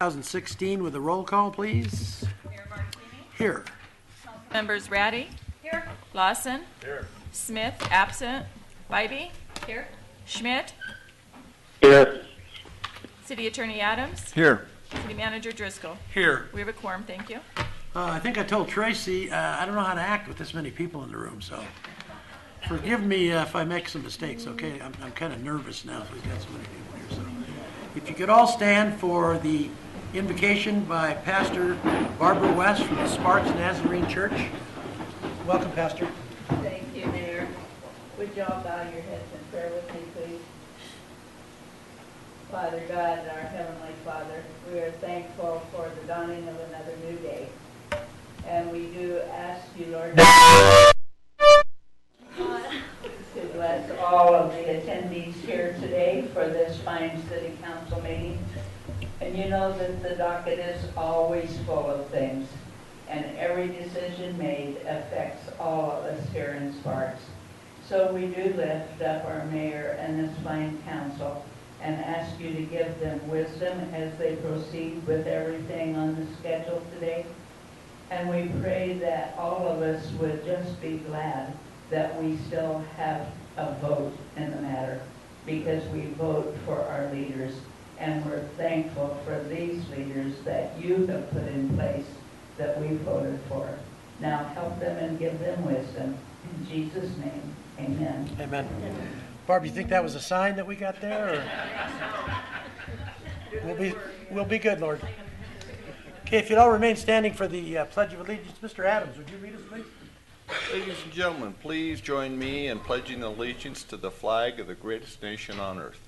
2016 with a roll call, please. Mayor Martini. Here. Members Ratty. Here. Lawson. Here. Smith, absent. Bybee. Here. Schmidt. Here. City Attorney Adams. Here. City Manager Driscoll. Here. We have a quorum, thank you. I think I told Tracy, I don't know how to act with this many people in the room, so forgive me if I make some mistakes, okay? I'm kind of nervous now, we've got so many people here, so. If you could all stand for the invocation by Pastor Barbara West from the Sparks Nazarene Church. Welcome, Pastor. Thank you, Mayor. Would you all bow your heads in prayer with me, please? Father God, our Heavenly Father, we are thankful for the dawning of another new day. And we do ask you, Lord, to bless all of the attendees here today for this fine city council meeting. And you know that the docket is always full of things, and every decision made affects all of us here in Sparks. So we do lift up our mayor and this fine council and ask you to give them wisdom as they proceed with everything on the schedule today. And we pray that all of us would just be glad that we still have a vote in the matter, because we vote for our leaders. And we're thankful for these leaders that you have put in place that we voted for. Now help them and give them wisdom. In Jesus' name, amen. Amen. Barb, you think that was a sign that we got there? Or? We'll be good, Lord. Okay, if you'd all remain standing for the Pledge of Allegiance. Mr. Adams, would you read us, please? Ladies and gentlemen, please join me in pledging allegiance to the flag of the greatest nation on earth.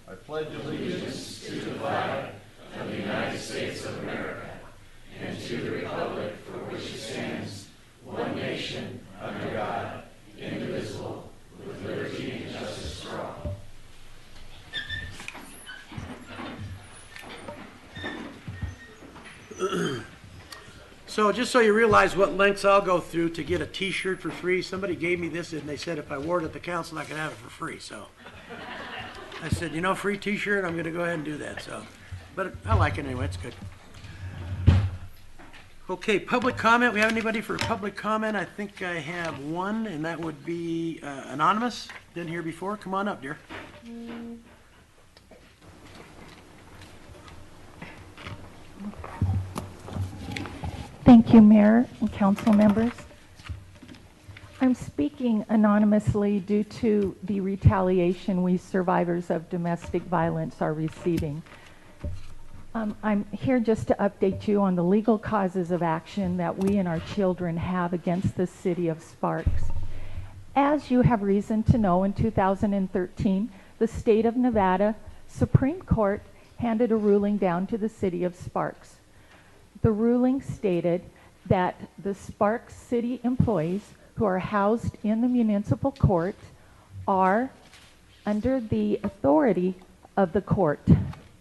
I pledge allegiance to the flag of the United States of America and to the republic for which it stands, one nation, under God, indivisible, with liberty and justice for all. So just so you realize what lengths I'll go through to get a t-shirt for free, somebody gave me this and they said if I wore it at the council I could have it for free. So I said, you know, free t-shirt, I'm going to go ahead and do that. So, but I like it anyway, it's good. Okay, public comment. We have anybody for public comment? I think I have one, and that would be anonymous. Didn't hear before. Come on up, dear. Thank you, Mayor and council members. I'm speaking anonymously due to the retaliation we survivors of domestic violence are receiving. I'm here just to update you on the legal causes of action that we and our children have against the city of Sparks. As you have reason to know, in 2013, the state of Nevada Supreme Court handed a ruling down to the city of Sparks. The ruling stated that the Sparks city employees who are housed in the municipal court are under the authority of the court,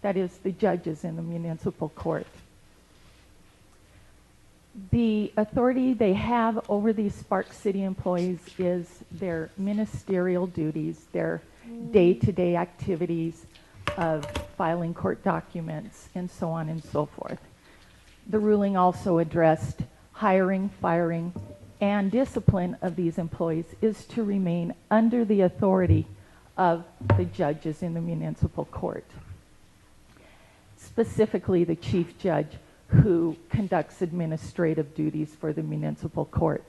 that is, the judges in the municipal court. The authority they have over these Sparks city employees is their ministerial duties, their day-to-day activities of filing court documents, and so on and so forth. The ruling also addressed hiring, firing, and discipline of these employees is to remain under the authority of the judges in the municipal court, specifically the chief judge who conducts administrative duties for the municipal court.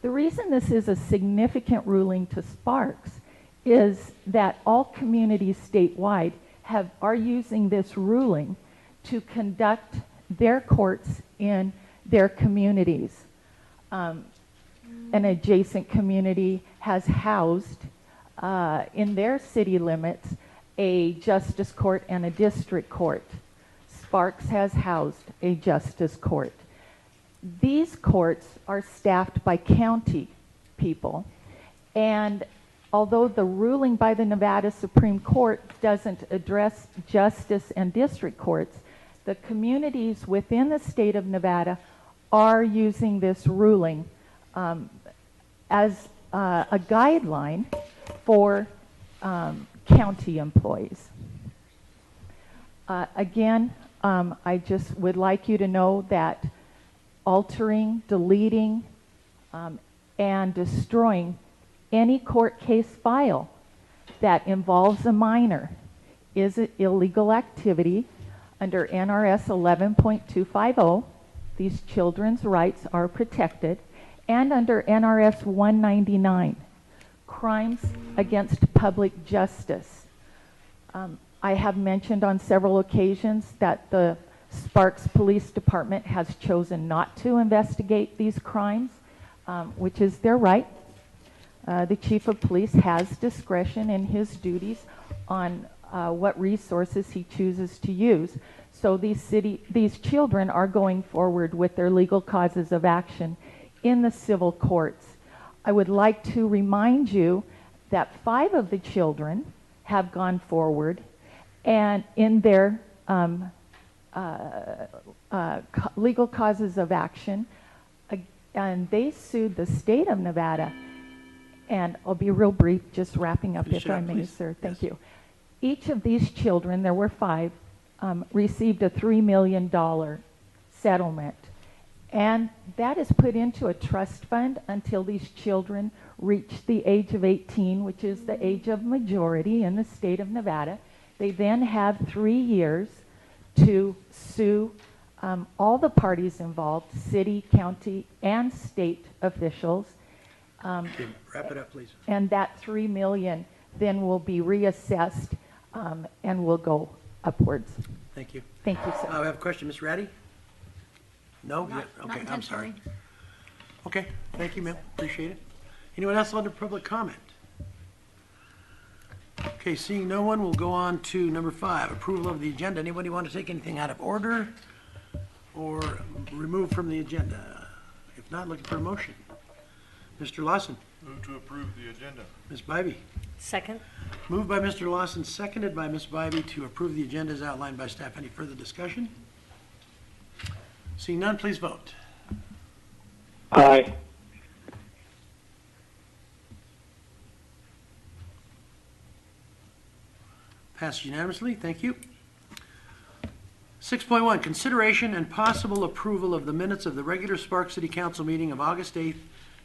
The reason this is a significant ruling to Sparks is that all communities statewide are using this ruling to conduct their courts in their communities. An adjacent community has housed in their city limits a justice court and a district court. Sparks has housed a justice court. These courts are staffed by county people, and although the ruling by the Nevada Supreme Court doesn't address justice and district courts, the communities within the state of Nevada are using this ruling as a guideline for county employees. Again, I just would like you to know that altering, deleting, and destroying any court case file that involves a minor is an illegal activity under NRS 11.250. These children's rights are protected, and under NRS 199, crimes against public justice. I have mentioned on several occasions that the Sparks Police Department has chosen not to investigate these crimes, which is their right. The Chief of Police has discretion in his duties on what resources he chooses to use. So these children are going forward with their legal causes of action in the civil courts. I would like to remind you that 5 of the children have gone forward and in their legal causes of action, and they sued the state of Nevada. And I'll be real brief, just wrapping up Finish if it I up, may, please. sir. Thank Yes. you. Each of these children, there were 5, received a $3 million settlement. And that is put into a trust fund until these children reach the age of 18, which is the age of majority in the state of Nevada. They then have 3 years to sue all the parties involved, city, county, and state officials. Okay, wrap it up, please. And that $3 million then will be reassessed and will go upwards. Thank you. Thank you, sir. I have a question, Ms. Ratty? No? Not Okay, I'm sorry. intentionally. Okay, thank you, ma'am, appreciate it. Anyone else under public comment? Okay, seeing no one, we'll go on to number 5, approval of the agenda. Anybody want to take anything out of order or remove from the agenda? If not, looking for a motion. Mr. Lawson? Move to approve the agenda. Ms. Bybee? Second. Moved by Mr. Lawson, seconded by Ms. Bybee to approve the agenda as outlined by staff. Any further discussion? Seeing none, please vote. Aye. Passed unanimously. Thank you. 6.1, consideration and possible approval of the minutes of the regular Sparks City Council meeting of August 8th,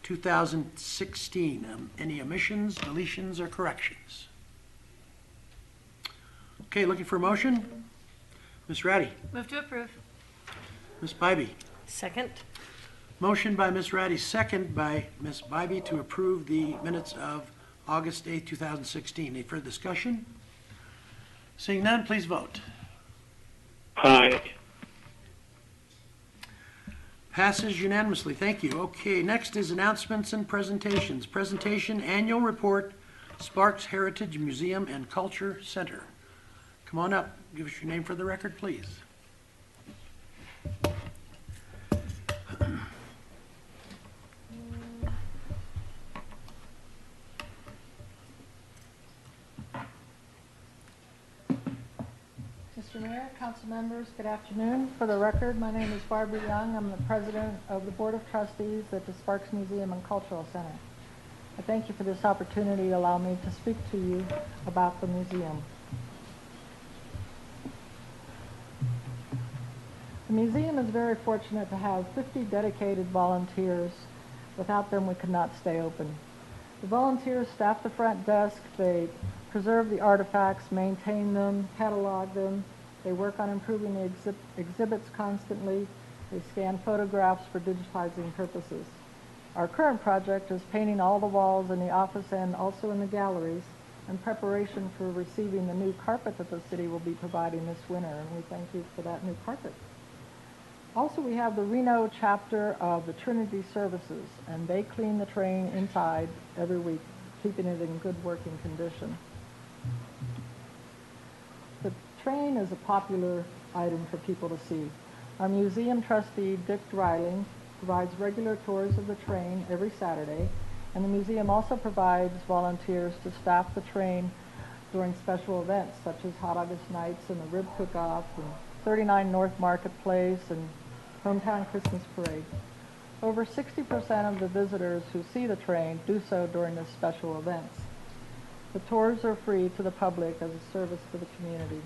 2016. Any omissions, deletions, or corrections? Okay, looking for a motion? Ms. Ratty? Move to approve. Ms. Bybee? Second. Motion by Ms. Ratty, second by Ms. Bybee to approve the minutes of August 8th, 2016. Any further discussion? Seeing none, please vote. Aye. Passes unanimously. Thank you. Okay, next is announcements and presentations. Presentation, annual report, Sparks Heritage Museum and Culture Center. Come on up. Give us your name for the record, please. Mr. Mayor, council members, good afternoon. For the record, my name is Barbara Young. I'm the president of the Board of Trustees at the Sparks Museum and Cultural Center. I thank you for this opportunity to allow me to speak to you about the museum. The museum is very fortunate to have 50 dedicated volunteers. Without them, we could not stay open. The volunteers staff the front desk. They preserve the artifacts, maintain them, catalog them. They work on improving the exhibits constantly. They scan photographs for digitizing purposes. Our current project is painting all the walls in the office and also in the galleries in preparation for receiving the new carpet that the city will be providing this winter, and we thank you for that new carpet. Also, we have the Reno chapter of the Trinity Services, and they clean the train inside every week, keeping it in good working condition. The train is a popular item for people to see. Our museum trustee, Dick Dreiling, provides regular tours of the train every Saturday, and the museum also provides volunteers to staff the train during special events such as Hot August Nights and the Rib Cook-Off and 39 North Marketplace and Hometown Christmas Parade. Over 60% of the visitors who see the train do so during the special events. The tours are free to the public as a service to the community.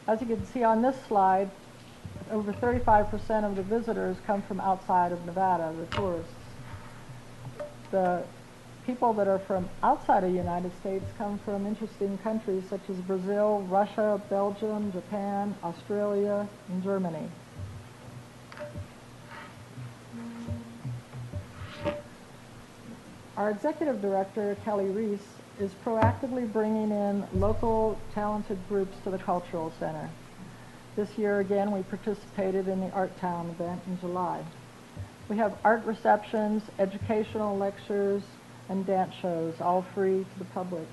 As you can see on this slide, over 35% of the visitors come from outside of Nevada, the tourists. The people that are from outside of the United States come from interesting countries such as Brazil, Russia, Belgium, Japan, Australia, and Germany. Our executive director, Kelly Reese, is proactively bringing in local talented groups to the Cultural Center. This year again, we participated in the Art Town event in July. We have art receptions, educational lectures, and dance shows, all free to the public.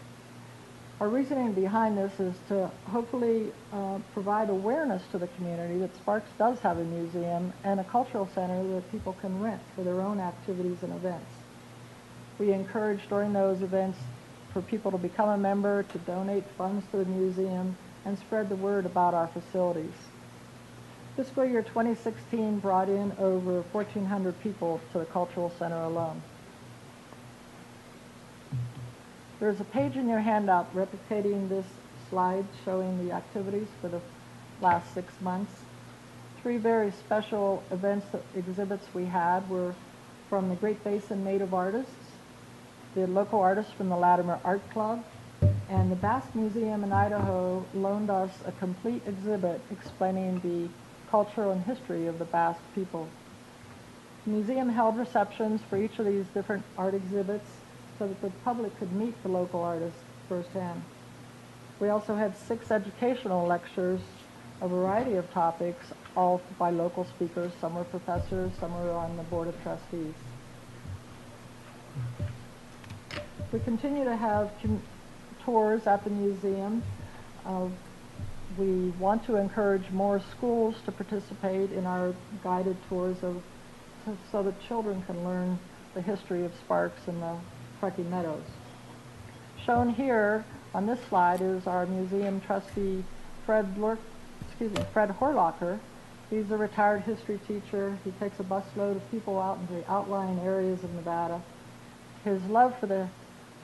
Our reasoning behind this is to hopefully provide awareness to the community that Sparks does have a museum and a cultural center that people can rent for their own activities and events. We encourage during those events for people to become a member, to donate funds to the museum, and spread the word about our facilities. Fiscal year 2016 brought in over 1,400 people to the Cultural Center alone. There's a page in your handout replicating this slide showing the activities for the last 6 months. 3 very special events, exhibits we had were from the Great Basin Native Artists, the local artists from the Latimer Art Club, and the Basque Museum in Idaho loaned us a complete exhibit explaining the culture and history of the Basque people. The museum held receptions for each of these different art exhibits so that the public could meet the local artists firsthand. We also had 6 educational lectures, a variety of topics, all by local speakers. Some were professors, some were on the Board of Trustees. We continue to have tours at the museum. We want to encourage more schools to participate in our guided tours so that children can learn the history of Sparks and the Truckee Meadows. Shown here on this slide is our museum trustee, Fred Horlocker. He's a retired history teacher. He takes a busload of people out into the outlying areas of Nevada. His love for the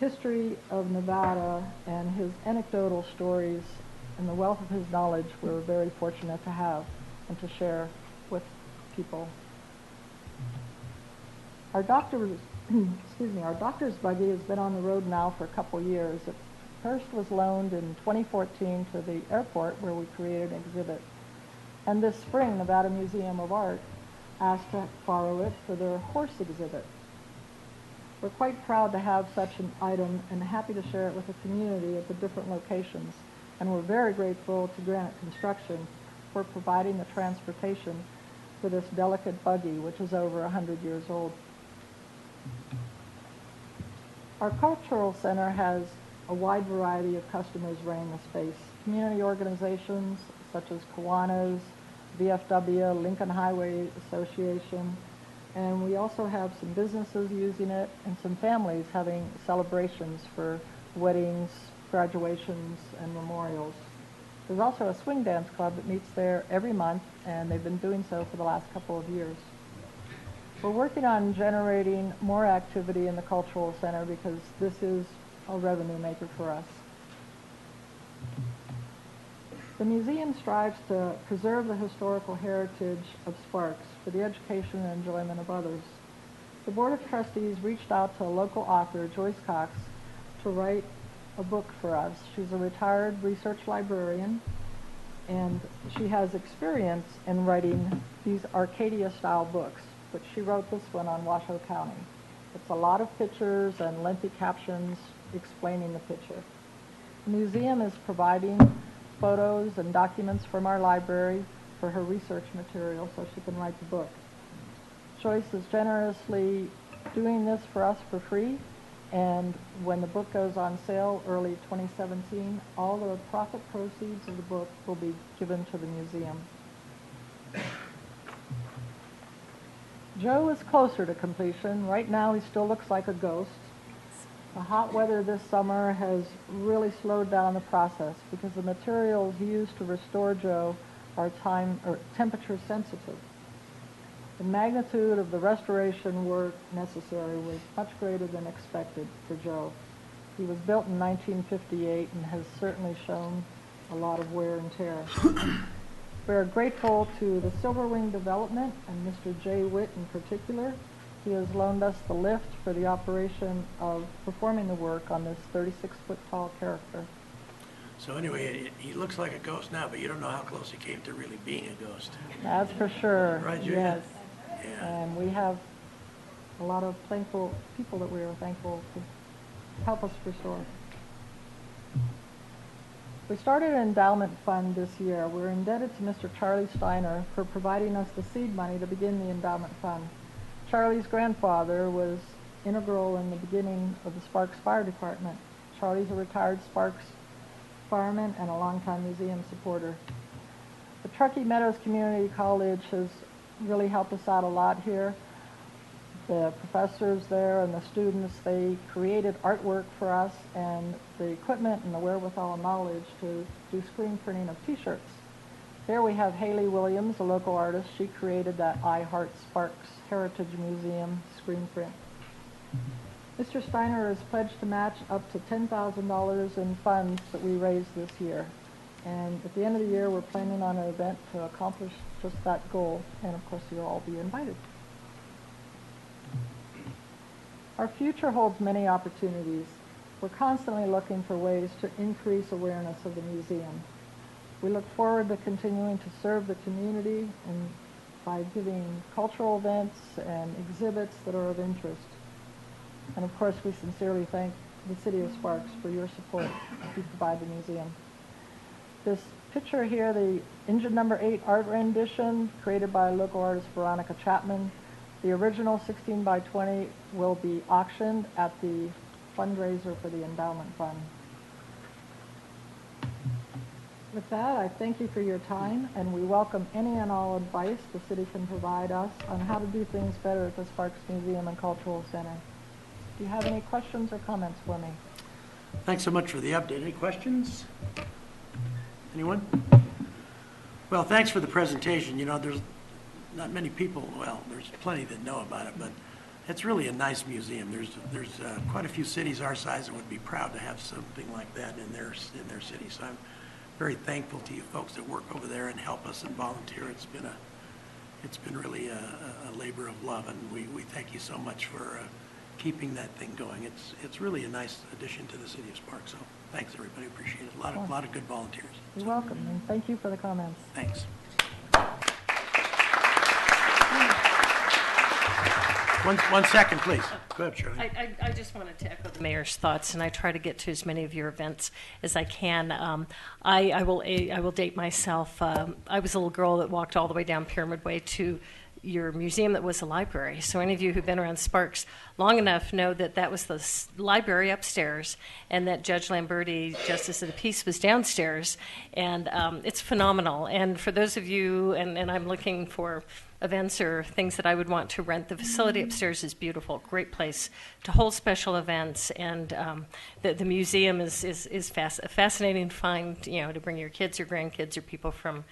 history of Nevada and his anecdotal stories and the wealth of his knowledge we're very fortunate to have and to share with people. Our doctor's buggy has been on the road now for a couple years. It first was loaned in 2014 to the airport where we created an exhibit. And this spring, Nevada Museum of Art asked to borrow it for their horse exhibit. We're quite proud to have such an item and happy to share it with the community at the different locations. And we're very grateful to Granite Construction for providing the transportation for this delicate buggy, which is over 100 years old. Our Cultural Center has a wide variety of customers running the space. Community organizations such as Kiwanis, VFW, Lincoln Highway Association, and we also have some businesses using it and some families having celebrations for weddings, graduations, and memorials. There's also a swing dance club that meets there every month, and they've been doing so for the last couple of years. We're working on generating more activity in the Cultural Center because this is a revenue maker for us. The museum strives to preserve the historical heritage of Sparks for the education and enjoyment of others. The Board of Trustees reached out to a local author, Joyce Cox, to write a book for us. She's a retired research librarian, and she has experience in writing these Arcadia-style books, but she wrote this one on Washoe County. It's a lot of pictures and lengthy captions explaining the picture. The museum is providing photos and documents from our library for her research material so she can write the book. Joyce is generously doing this for us for free, and when the book goes on sale early 2017, all the profit proceeds of the book will be given to the museum. Joe is closer to completion. Right now he still looks like a ghost. The hot weather this summer has really slowed down the process because the materials used to restore Joe are temperature sensitive. The magnitude of the restoration work necessary was much greater than expected for Joe. He was built in 1958 and has certainly shown a lot of wear and tear. We are grateful to the Silverwing Development and Mr. Jay Witt in particular. He has loaned us the lift for the operation of performing the work on this 36-foot tall character. So anyway, he looks like a ghost now, but you don't know how close he came to really being a ghost. That's for sure. Right, Julia? Yes. Yeah. And we have a lot of thankful people that we are thankful to help us restore. We started an endowment fund this year. We're indebted to Mr. Charlie Steiner for providing us the seed money to begin the endowment fund. Charlie's grandfather was integral in the beginning of the Sparks Fire Department. Charlie's a retired Sparks fireman and a longtime museum supporter. The Truckee Meadows Community College has really helped us out a lot here. The professors there and the students, they created artwork for us and the equipment and the wherewithal and knowledge to do screen printing of t-shirts. Here we have Haley Williams, a local artist. She created that I Heart Sparks Heritage Museum screen print. Mr. Steiner has pledged to match up to $10,000 in funds that we raised this year. And at the end of the year, we're planning on an event to accomplish just that goal. And of course, you'll all be invited. Our future holds many opportunities. We're constantly looking for ways to increase awareness of the museum. We look forward to continuing to serve the community and by giving cultural events and exhibits that are of interest. And of course, we sincerely thank the City of Sparks for your support as you provide the museum. This picture here, the Engine Number 8 art rendition created by local artist Veronica Chapman. The original 16 by 20 will be auctioned at the fundraiser for the endowment fund. With that, I thank you for your time, and we welcome any and all advice the city can provide us on how to do things better at the Sparks Museum and Cultural Center. Do you have any questions or comments for me? Thanks so much for the update. Any questions? Anyone? Well, thanks for the presentation. You know, there's not many people, well, there's plenty that know about it, but it's really a nice museum. There's quite a few cities our size that would be proud to have something like that in their city. So I'm very thankful to you folks that work over there and help us and volunteer. It's been really a labor of love, and we thank you so much for keeping that thing going. It's really a nice addition to the city of Sparks. So thanks everybody, appreciate it. A lot of good volunteers. You're welcome, and thank you for the comments. Thanks. One second, please. Go ahead, Shirley. I just wanted to echo the mayor's thoughts, and I try to get to as many of your events as I can. I will date myself. I was a little girl that walked all the way down Pyramid Way to your museum that was a library. So any of you who've been around Sparks long enough know that that was the library upstairs, and that Judge Lamberti, Justice of the Peace, was downstairs. And it's phenomenal. And for those of you, and I'm looking for events or things that I would want to rent, the facility upstairs is beautiful, great place to hold special events, and the museum is fascinating to find, to bring your kids or grandkids or people from,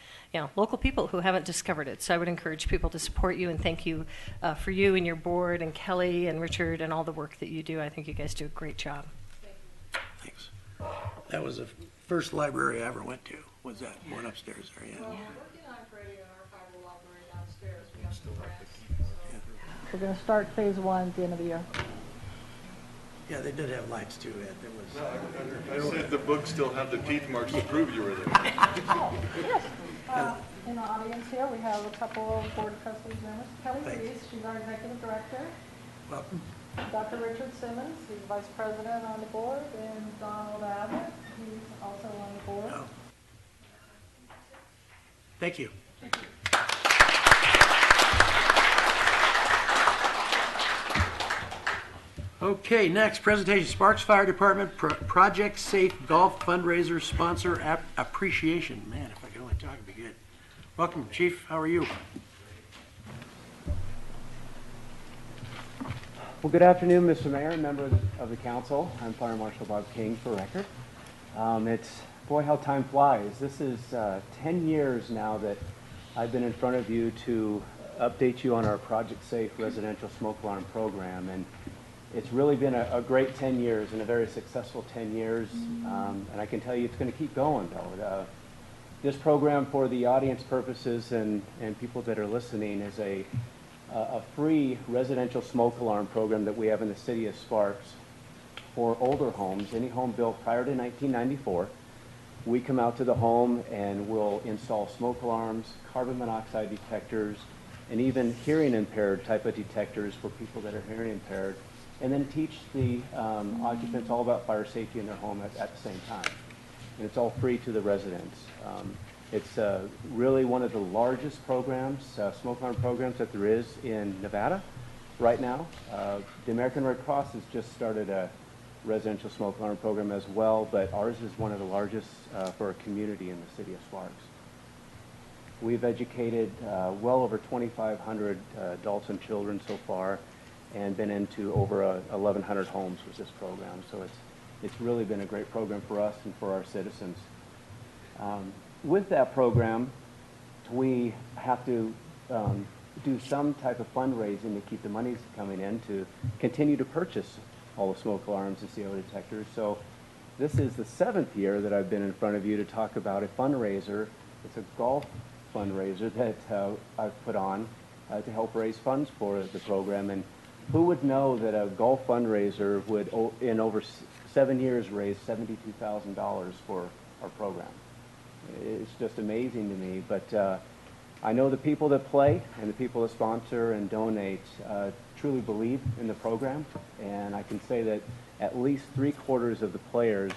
local people who haven't discovered it. So I would encourage people to support you, and thank you for you and your board and Kelly and Richard and all the work that you do. I think you guys do a great job. Thanks. That was the first library I ever went to, was that one upstairs there, yeah. We're going to start phase 1 at the end of the year. Yeah, they did have lights too, Ed. I said the books still have the teeth marks to prove you were there. Yes. In the audience here, we have a couple of board trustees members. Kelly Reese, she's our executive director. Welcome. Dr. Richard Simmons, he's vice president on the board, and Donald Abbott, he's also on the board. Oh. Thank you. Okay, next presentation, Sparks Fire Department Project Safe Golf Fundraiser Sponsor Appreciation. Man, if I could only talk, it'd be good. Welcome, Chief. How are you? Well, good afternoon, Mr. Mayor and members of the council. I'm Fire Marshal Bob King for record. Boy, how time flies. This is 10 years now that I've been in front of you to update you on our Project Safe residential smoke alarm program. And It's really been a great 10 years and a very successful 10 years, and I can tell you it's going to keep going, though. This program, for the audience purposes and people that are listening, is a free residential smoke alarm program that we have in the city of Sparks for older homes, any home built prior to 1994. We come out to the home and we'll install smoke alarms, carbon monoxide detectors, and even hearing impaired type of detectors for people that are hearing impaired, and then teach the occupants all about fire safety in their home at the same time. And it's all free to the residents. It's really one of the largest programs, smoke alarm programs that there is in Nevada right now. The American Red Cross has just started a residential smoke alarm program as well, but ours is one of the largest for a community in the city of Sparks. We've educated well over 2,500 adults and children so far, and been into over 1,100 homes with this program. So it's really been a great program for us and for our citizens. With that program, we have to do some type of fundraising to keep the monies coming in to continue to purchase all the smoke alarms and CO detectors. So this is the 7th year that I've been in front of you to talk about a fundraiser. It's a golf fundraiser that I've put on to help raise funds for the program. And who would know that a golf fundraiser would, in over 7 years, raise $72,000 for our program? It's just amazing to me. But I know the people that play and the people that sponsor and donate truly believe in the program, and I can say that at least 3/4 of the players,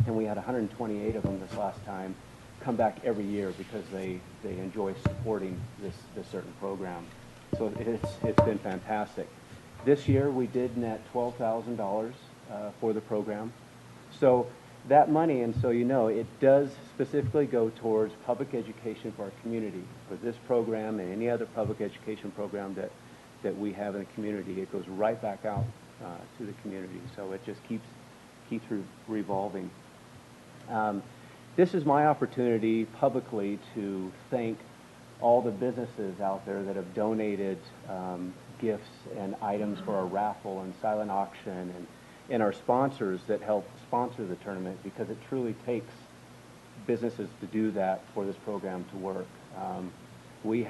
and we had 128 of them this last time, come back every year because they enjoy supporting this certain program. So it's been fantastic. This year we did net $12,000 for the program. So that money, and so you know, it does specifically go towards public education for our community. For this program and any other public education program that we have in the community, it goes right back out to the community. So it just keeps revolving. This is my opportunity publicly to thank all the businesses out there that have donated gifts and items for our raffle and silent auction, and our sponsors that help sponsor the tournament, because it truly takes businesses to do that for this program to work. We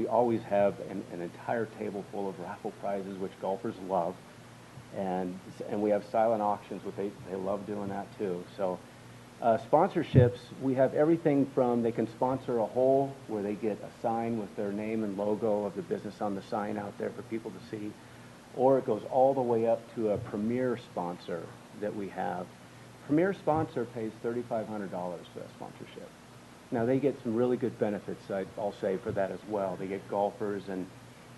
always have an entire table full of raffle prizes, which golfers love, and we have silent auctions, which they love doing that too. So sponsorships, we have everything from they can sponsor a hole where they get a sign with their name and logo of the business on the sign out there for people to see, or it goes all the way up to a premier sponsor that we have. Premier sponsor pays $3,500 for that sponsorship. Now they get some really good benefits, I'll say, for that as well. They get golfers, and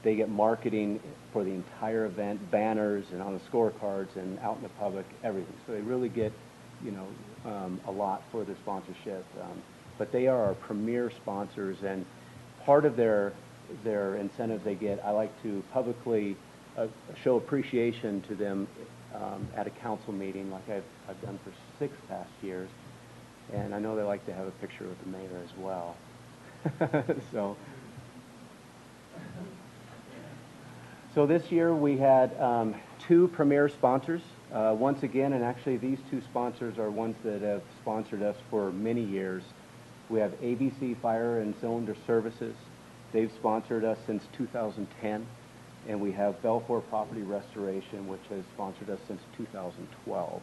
they get marketing for the entire event, banners and on the scorecards and out in the public, everything. So they really get, a lot for their sponsorship. But they are our premier sponsors, and part of their incentive they get, I like to publicly show appreciation to them at a council meeting, like I've done for 6 past years. And I know they like to have a picture with the mayor as well. So this year we had 2 premier sponsors. Once again, and actually these 2 sponsors are ones that have sponsored us for many years. We have ABC Fire and Cylinder Services. They've sponsored us since 2010. And we have Belfour Property Restoration, which has sponsored us since 2012.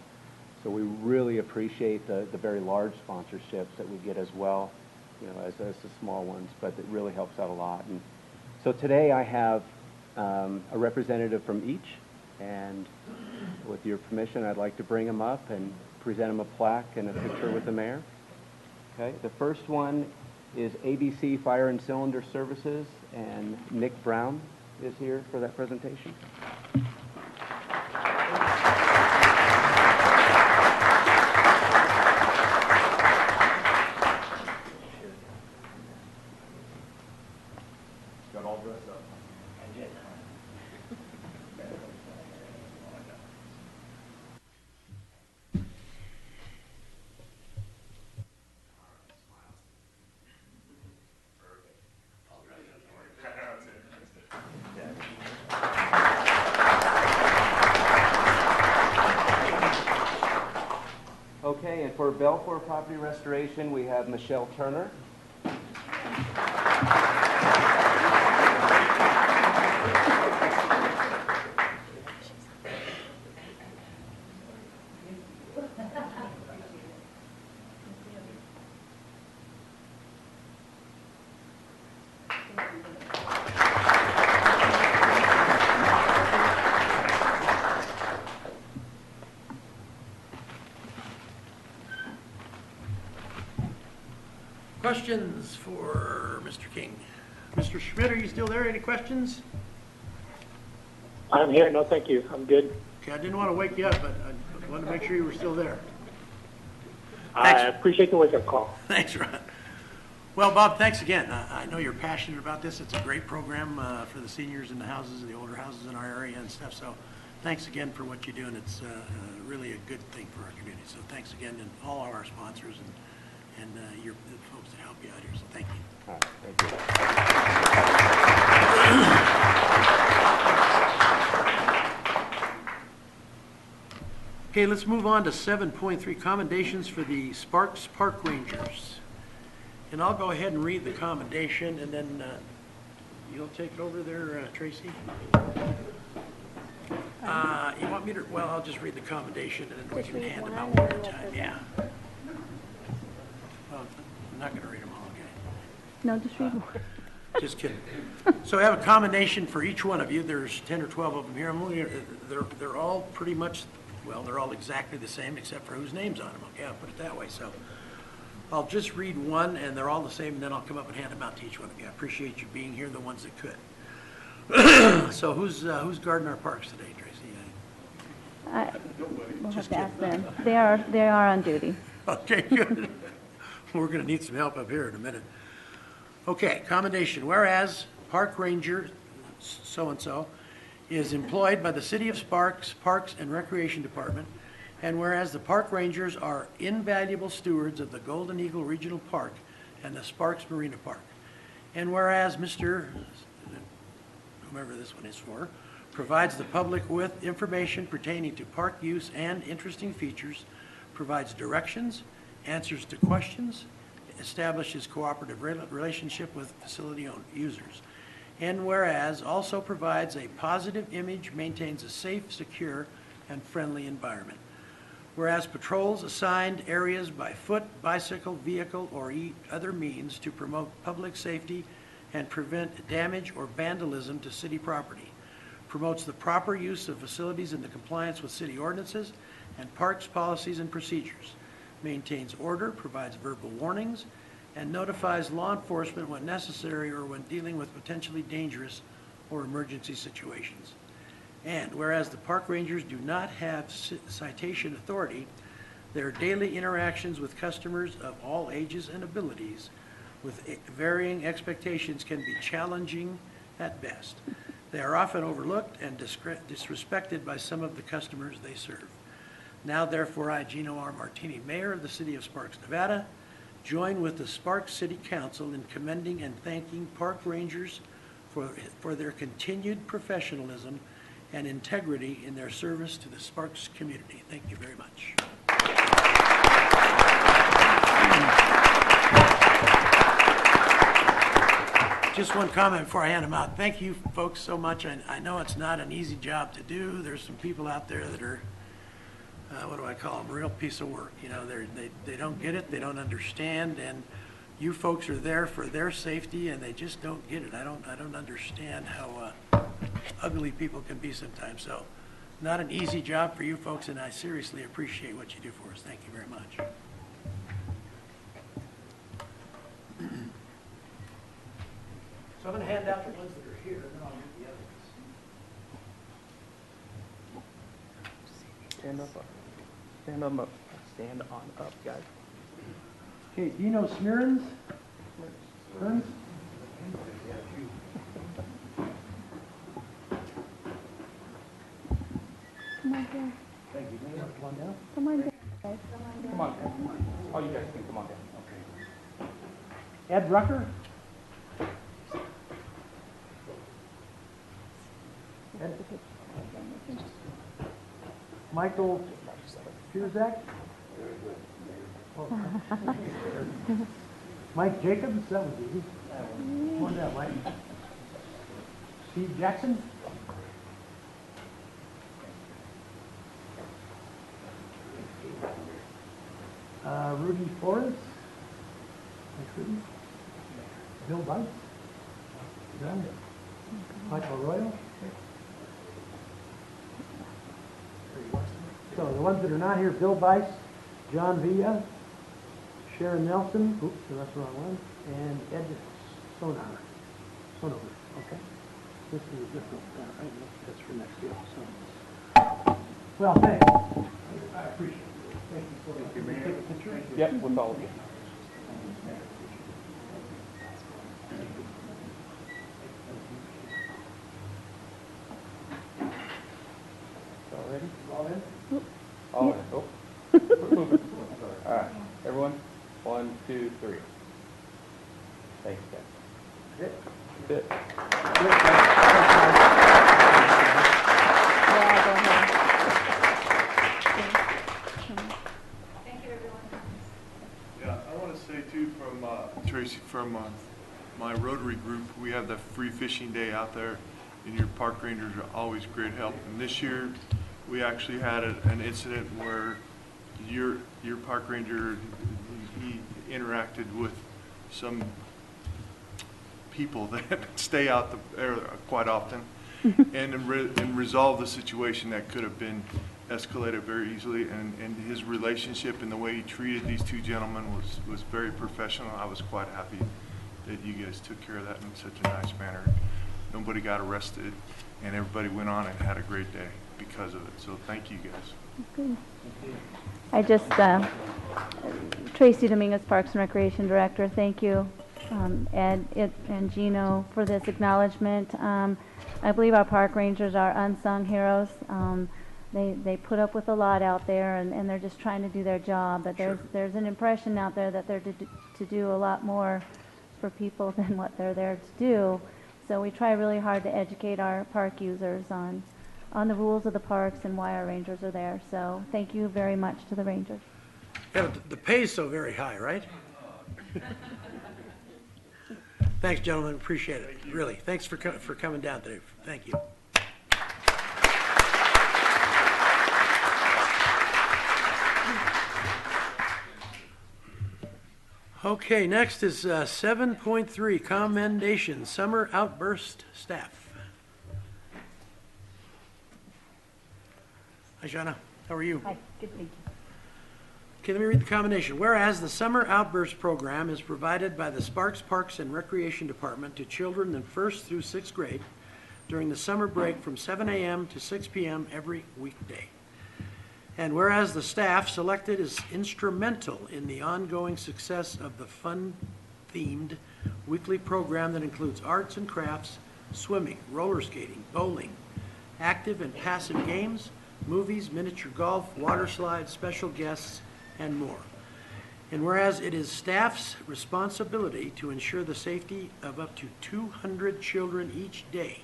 So we really appreciate the very large sponsorships that we get as well, as the small ones, but it really helps out a lot. And so today I have a representative from each, and with your permission, I'd like to bring them up and present them a plaque and a picture with the mayor. Okay, the first one is ABC Fire and Cylinder Services, and Nick Brown is here for that presentation. Got all dressed up. I did. And for Belfour Property Restoration, we have Michelle Turner. Questions for Mr. King? Mr. Schmidt, are you still there? Any questions? I'm here. No, thank you. I'm good. Okay, I didn't want to wake you up, but I wanted to make sure you were still there. I appreciate the wake-up call. Thanks, Ron. Well, Bob, thanks again. I know you're passionate about this. It's a great program for the seniors in the houses, the older houses in our area and stuff. So thanks again for what you do, and it's really a good thing for our community. So thanks again to all of our sponsors and the folks that help you out here. So thank you. All right, thank you. Okay, let's move on to 7.3, commendations for the Sparks Park Rangers. And I'll go ahead and read the commendation, and then you'll take it over there, Tracy. You want me to? Well, I'll just read the commendation, and then we can hand them out one at a time. Yeah. Well, I'm not going to read them all, okay? No, just read more. Just kidding. So I have a commendation for each one of you. There's 10 or 12 of them here. They're all pretty much, well, they're all exactly the same except for whose name's on them. Okay, I'll put it that way. So I'll just read one, and they're all the same, and then I'll come up and hand them out to each one of you. I appreciate you being here, the ones that could. So who's guarding our parks today, Tracy? We'll have to ask them. They are on duty. Okay, good. We're going to need some help up here in a minute. Okay, commendation. Whereas Park Ranger so-and-so is employed by the City of Sparks Parks and Recreation Department, and whereas the Park Rangers are invaluable stewards of the Golden Eagle Regional Park and the Sparks Marina Park, and whereas Mr. whomever this one is for, provides the public with information pertaining to park use and interesting features, provides directions, answers to questions, establishes cooperative relationship with facility users, and whereas also provides a positive image, maintains a safe, secure, and friendly environment. Whereas patrols assigned areas by foot, bicycle, vehicle, or other means to promote public safety and prevent damage or vandalism to city property, promotes the proper use of facilities in the compliance with city ordinances and parks policies and procedures, maintains order, provides verbal warnings, and notifies law enforcement when necessary or when dealing with potentially dangerous or emergency situations. And whereas the park rangers do not have citation authority, their daily interactions with customers of all ages and abilities with varying expectations can be challenging at best. They are often overlooked and disrespected by some of the customers they serve. Now, therefore, I, Gino R. Martini, Mayor of the City of Sparks, Nevada, join with the Sparks City Council in commending and thanking park rangers for their continued professionalism and integrity in their service to the Sparks community. Thank you very much. Just one comment before I hand them out. Thank you folks so much. I know it's not an easy job to do. There's some people out there that are, what do I call them, real piece of work. You know, they don't get it, they don't understand, and you folks are there for their safety, and they just don't get it. I don't understand how ugly people can be sometimes. So, not an easy job for you folks, and I seriously appreciate what you do for us. Thank you very much. So I'm going to hand out the ones that are here, and then I'll get the other ones. Stand up. Stand on up. Stand on up, guys. Okay, Dino Smearns. Smearns? Come on down. Thank you. Come on down. Come on down, guys. Come on, guys. All you guys can come on down. Okay. Ed Rucker. Ed. Michael Pierzak. Mike Jacobs, that was easy. Come on down, Mike. Steve Jackson. Rudy Flores. Thanks, Rudy. Bill Bice. John. Michael Arroyo. So the ones that are not here, Bill Bice, John Villa, Sharon Nelson, oops, that's the wrong one, and Ed Sonover, okay? This is a different, right, that's for next year, so. Well, thanks. I appreciate it. Thank you. Thank you, Mayor. Take a picture? Yep, with all of you. All ready? All in? All in. Oh. We're moving. All right. Everyone, 1, 2, 3. Thanks, guys. That's it. Yeah, I want to say too from Tracy, from my Rotary group, we have the free fishing day out there, and your park rangers are always great help. And this year, we actually had an incident where your park ranger, he interacted with some people that stay out there quite often, and resolve the situation that could have been escalated very easily. And his relationship and the way he treated these two gentlemen was very professional. I was quite happy that you guys took care of that in such a nice manner. Nobody got arrested, and everybody went on and had a great day because of it. So thank you guys. Good. I just, Tracy Dominguez, Parks and Recreation Director, thank you, Ed and Gino, for this acknowledgement. I believe our park rangers are unsung heroes. They put up with a lot out there, and they're just trying to do their job. But there's an impression out there that they're to do a lot more for people than what they're there to do. So we try really hard to educate our park users on the rules of the parks and why our rangers are there. So thank you very much to the rangers. Yeah, but the pay's so very high, right? Thanks, gentlemen. Appreciate it. Really. Thanks for coming down today. Thank you. Okay, next is 7.3, commendation, summer outburst staff. Hi, Shauna. How are you? Hi, good, thank you. Okay, let me read the commendation. Whereas the Summer Outburst Program is provided by the Sparks Parks and Recreation Department to children in 1st through 6th grade during the summer break from 7 a.m. to 6 p.m. every weekday. And whereas the staff selected is instrumental in the ongoing success of the fun-themed weekly program that includes arts and crafts, swimming, roller skating, bowling, active and passive games, movies, miniature golf, water slides, special guests, and more. And whereas it is staff's responsibility to ensure the safety of up to 200 children each day,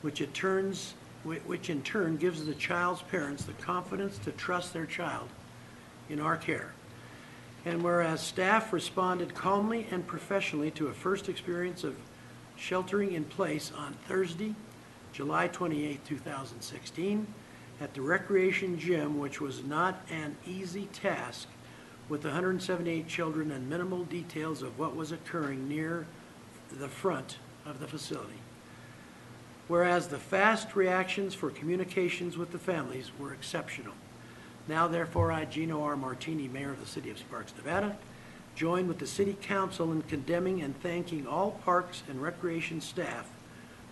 which in turn gives the child's parents the confidence to trust their child in our care. And whereas staff responded calmly and professionally to a first experience of sheltering in place on Thursday, July 28, 2016, at the Recreation Gym, which was not an easy task with 178 children and minimal details of what was occurring near the front of the facility. Whereas the fast reactions for communications with the families were exceptional. Now, therefore, I, Gino R. Martini, Mayor of the City of Sparks, Nevada, join with the City Council in condemning and thanking all Parks and Recreation staff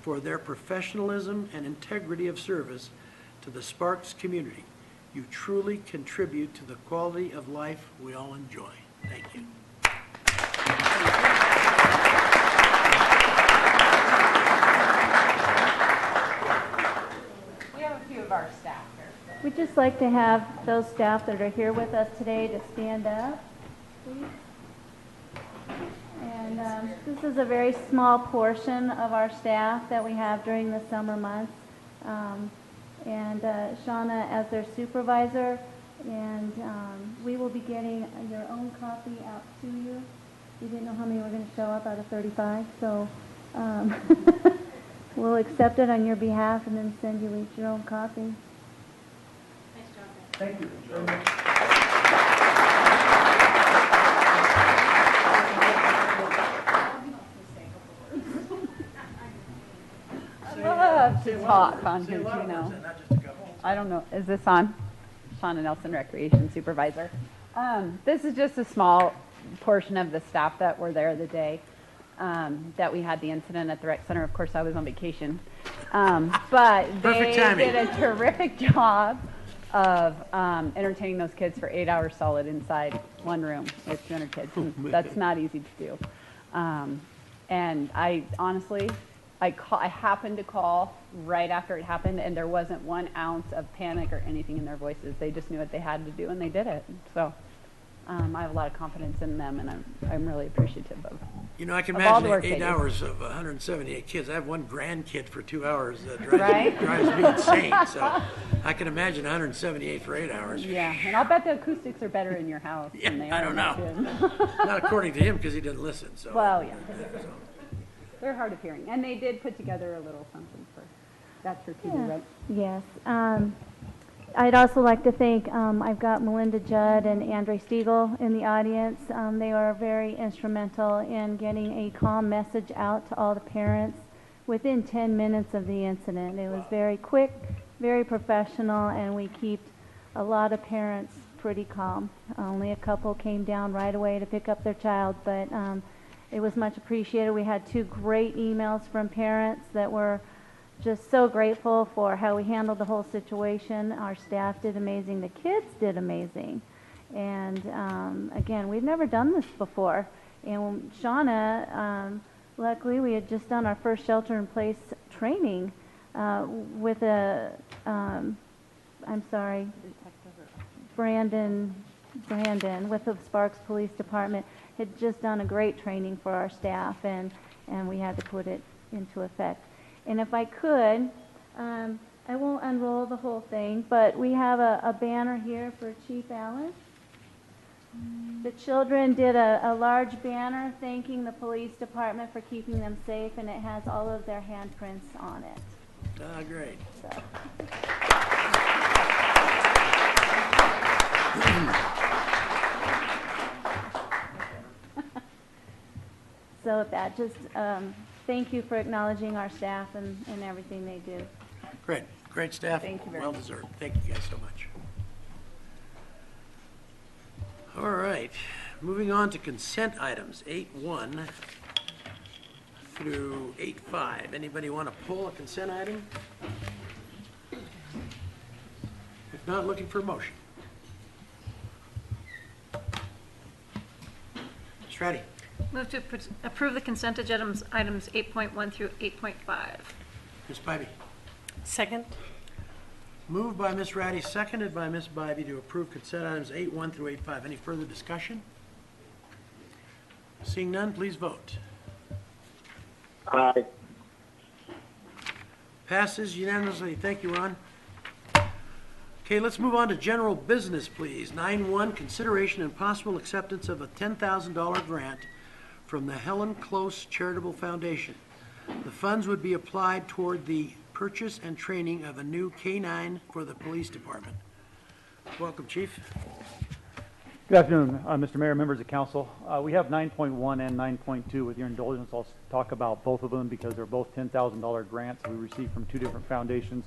for their professionalism and integrity of service to the Sparks community. You truly contribute to the quality of life we all enjoy. Thank you. We have a few of our staff here. We'd just like to have those staff that are here with us today to stand up, please. And this is a very small portion of our staff that we have during the summer months. And Shauna, as their supervisor, And we will be getting your own copy out to you. We didn't know how many were going to show up out of 35, so we'll accept it on your behalf and then send you each your own copy. Thank you. Love to talk on here, Say a lot you of know. words then, not just a couple. I don't know, is this on? Shauna Nelson, Recreation Supervisor. This is just a small portion of the staff that were there the day that we had the incident at the rec center. Of course, I was on vacation. But they Perfect timing. did a terrific job of entertaining those kids for 8 hours solid inside one room with 200 kids. And that's not easy to do. And I honestly, I happened to call right after it happened, and there wasn't 1 ounce of panic or anything in their voices. They just knew what they had to do, and they did it. So I have a lot of confidence in them, and I'm really appreciative of. You know, I can of all the imagine work 8 they do. hours of 178 kids. I have one grandkid for 2 hours that Right? drives me insane. So I can imagine 178 for 8 hours. Yeah, and I'll bet the acoustics are better in your house than they Yeah, are I don't in know. mine. Not according to him because he didn't listen. So. Well, yeah. They're hard of hearing, and they did put together a little something for TV, right? Yes. I'd also like to thank, I've got Melinda Judd and Andre Stiegel in the audience. They are very instrumental in getting a calm message out to all the parents within 10 minutes of the incident. It was very quick, very professional, and we kept a lot of parents pretty calm. Only a couple came down right away to pick up their child, but it was much appreciated. We had 2 great emails from parents that were just so grateful for how we handled the whole situation. Our staff did amazing. The kids did amazing. And again, we've never done this before. And Shauna, luckily, we had just done our first shelter-in-place training with Brandon with the Sparks Police Department had just done a great training for our staff, and we had to put it into effect. And if I could, I won't unroll the whole thing, but we have a banner here for Chief Allen. The children did a large banner thanking the police department for keeping them safe, and it has all of their handprints on it. Ah, great. So with that, just thank you for acknowledging our staff and everything they do. Great. Great staff. Thank you very well much. deserved. Thank you guys so much. All right. Moving on to consent items, 8.1 through 8.5. Anybody want to pull a consent item? If not, looking for a motion. Ms. Ratty. Move to approve the consent items 8.1 through 8.5. Ms. Bybee. Second. Moved by Ms. Ratty, seconded by Ms. Bybee to approve consent items 8.1 through 8.5. Any further discussion? Seeing none, please vote. Aye. Passes unanimously. Thank you, Ron. Okay, let's move on to general business, please. 9.1, consideration and possible acceptance of a $10,000 grant from the Helen Close Charitable Foundation. The funds would be applied toward the purchase and training of a new K-9 for the police department. Welcome, Chief. Good afternoon, Mr. Mayor, members of council. We have 9.1 and 9.2. With your indulgence, I'll talk about both of them because they're both $10,000 grants we received from 2 different foundations,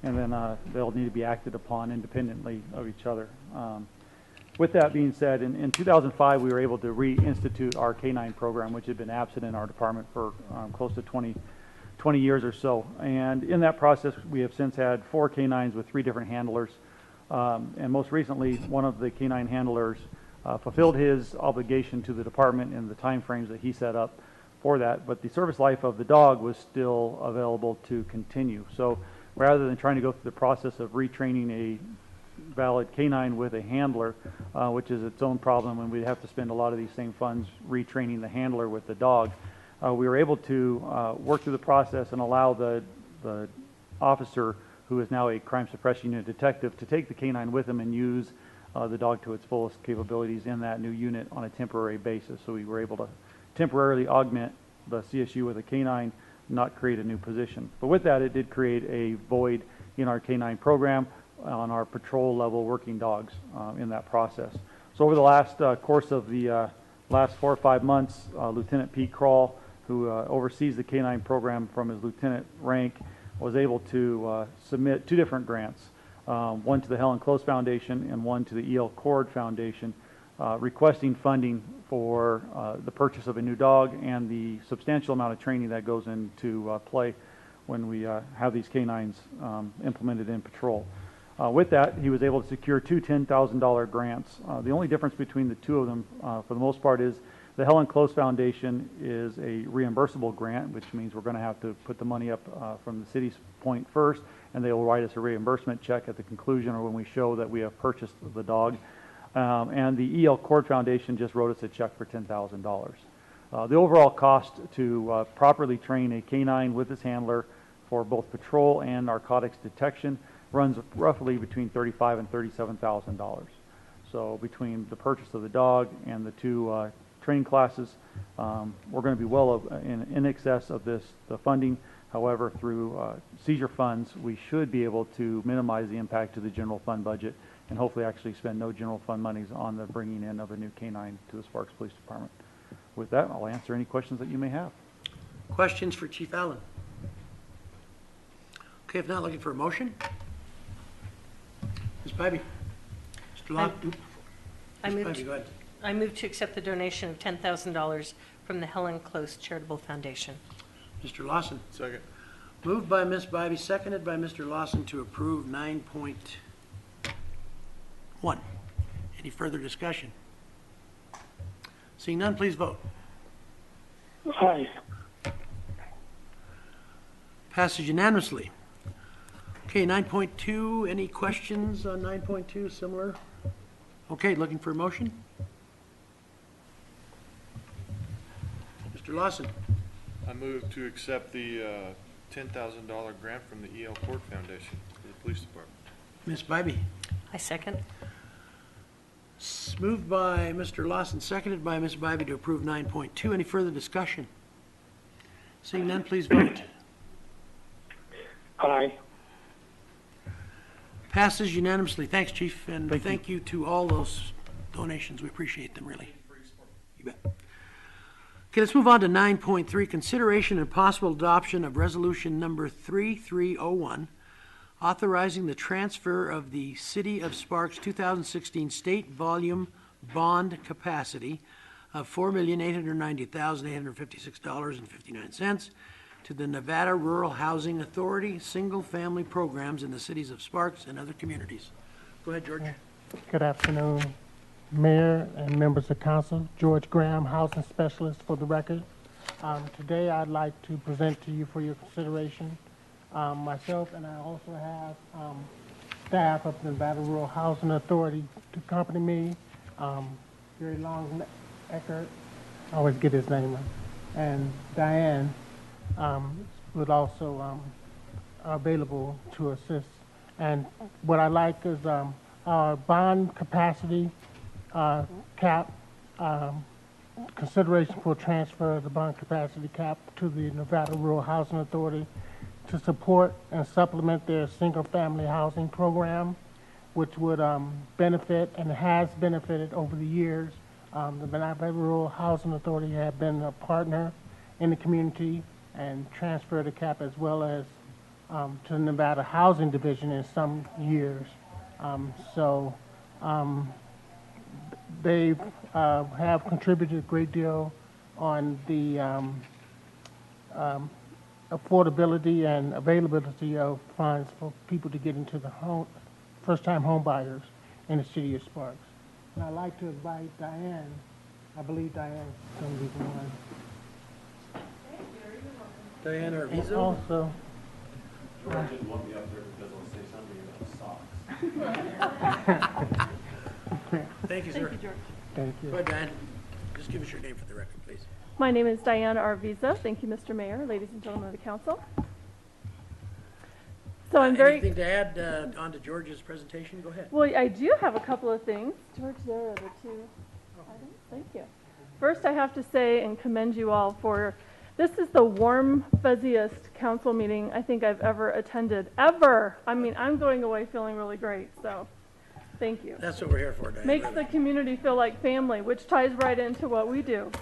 and then they'll need to be acted upon independently of each other. With that being said, in 2005, we were able to reinstitute our K-9 program, which had been absent in our department for close to 20 years or so. And in that process, we have since had 4 K-9s with 3 different handlers. And most recently, one of the K-9 handlers fulfilled his obligation to the department in the time frames that he set up for that, but the service life of the dog was still available to continue. So rather than trying to go through the process of retraining a valid K-9 with a handler, which is its own problem, and we'd have to spend a lot of these same funds retraining the handler with the dog, we were able to work through the process and allow the officer who is now a crime suppression unit detective, to take the canine with him and use the dog to its fullest capabilities in that new unit on a temporary basis. So we were able to temporarily augment the CSU with a canine, not create a new position. But with that, it did create a void in our canine program on our patrol level working dogs in that process. So over the last course of the last 4 or 5 months, Lieutenant Pete Krall, who oversees the canine program from his lieutenant rank, was able to submit 2 different grants, one to the Helen Close Foundation and one to the E.L. Cord Foundation, requesting funding for the purchase of a new dog and the substantial amount of training that goes into play when we have these canines implemented in patrol. With that, he was able to secure 2 $10,000 grants. The only difference between the 2 of them, for the most part, is the Helen Close Foundation is a reimbursable grant, which means we're going to have to put the money up from the city's point first, and they will write us a reimbursement check at the conclusion or when we show that we have purchased the dog. And the E.L. Cord Foundation just wrote us a check for $10,000. The overall cost to properly train a canine with its handler for both patrol and narcotics detection runs roughly between $35,000 and $37,000. So between the purchase of the dog and the 2 training classes, we're going to be well in excess of the funding. However, through seizure funds, we should be able to minimize the impact to the general fund budget and hopefully actually spend no general fund monies on the bringing in of a new canine to the Sparks Police Department. With that, I'll answer any questions that you may have. Questions for Chief Allen? Okay, if not, looking for a motion? Ms. Bybee? Mr. Locke? I Ms. move Bybee, go ahead. I move to accept the donation of $10,000 from the Helen Close Charitable Foundation. Mr. Lawson? Second. Moved by Ms. Bybee, seconded by Mr. Lawson to approve 9.1. Any further discussion? Seeing none, please vote. Aye. Passes unanimously. Okay, 9.2, any questions on 9.2, similar? Okay, looking for a motion? Mr. Lawson? I move to accept the $10,000 grant from the E.L. Cord Foundation for the police department. Ms. Bybee? I second. Moved by Mr. Lawson, seconded by Ms. Bybee to approve 9.2. Any further discussion? Seeing none, please vote. Aye. Passes unanimously. Thanks, Chief, and thank you to all those donations. We appreciate them, really. You bet. Okay, let's move on to 9.3, consideration and possible adoption of resolution number 3301, authorizing the transfer of the City of Sparks 2016 state volume bond capacity of $4,890,856.59 to the Nevada Rural Housing Authority single-family programs in the cities of Sparks and other communities. Go ahead, George. Good afternoon, Mayor and members of Council. George Graham, Housing Specialist for the record. Today I'd like to present to you for your consideration myself, and I also have staff of the Nevada Rural Housing Authority to accompany me. Gary Long Eckert, I always get his name right, and Diane would also available to assist. And what I like is our bond capacity cap, consideration for transfer of the bond capacity cap to the Nevada Rural Housing Authority to support and supplement their single-family housing program, which would benefit and has benefited over the years. The Nevada Rural Housing Authority have been a partner in the community and transfer the cap as well as to the Nevada Housing Division in some years. They have contributed a great deal on the affordability and availability of funds for people to get into the home, first-time home buyers in the city of Sparks. And I'd like to invite Diane. I believe Diane's going to be the one. Diane Arvizo. Also, George didn't want me up there because I'll say something about socks. Thank you, sir. Thank you, George. Thank you. Go ahead, Diane. Just give us your name for the record, please. My name is Diana Arvizo. Thank you, Mr. Mayor, ladies and gentlemen of the council. So I'm very. Anything to add on to George's presentation? Go ahead. Well, I do have a couple of things. George, there are the two items. Thank you. First, I have to say and commend you all for, this is the warm, fuzziest council meeting I think I've ever attended, ever. I mean, I'm going away feeling really great, so thank you. That's what we're here for, Diane. Makes the community feel like family, which ties right into what we do.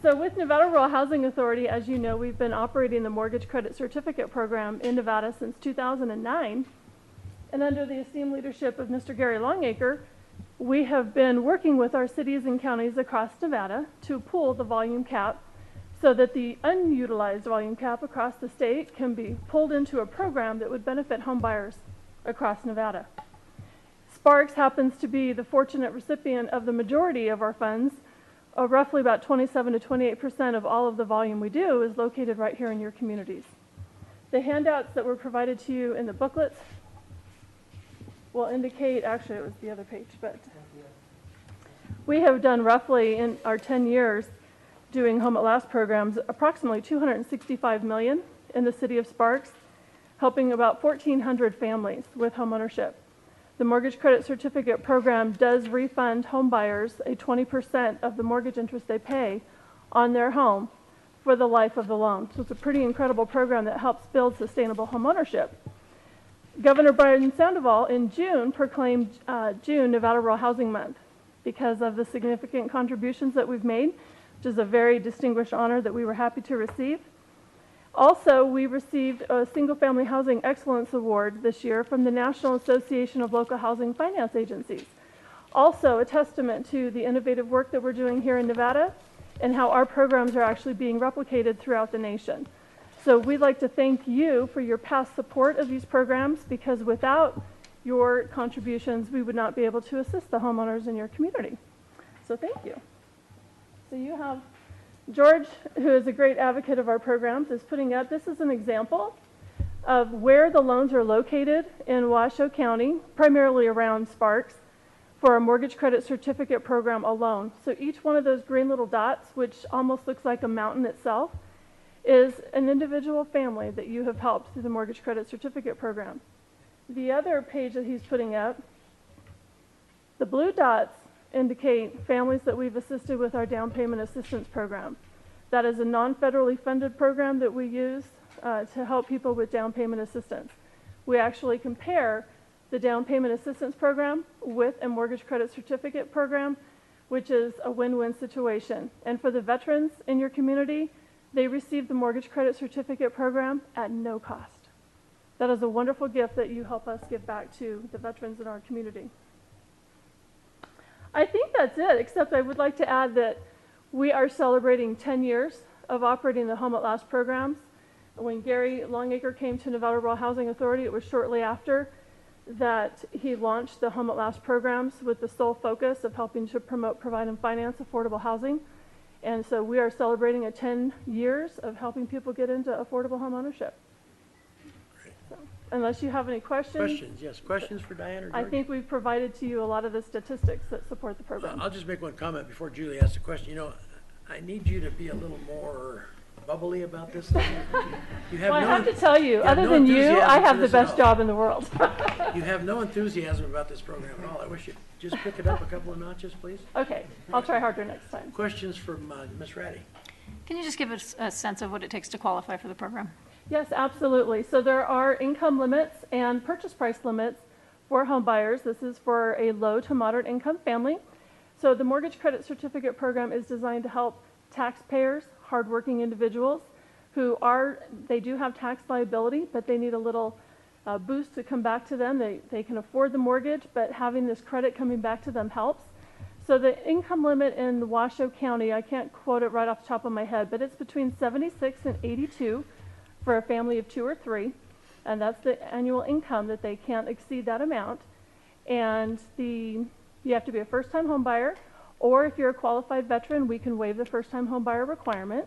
So with Nevada Rural Housing Authority, as you know, we've been operating the Mortgage Credit Certificate Program in Nevada since 2009. And under the esteemed leadership of Mr. Gary Longacre, we have been working with our cities and counties across Nevada to pool the volume cap so that the unutilized volume cap across the state can be pulled into a program that would benefit home buyers across Nevada. Sparks happens to be the fortunate recipient of the majority of our funds. Roughly about 27 to 28% of all of the volume we do is located right here in your communities. The handouts that were provided to you in the booklets will indicate, actually it was the other page, but we have done roughly in our 10 years doing Home at Last programs, approximately $265 million in the city of Sparks, helping about 1,400 families with homeownership. The Mortgage Credit Certificate Program does refund home buyers a 20% of the mortgage interest they pay on their home for the life of the loan. So it's a pretty incredible program that helps build sustainable homeownership. Governor Brian Sandoval in June proclaimed June Nevada Rural Housing Month because of the significant contributions that we've made, which is a very distinguished honor that we were happy to receive. Also, we received a Single Family Housing Excellence Award this year from the National Association of Local Housing Finance Agencies. Also a testament to the innovative work that we're doing here in Nevada and how our programs are actually being replicated throughout the nation. So we'd like to thank you for your past support of these programs, because without your contributions, we would not be able to assist the homeowners in your community. So thank you. So you have George, who is a great advocate of our programs, is putting up, this is an example of where the loans are located in Washoe County, primarily around Sparks, for our Mortgage Credit Certificate Program alone. So each one of those green little dots, which almost looks like a mountain itself, is an individual family that you have helped through the Mortgage Credit Certificate Program. The other page that he's putting up, the blue dots indicate families that we've assisted with our down payment assistance program. That is a non-federally funded program that we use to help people with down payment assistance. We actually compare the down payment assistance program with a mortgage credit certificate program, which is a win-win situation. And for the veterans in your community, they receive the mortgage credit certificate program at no cost. That is a wonderful gift that you help us give back to the veterans in our community. I think that's it, except I would like to add that we are celebrating 10 years of operating the Home at Last programs. When Gary Longacre came to Nevada Rural Housing Authority, it was shortly after that he launched the Home at Last programs with the sole focus of helping to promote, provide, and finance affordable housing. And so we are celebrating 10 years of helping people get into affordable home ownership. So, unless you have any questions. Questions, yes. Questions for Diane or George? I think we've provided to you a lot of the statistics that support the program. I'll just make one comment before Julie asks a question. You know, I need you to be a little more bubbly about this thing. You have well, no, I have to tell you, other no than you, I have the for this at best all. job in the world. You have no enthusiasm about this program at all. I wish you'd just pick it up a couple of notches, please. Okay, I'll try harder next time. Questions from Ms. Ratty? Can you just give us a sense of what it takes to qualify for the program? Yes, absolutely. So there are income limits and purchase price limits for home buyers. This is for a low to moderate income family. So the Mortgage Credit Certificate Program is designed to help taxpayers, hardworking individuals who they do have tax liability, but they need a little boost to come back to them. They can afford the mortgage, but having this credit coming back to them helps. So the income limit in Washoe County, I can't quote it right off the top of my head, but it's between 76 and 82 for a family of 2 or 3, and that's the annual income that they can't exceed that amount. And you have to be a first-time home buyer, or if you're a qualified veteran, we can waive the first-time home buyer requirement.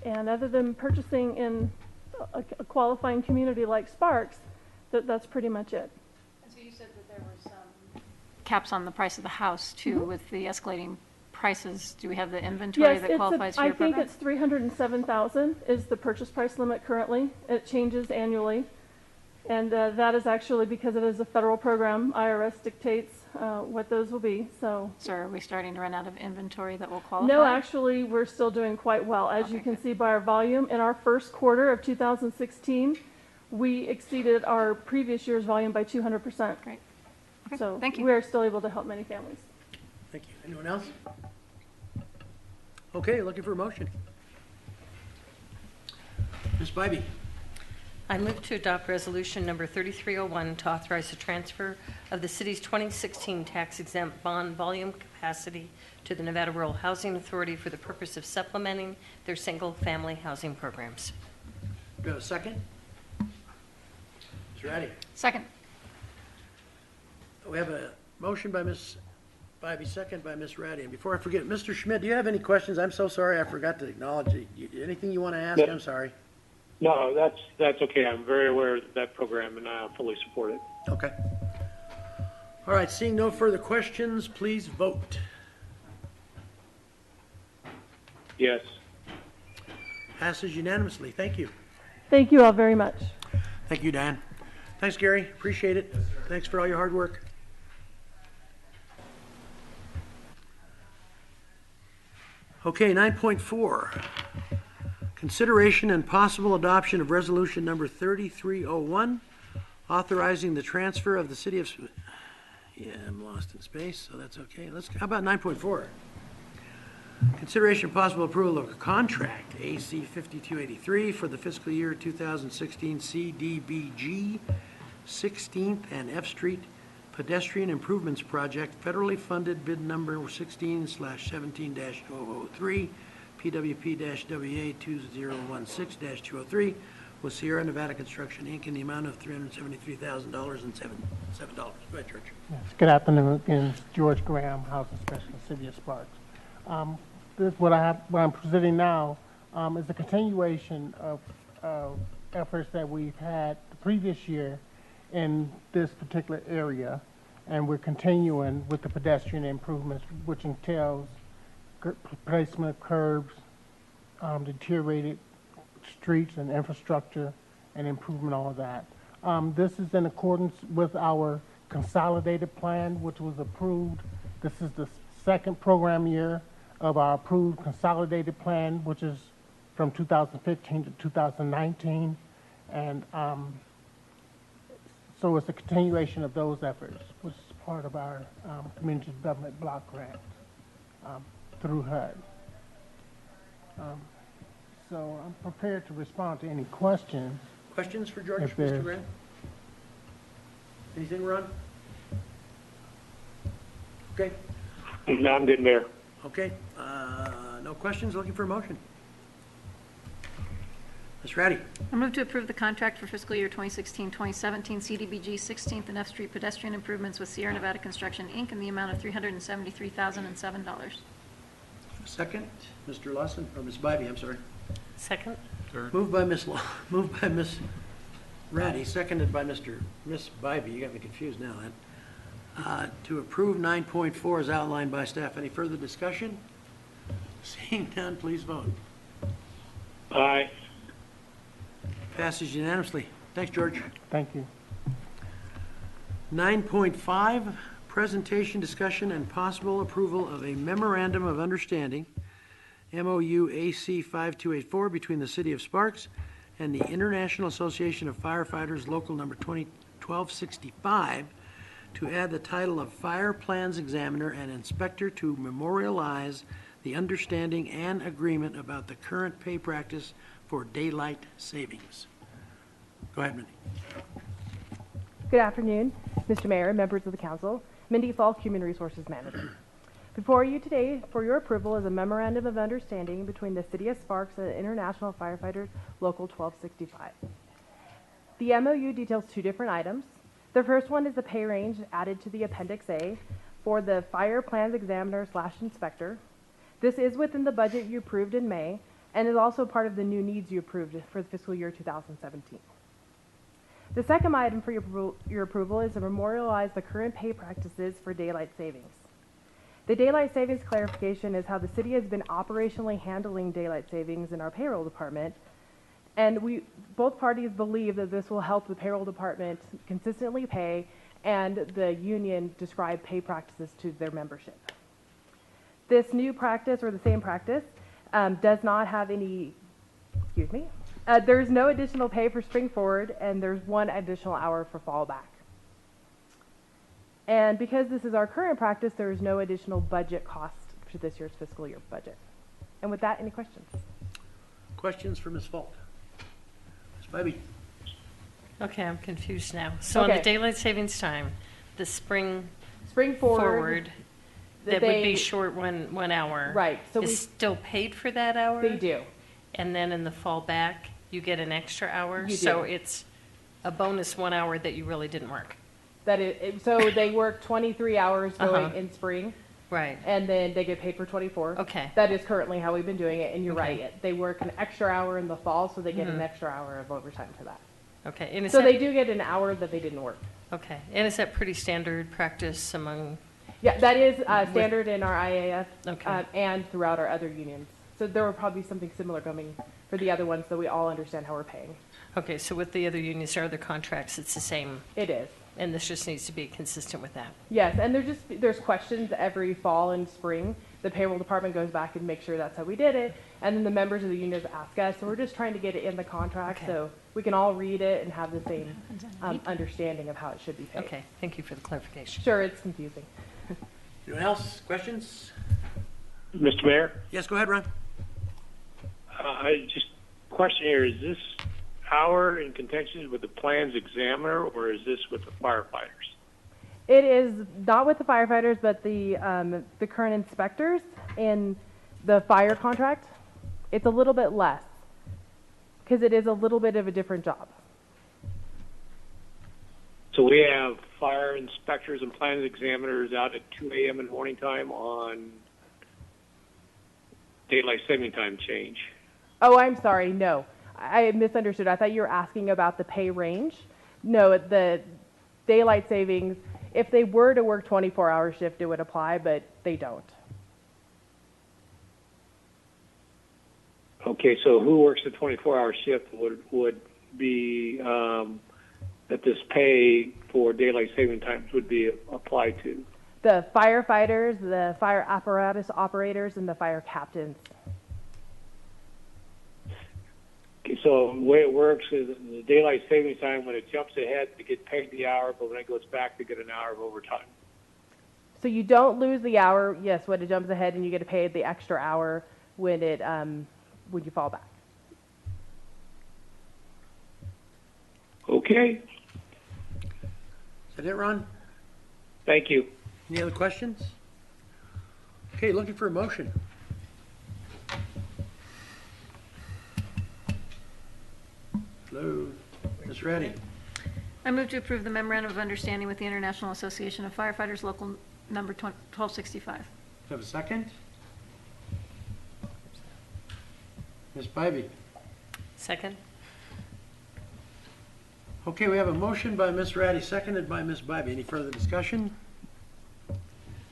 And other than purchasing in a qualifying community like Sparks, that's pretty much it. And so you said that there were some caps on the price of the house too, with the escalating prices. Do we have the inventory that qualifies for your program? I think it's $307,000 is the purchase price limit currently. It changes annually. And that is actually because it is a federal program. IRS dictates what those will be. So, Sir, are we starting to run out of inventory that will qualify? no, actually, we're still doing quite well. As you can see by our volume, in our first quarter of 2016, we exceeded our previous year's volume by 200%. Great. So thank you. we are still able to help many families. Thank you. Anyone else? Okay, looking for a motion. Ms. Bybee. I move to adopt resolution number 3301 to authorize the transfer of the city's 2016 tax-exempt bond volume capacity to the Nevada Rural Housing Authority for the purpose of supplementing their single-family housing programs. Do we have a second? Ms. Ratty. Second. We have a motion by Ms. Bybee, second by Ms. Ratty. And before I forget, Mr. Schmidt, do you have any questions? I'm so sorry, I forgot to acknowledge it. Anything you want to ask? I'm sorry. No, that's okay. I'm very aware of that program, and I fully support it. Okay. All right, seeing no further questions, please vote. Yes. Passes unanimously. Thank you. Thank you all very much. Thank you, Dan. Thanks, Gary. Appreciate it. Thanks for all your hard work. Okay, 9.4. Consideration and possible adoption of resolution number 3301, authorizing the transfer of the city of... Yeah, I'm lost in space, so that's okay. How about 9.4? Consideration and possible approval of a contract, AC 5283, for the fiscal year 2016 CDBG 16th and F Street Pedestrian Improvements Project, federally funded bid number 16/17-003, PWP-WA 2016-203, with Sierra Nevada Construction, Inc. in the amount of $373,007. Go ahead, George. Yes. Good afternoon. Again, it's George Graham, Housing Specialist, City of Sparks. What I'm presenting now is a continuation of efforts that we've had the previous year in this particular area, and we're continuing with the pedestrian improvements, which entails placement of curbs, deteriorated streets and infrastructure, and improvement, all of that. This is in accordance with our consolidated plan, which was approved. This is the second program year of our approved consolidated plan, which is from 2015 to 2019. And so it's a continuation of those efforts, which is part of our community development block grant through HUD. So I'm prepared to respond to any questions. Questions for George, Mr. Grant? Anything, Ron? Okay. No, I'm good, Mayor. Okay. No questions. Looking for a motion. Ms. Ratty. I move to approve the contract for fiscal year 2016-2017 CDBG 16th and F Street pedestrian improvements with Sierra Nevada Construction, Inc. in the amount of $373,007. Second, Mr. Lawson, or Ms. Bybee, I'm sorry. Second. Third. Moved by Ms. Ratty, seconded by Miss Bybee. You got me confused now, then. To approve 9.4 is outlined by staff. Any further discussion? Seeing none, please vote. Aye. Passes unanimously. Thanks, George. Thank you. 9.5, presentation, discussion, and possible approval of a memorandum of understanding, MOU AC 5284, between the City of Sparks and the International Association of Firefighters, Local Number 1265, to add the title of Fire Plans Examiner and Inspector to memorialize the understanding and agreement about the current pay practice for daylight savings. Go ahead, Mindy. Good afternoon, Mr. Mayor and members of the council. Mindy Falk, Human Resources Manager. Before you today for your approval is a memorandum of understanding between the City of Sparks and International Firefighters Local 1265. The MOU details two different items. The first one is the pay range added to the Appendix A for the Fire Plans Examiner / Inspector. This is within the budget you approved in May and is also part of the new needs you approved for the fiscal year 2017. The second item for your approval is to memorialize the current pay practices for daylight savings. The daylight savings clarification is how the city has been operationally handling daylight savings in our payroll department And both parties believe that this will help the payroll department consistently pay and the union describe pay practices to their membership. This new practice, or the same practice, does not have any, there's no additional pay for spring forward, and there's 1 additional hour for fallback. And because this is our current practice, there is no additional budget cost to this year's fiscal year budget. And with that, any questions? Questions for Ms. Falk? Ms. Bybee? Okay, I'm confused now. So on the daylight savings time, the spring forward, that would be short one hour. Right. So is still paid for that hour? They do. And then in the fallback, you get an extra hour? You do. So it's a bonus 1 hour that you really didn't work? So they work 23 hours going in spring. Right. And then they get paid for 24. Okay. That is currently how we've been doing it, and you're right. They work an extra hour in the fall, so they get an Mhm. extra hour of overtime for that. Okay. And So they do get an hour that they didn't work. Okay. And is that pretty standard practice among? Yeah, that is standard in our IAF Okay. and throughout our other unions. So there will probably be something similar coming for the other ones, so we all understand how we're paying. Okay, so with the other unions or other contracts, it's the same? It is. And this just needs to be consistent with that? Yes, and there's questions every fall and spring. The payroll department goes back and makes sure that's how we did it, and then the members of the unions ask us. So we're just trying to get it in the contract so we can all read it and have the same understanding of how it should be paid. Okay, thank you for the clarification. Sure, it's confusing. Anyone else? Questions? Mr. Mayor? Yes, go ahead, Ron. Question here, is this hour in contention with the plans examiner, or is this with the firefighters? It is not with the firefighters, but the current inspectors in the fire contract. It's a little bit less because it is a little bit of a different job. So we have fire inspectors and plans examiners out at 2 a.m. in the morning time on daylight saving time change. Oh, I'm sorry. No, I misunderstood. I thought you were asking about the pay range. No, the daylight savings, if they were to work 24-hour shift, it would apply, but they don't. Okay, so who works the 24-hour shift would be that this pay for daylight saving times would be applied to? The firefighters, the fire apparatus operators, and the fire captains. Okay, so the way it works is the daylight saving time, when it jumps ahead, they get paid the hour, but when it goes back, they get an hour of overtime. So you don't lose the hour, yes, when it jumps ahead, and you get paid the extra hour when you fall back. Okay. Is that it, Ron? Thank you. Any other questions? Okay, looking for a motion. Hello, Ms. Reddy. I move to approve the memorandum of understanding with the International Association of Firefighters, local number 1265. Have a second? Ms. Bybee. Second? Okay, we have a motion by Ms. Ratty, seconded by Ms. Bybee. Any further discussion?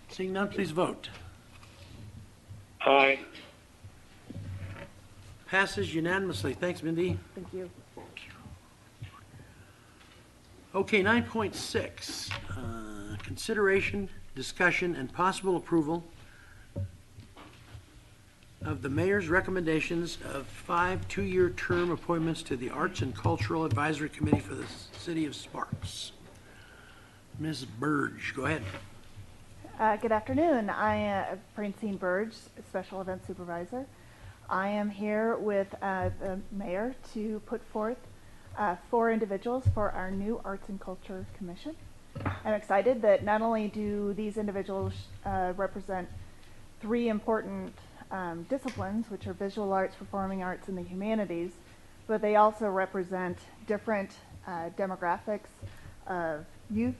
Seeing none, please vote. Aye. Passes unanimously. Thanks, Mindy. Thank you. Okay, 9.6, consideration, discussion, and possible approval of the mayor's recommendations of 5 two-year term appointments to the Arts and Cultural Advisory Committee for the City of Sparks. Ms. Burge, go ahead. Good afternoon. I am Francine Burge, Special Event Supervisor. I am here with the mayor to put forth 4 individuals for our new Arts and Culture Commission. I'm excited that not only do these individuals represent 3 important disciplines, which are visual arts, performing arts, and the humanities, but they also represent different demographics of youth,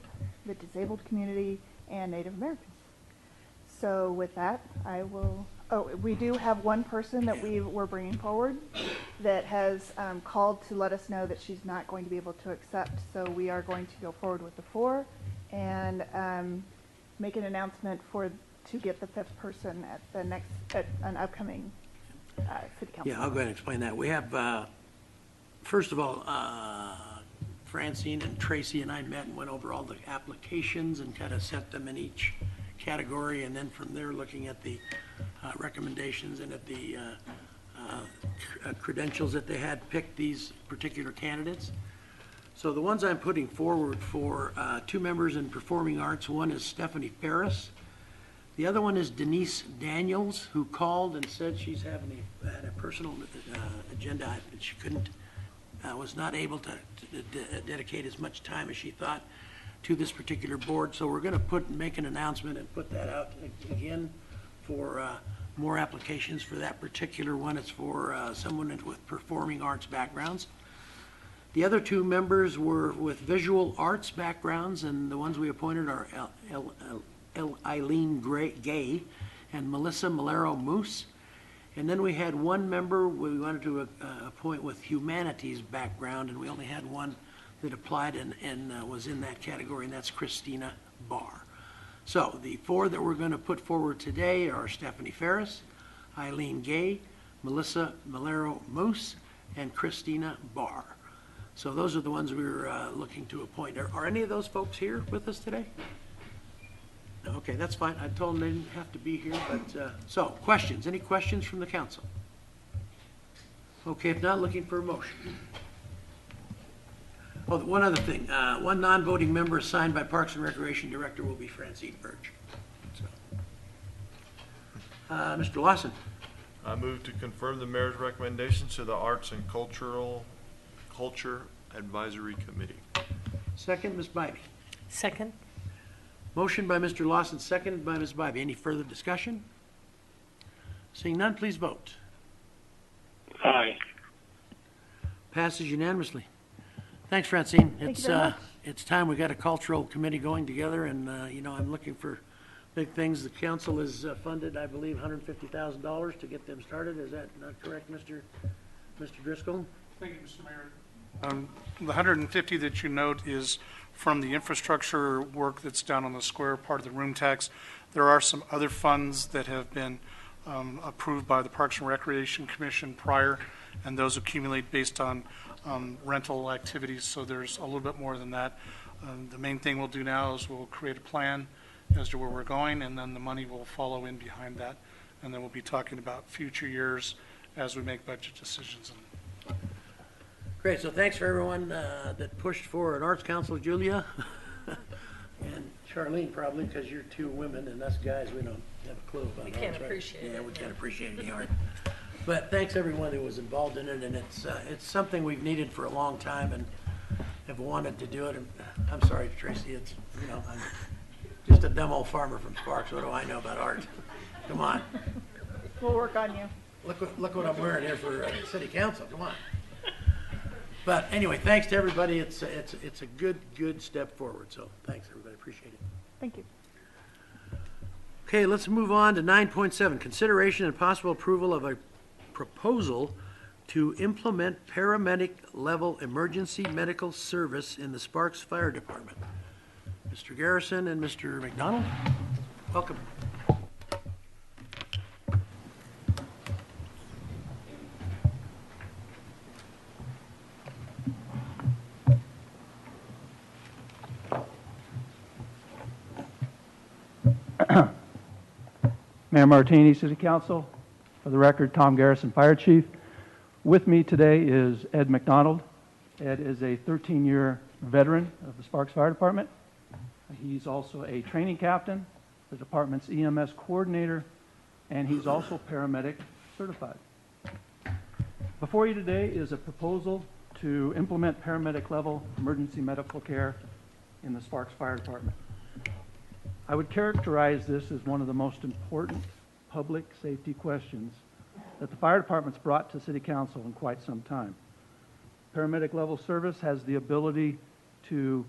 the disabled community, and Native Americans. So with that, I will, we do have one person that we're bringing forward that has called to let us know that she's not going to be able to accept, so we are going to go forward with the 4 and make an announcement to get the 5th person at an upcoming city council. Yeah, I'll go ahead and explain that. We have first of all, Francine and Tracy and I met and went over all the applications and kind of set them in each category, and then from there, looking at the recommendations and at the credentials that they had, picked these particular candidates. So the ones I'm putting forward for 2 members in performing arts, one is Stephanie Ferris. The other one is Denise Daniels, who called and said she's had a personal agenda that she couldn't, was not able to dedicate as much time as she thought to this particular board. So we're going to make an announcement and put that out again for more applications for that particular one. It's for someone with performing arts backgrounds. The other 2 members were with visual arts backgrounds, and the ones we appointed are Eileen Gay and Melissa Malero Moose. And then we had 1 member we wanted to appoint with humanities background, and we only had 1 that applied and was in that category, and that's Christina Barr. So the 4 that we're going to put forward today are Stephanie Ferris, Eileen Gay, Melissa Malero Moose, and Christina Barr. So those are the ones we're looking to appoint. Are any of those folks here with us today? Okay, that's fine. I told them they didn't have to be here, but, so, questions? Any questions from the council? Okay, if not, looking for a motion. Oh, one other thing. 1 non-voting member assigned by Parks and Recreation Director will be Francine Burge. So. Mr. Lawson. I move to confirm the mayor's recommendations to the Arts and Culture Advisory Committee. Second, Ms. Bybee. Second. Motion by Mr. Lawson, seconded by Ms. Bybee. Any further discussion? Seeing none, please vote. Aye. Passes unanimously. Thanks, Francine. Thank you very much. It's time we got a cultural committee going together, and I'm looking for big things. The council has funded, I believe, $150,000 to get them started. Is that not correct, Mr. Driscoll? Thank you, Mr. Mayor. The 150 that you note is from the infrastructure work that's down on the square, part of the room tax. There are some other funds that have been approved by the Parks and Recreation Commission prior, and those accumulate based on rental activities, so there's a little bit more than that. The main thing we'll do now is we'll create a plan as to where we're going, and then the money will follow in behind that, and then we'll be talking about future years as we make budget decisions. Great, so thanks for everyone that pushed for an arts council, Julia. And Charlene, probably, because you're 2 women, and us guys, we don't have a clue about We arts, can't right? appreciate it. Yeah, we can't appreciate any art. But thanks everyone who was involved in it, and it's something we've needed for a long time and have wanted to do it. And I'm sorry, Tracy, it's, I'm just a dumb old farmer from Sparks. What do I know about art? Come on. We'll work on you. Look what I'm wearing here for city council. Come on. But anyway, thanks to everybody. It's a good step forward. So thanks everybody. Appreciate it. Thank you. Okay, let's move on to 9.7, consideration and possible approval of a proposal to implement paramedic level emergency medical service in the Sparks Fire Department. Mr. Garrison and Mr. McDonald, welcome. Mayor Martini, City Council. For the record, Tom Garrison, Fire Chief. With me today is Ed McDonald. Ed is a 13-year veteran of the Sparks Fire Department. He's also a training captain, the department's EMS coordinator, and he's also paramedic certified. Before you today is a proposal to implement paramedic level emergency medical care in the Sparks Fire Department. I would characterize this as one of the most important public safety questions that the fire department's brought to City Council in quite some time. Paramedic level service has the ability to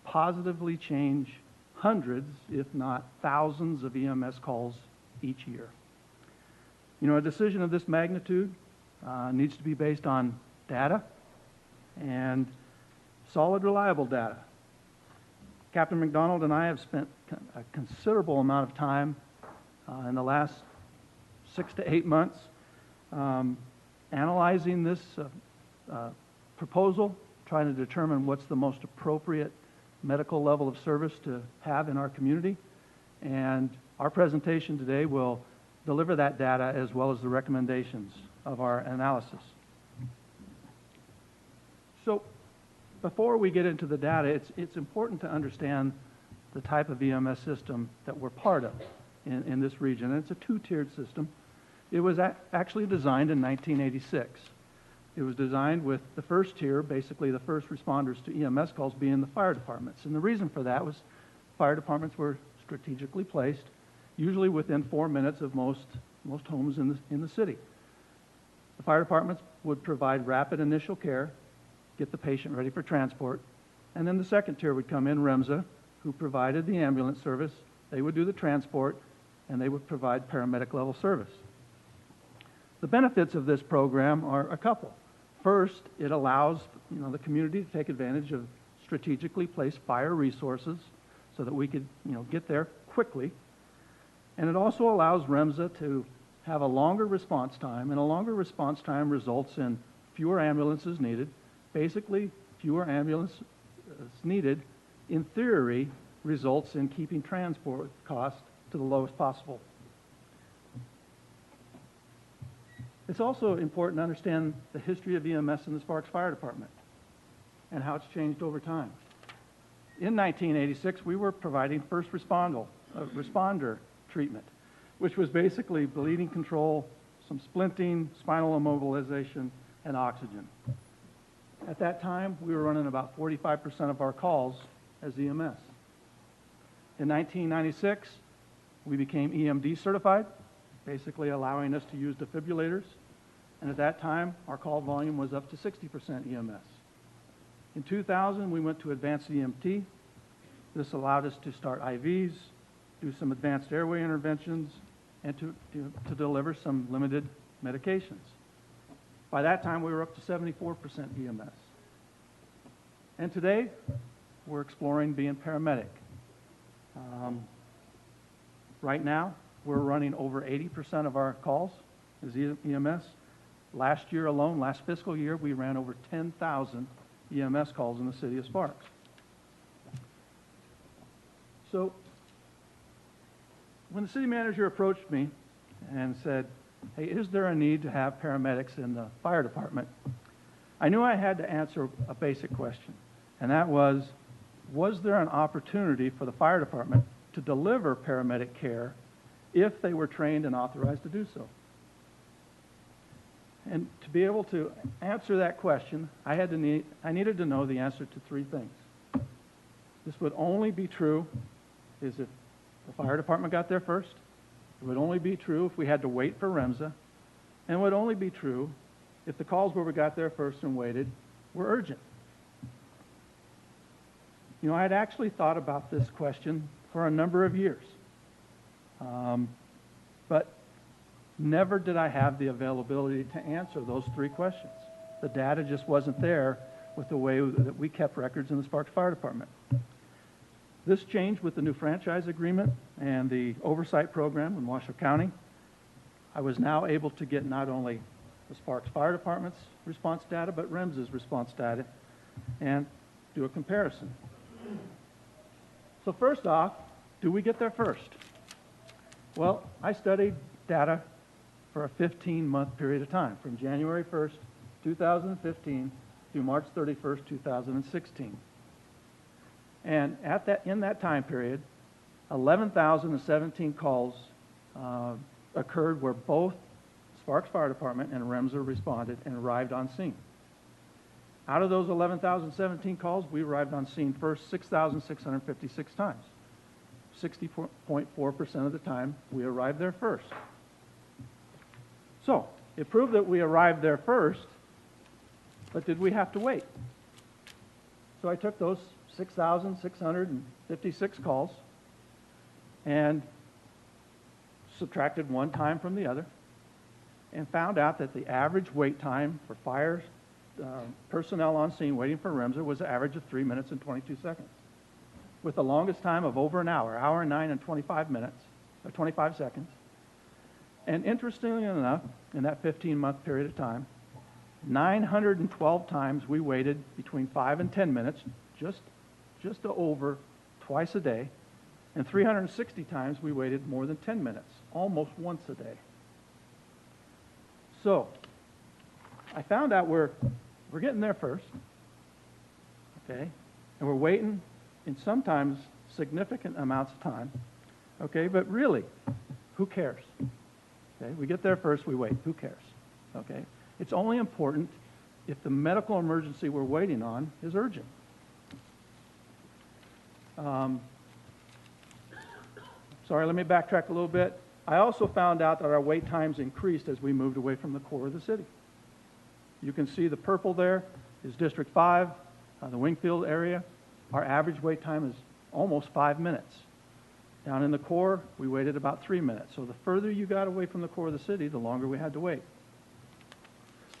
positively change hundreds, if not thousands, of EMS calls each year. A decision of this magnitude needs to be based on data and solid, reliable data. Captain McDonald and I have spent a considerable amount of time in the last 6 to 8 months analyzing this proposal, trying to determine what's the most appropriate medical level of service to have in our community. And our presentation today will deliver that data as well as the recommendations of our analysis. So before we get into the data, it's important to understand the type of EMS system that we're part of in this region. And it's a two-tiered system. It was actually designed in 1986. It was designed with the first tier, basically the first responders to EMS calls being the fire departments. And the reason for that was fire departments were strategically placed, usually within 4 minutes of most homes in the city. The fire departments would provide rapid initial care, get the patient ready for transport, and then the second tier would come in, REMSA, who provided the ambulance service. They would do the transport, and they would provide paramedic level service. The benefits of this program are a couple. First, it allows the community to take advantage of strategically placed fire resources so that we could get there quickly. And it also allows REMSA to have a longer response time, and a longer response time results in fewer ambulances needed. Basically, fewer ambulances needed, in theory, results in keeping transport costs to the lowest possible. It's also important to understand the history of EMS in the Sparks Fire Department and how it's changed over time. In 1986, we were providing first responder treatment, which was basically bleeding control, some splinting, spinal immobilization, and oxygen. At that time, we were running about 45% of our calls as EMS. In 1996, we became EMD certified, basically allowing us to use defibrillators. And at that time, our call volume was up to 60% EMS. In 2000, we went to advanced EMT. This allowed us to start IVs, do some advanced airway interventions, and to deliver some limited medications. By that time, we were up to 74% EMS. And today, we're exploring being paramedic. Right now, we're running over 80% of our calls as EMS. Last year alone, last fiscal year, we ran over 10,000 EMS calls in the city of Sparks. So when the city manager approached me and said, hey, is there a need to have paramedics in the fire department? I knew I had to answer a basic question, and that was there an opportunity for the fire department to deliver paramedic care if they were trained and authorized to do so? And to be able to answer that question, I needed to know the answer to three things. This would only be true if the fire department got there first. It would only be true if we had to wait for REMSA. And it would only be true if the calls where we got there first and waited were urgent. I had actually thought about this question for a number of years. But never did I have the availability to answer those three questions. The data just wasn't there with the way that we kept records in the Sparks Fire Department. This changed with the new franchise agreement and the oversight program in Washoe County. I was now able to get not only the Sparks Fire Department's response data, but REMS's response data, and do a comparison. So first off, do we get there first? Well, I studied data for a 15-month period of time, from January 1st, 2015 through March 31st, 2016. And in that time period, 11,017 calls occurred where both Sparks Fire Department and REMSA responded and arrived on scene. Out of those 11,017 calls, we arrived on scene first 6,656 times. 60.4% of the time, we arrived there first. So, it proved that we arrived there first, but did we have to wait? So I took those 6,656 calls and subtracted one time from the other and found out that the average wait time for fire personnel on scene waiting for REMSA was an average of 3 minutes and 22 seconds, with the longest time of over an hour, hour and 9 and 25 minutes, or 25 seconds. And interestingly enough, in that 15-month period of time, 912 times we waited between 5 and 10 minutes, just over twice a day. And 360 times we waited more than 10 minutes, almost once a day. So I found out we're getting there first, okay? And we're waiting in sometimes significant amounts of time, okay? But really, who cares? Okay, we get there first, we wait. Who cares? Okay? It's only important if the medical emergency we're waiting on is urgent. Sorry, let me backtrack a little bit. I also found out that our wait times increased as we moved away from the core of the city. You can see the purple there is District 5, the Wingfield area. Our average wait time is almost 5 minutes. Down in the core, we waited about 3 minutes. So the further you got away from the core of the city, the longer we had to wait.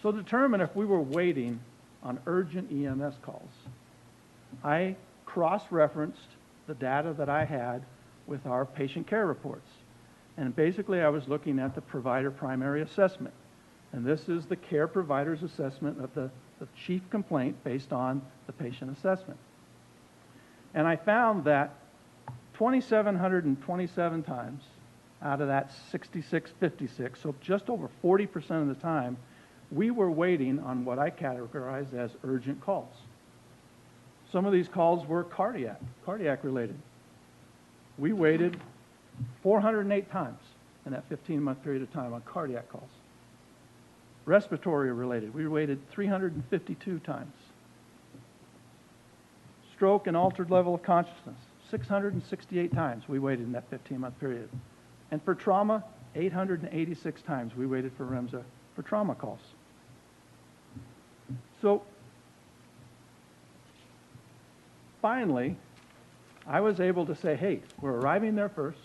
So to determine if we were waiting on urgent EMS calls, I cross-referenced the data that I had with our patient care reports. And basically, I was looking at the provider primary assessment. And this is the care provider's assessment of the chief complaint based on the patient assessment. And I found that 2,727 times out of that 6,656, so just over 40% of the time, we were waiting on what I categorized as urgent calls. Some of these calls were cardiac related. We waited 408 times in that 15-month period of time on cardiac calls. Respiratory related, we waited 352 times. Stroke and altered level of consciousness, 668 times we waited in that 15-month period. And for trauma, 886 times we waited for REMSA for trauma calls. So finally, I was able to say, hey, we're arriving there first.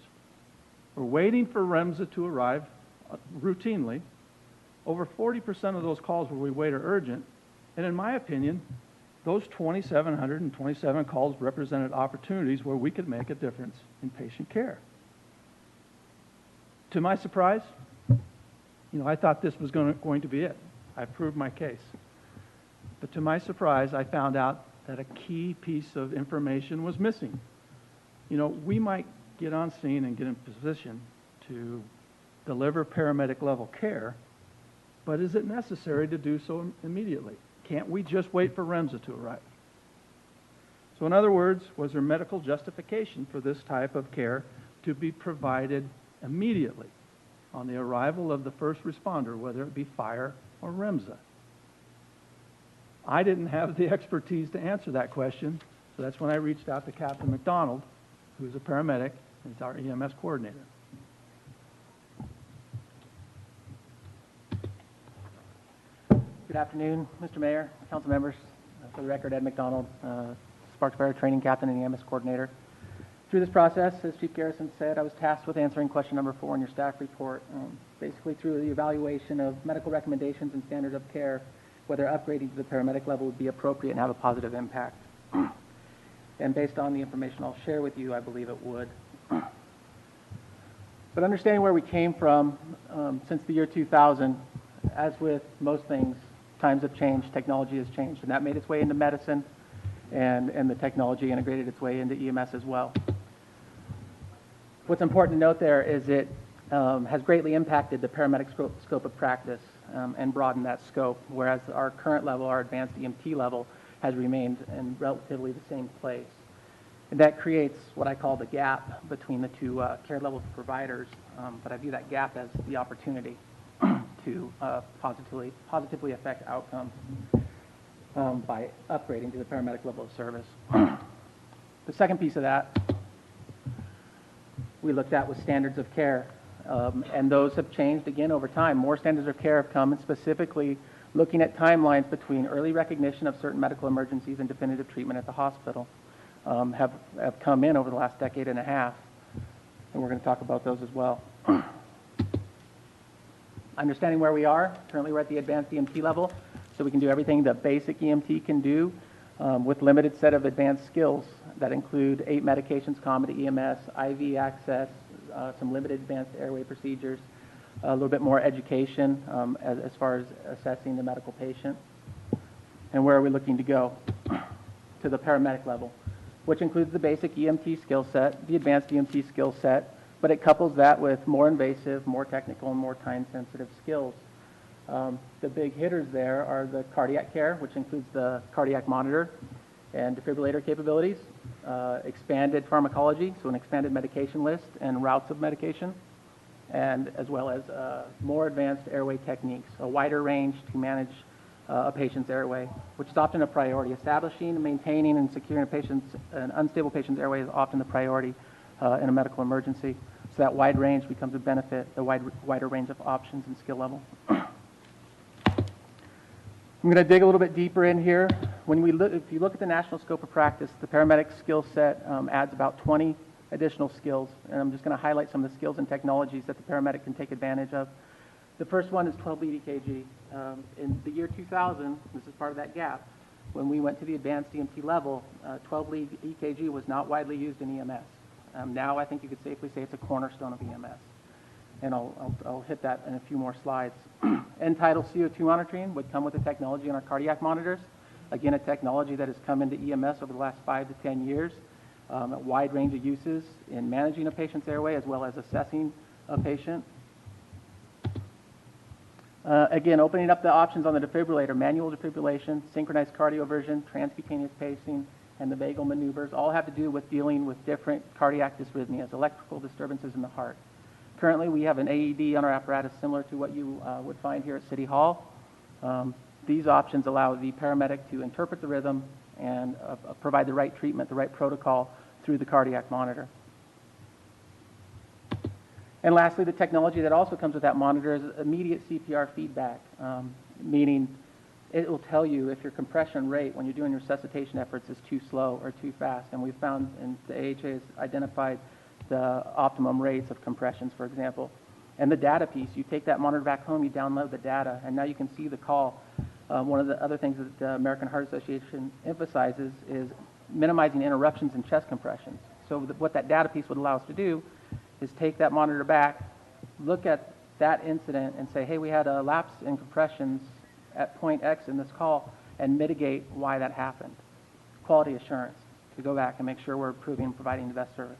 We're waiting for REMSA to arrive routinely. Over 40% of those calls where we wait are urgent. And in my opinion, those 2,727 calls represented opportunities where we could make a difference in patient care. To my surprise, I thought this was going to be it. I proved my case. But to my surprise, I found out that a key piece of information was missing. We might get on scene and get in position to deliver paramedic level care, but is it necessary to do so immediately? Can't we just wait for REMSA to arrive? So in other words, was there medical justification for this type of care to be provided immediately on the arrival of the first responder, whether it be fire or REMSA? I didn't have the expertise to answer that question, so that's when I reached out to Captain McDonald, who's a paramedic, and he's our EMS coordinator. Good afternoon, Mr. Mayor, council members. For the record, Ed McDonald, Sparks Fire Training Captain and EMS Coordinator. Through this process, as Chief Garrison said, I was tasked with answering question number 4 in your staff report, basically through the evaluation of medical recommendations and standards of care, whether upgrading to the paramedic level would be appropriate and have a positive impact. And based on the information I'll share with you, I believe it would. But understanding where we came from since the year 2000, as with most things, times have changed, technology has changed, and that made its way into medicine, and the technology integrated its way into EMS as well. What's important to note there is it has greatly impacted the paramedic scope of practice and broadened that scope, whereas our current level, our advanced EMT level, has remained in relatively the same place. And that creates what I call the gap between the two care level providers, but I view that gap as the opportunity to positively affect outcomes by upgrading to the paramedic level of service. The second piece of that we looked at was standards of care, and those have changed again over time. More standards of care have come, and specifically looking at timelines between early recognition of certain medical emergencies and definitive treatment at the hospital have come in over the last decade and a half, and we're going to talk about those as well. Understanding where we are, currently we're at the advanced EMT level, so we can do everything the basic EMT can do with limited set of advanced skills that include 8 medications common to EMS, IV access, some limited advanced airway procedures, a little bit more education as far as assessing the medical patient. And where are we looking to go? To the paramedic level, which includes the basic EMT skill set, the advanced EMT skill set, but it couples that with more invasive, more technical, and more time-sensitive skills. The big hitters there are the cardiac care, which includes the cardiac monitor and defibrillator capabilities, expanded pharmacology, so an expanded medication list and routes of medication, and as well as more advanced airway techniques, a wider range to manage a patient's airway, which is often a priority. Establishing, maintaining, and securing an unstable patient's airway is often the priority in a medical emergency. So that wide range becomes a benefit, the wider range of options and skill level. I'm going to dig a little bit deeper in here. If you look at the national scope of practice, the paramedic skill set adds about 20 additional skills, and I'm just going to highlight some of the skills and technologies that the paramedic can take advantage of. The first one is 12-lead EKG. In the year 2000, this is part of that gap, when we went to the advanced EMT level, 12-lead EKG was not widely used in EMS. Now I think you could safely say it's a cornerstone of EMS. And I'll hit that in a few more slides. End-tidal CO2 monitoring would come with the technology in our cardiac monitors. Again, a technology that has come into EMS over the last 5 to 10 years. A wide range of uses in managing a patient's airway as well as assessing a patient. Again, opening up the options on the defibrillator, manual defibrillation, synchronized cardioversion, transcutaneous pacing, and the vagal maneuvers all have to do with dealing with different cardiac dysrhythmias, electrical disturbances in the heart. Currently, we have an AED on our apparatus similar to what you would find here at City Hall. These options allow the paramedic to interpret the rhythm and provide the right treatment, the right protocol through the cardiac monitor. And lastly, the technology that also comes with that monitor is immediate CPR feedback, meaning it will tell you if your compression rate when you're doing your resuscitation efforts is too slow or too fast. And we've found, and the AHA has identified the optimum rates of compressions, for example. And the data piece, you take that monitor back home, you download the data, and now you can see the call. One of the other things that the American Heart Association emphasizes is minimizing interruptions in chest compressions. So what that data piece would allow us to do is take that monitor back, look at that incident and say, hey, we had a lapse in compressions at point X in this call, and mitigate why that happened. Quality assurance, to go back and make sure we're improving and providing the best service.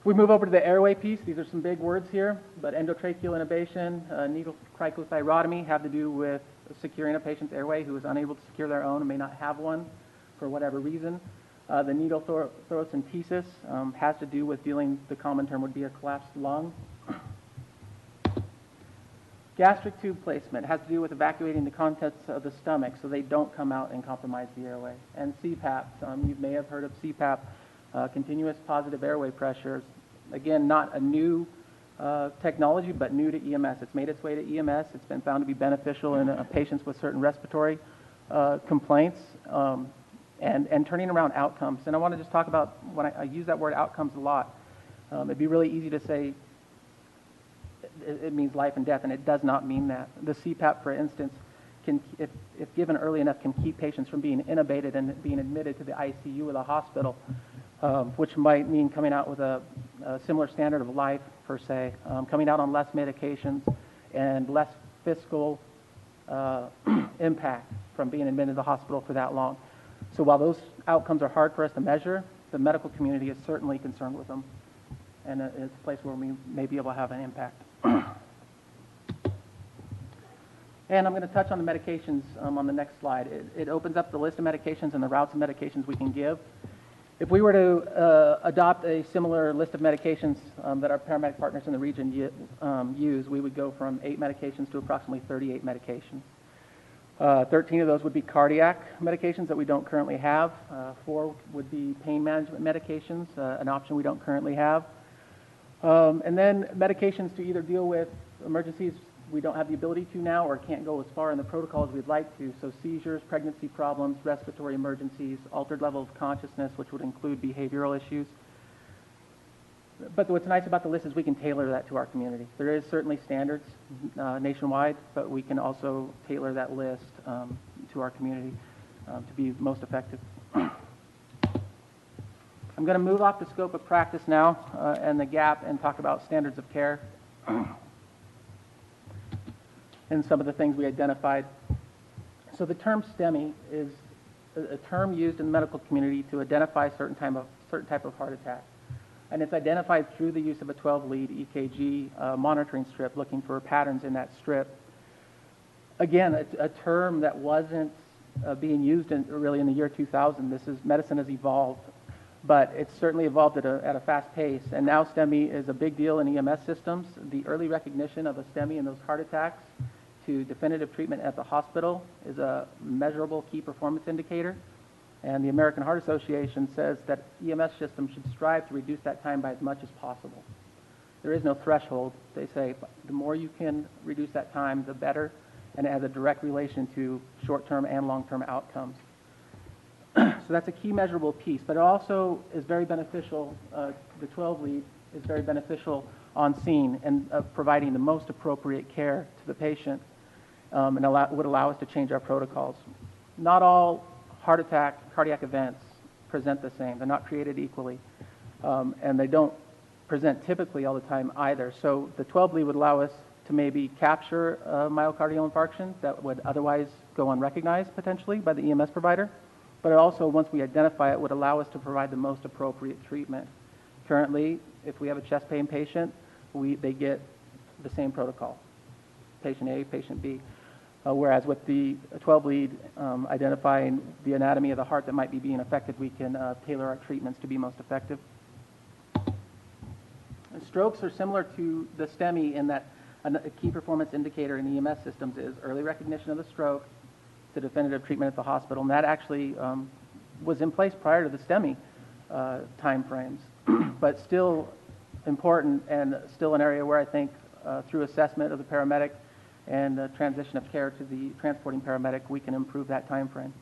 We move over to the airway piece. These are some big words here, but endotracheal intubation, needle cricothyrotomy have to do with securing a patient's airway who is unable to secure their own and may not have one for whatever reason. The needle thoracentesis has to do with dealing, the common term would be a collapsed lung. Gastric tube placement has to do with evacuating the contents of the stomach so they don't come out and compromise the airway. And CPAP, you may have heard of CPAP, continuous positive airway pressures. Again, not a new technology, but new to EMS. It's made its way to EMS. It's been found to be beneficial in patients with certain respiratory complaints and turning around outcomes. And I want to just talk about, when I use that word outcomes a lot, it'd be really easy to say it means life and death, and it does not mean that. The CPAP, for instance, can, if given early enough, can keep patients from being intubated and being admitted to the ICU or the hospital, which might mean coming out with a similar standard of life, per se, coming out on less medications and less fiscal impact from being admitted to the hospital for that long. So while those outcomes are hard for us to measure, the medical community is certainly concerned with them, and it's a place where we may be able to have an impact. And I'm going to touch on the medications on the next slide. It opens up the list of medications and the routes of medications we can give. If we were to adopt a similar list of medications that our paramedic partners in the region use, we would go from 8 medications to approximately 38 medications. 13 of those would be cardiac medications that we don't currently have. 4 would be pain management medications, an option we don't currently have. And then medications to either deal with emergencies we don't have the ability to now or can't go as far in the protocol as we'd like to. So seizures, pregnancy problems, respiratory emergencies, altered level of consciousness, which would include behavioral issues. But what's nice about the list is we can tailor that to our community. There is certainly standards nationwide, but we can also tailor that list to our community to be most effective. I'm going to move off the scope of practice now and the gap and talk about standards of care and some of the things we identified. So the term STEMI is a term used in the medical community to identify certain type of heart attack. And it's identified through the use of a 12-lead EKG monitoring strip, looking for patterns in that strip. Again, a term that wasn't being used really in the year 2000. Medicine has evolved, but it's certainly evolved at a fast pace. And now STEMI is a big deal in EMS systems. The early recognition of a STEMI in those heart attacks to definitive treatment at the hospital is a measurable key performance indicator. And the American Heart Association says that EMS systems should strive to reduce that time by as much as possible. There is no threshold. They say the more you can reduce that time, the better, and it has a direct relation to short-term and long-term outcomes. So that's a key measurable piece, but it also is very beneficial. The 12-lead is very beneficial on scene and providing the most appropriate care to the patient and would allow us to change our protocols. Not all heart attack, cardiac events present the same. They're not created equally, and they don't present typically all the time either. So the 12-lead would allow us to maybe capture a myocardial infarction that would otherwise go unrecognized potentially by the EMS provider, but it also, once we identify it, would allow us to provide the most appropriate treatment. Currently, if we have a chest pain patient, they get the same protocol, patient A, patient B. Whereas with the 12-lead, identifying the anatomy of the heart that might be being affected, we can tailor our treatments to be most effective. And strokes are similar to the STEMI in that a key performance indicator in EMS systems is early recognition of the stroke to definitive treatment at the hospital. And that actually was in place prior to the STEMI time frames, but still important and still an area where I think through assessment of the paramedic and the transition of care to the transporting paramedic, we can improve that time frame.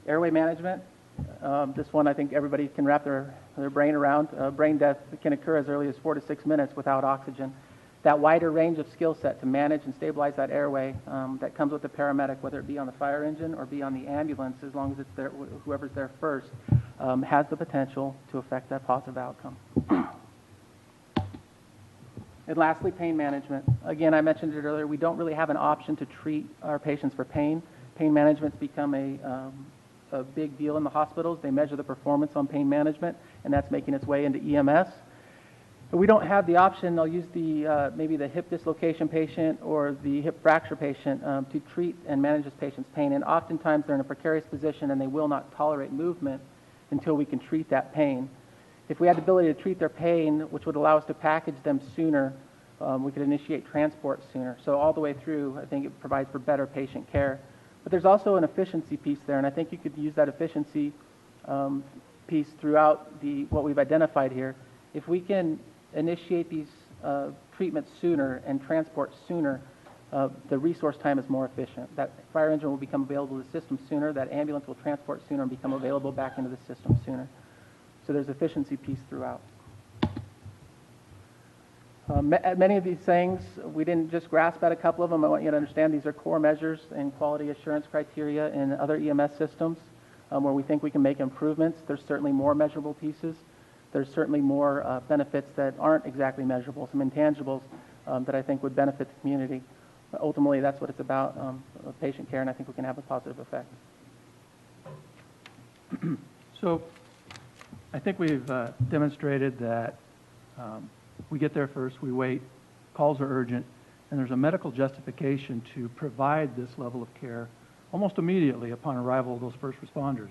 Airway management. This one I think everybody can wrap their brain around. Brain death can occur as early as 4 to 6 minutes without oxygen. That wider range of skill set to manage and stabilize that airway that comes with the paramedic, whether it be on the fire engine or be on the ambulance, as long as it's there, whoever's there first, has the potential to affect that positive outcome. And lastly, pain management. Again, I mentioned it earlier, we don't really have an option to treat our patients for pain. Pain management's become a big deal in the hospitals. They measure the performance on pain management, and that's making its way into EMS. But we don't have the option. I'll use maybe the hip dislocation patient or the hip fracture patient to treat and manage this patient's pain. And oftentimes they're in a precarious position and they will not tolerate movement until we can treat that pain. If we had the ability to treat their pain, which would allow us to package them sooner, we could initiate transport sooner. So all the way through, I think it provides for better patient care. But there's also an efficiency piece there, and I think you could use that efficiency piece throughout what we've identified here. If we can initiate these treatments sooner and transport sooner, the resource time is more efficient. That fire engine will become available to the system sooner, that ambulance will transport sooner and become available back into the system sooner. So there's efficiency piece throughout. Many of these things, we didn't just grasp at a couple of them. I want you to understand these are core measures and quality assurance criteria in other EMS systems where we think we can make improvements. There's certainly more measurable pieces. There's certainly more benefits that aren't exactly measurable, some intangibles that I think would benefit the community. But ultimately, that's what it's about, patient care, and I think we can have a positive effect. So I think we've demonstrated that we get there first, we wait, calls are urgent, and there's a medical justification to provide this level of care almost immediately upon arrival of those first responders.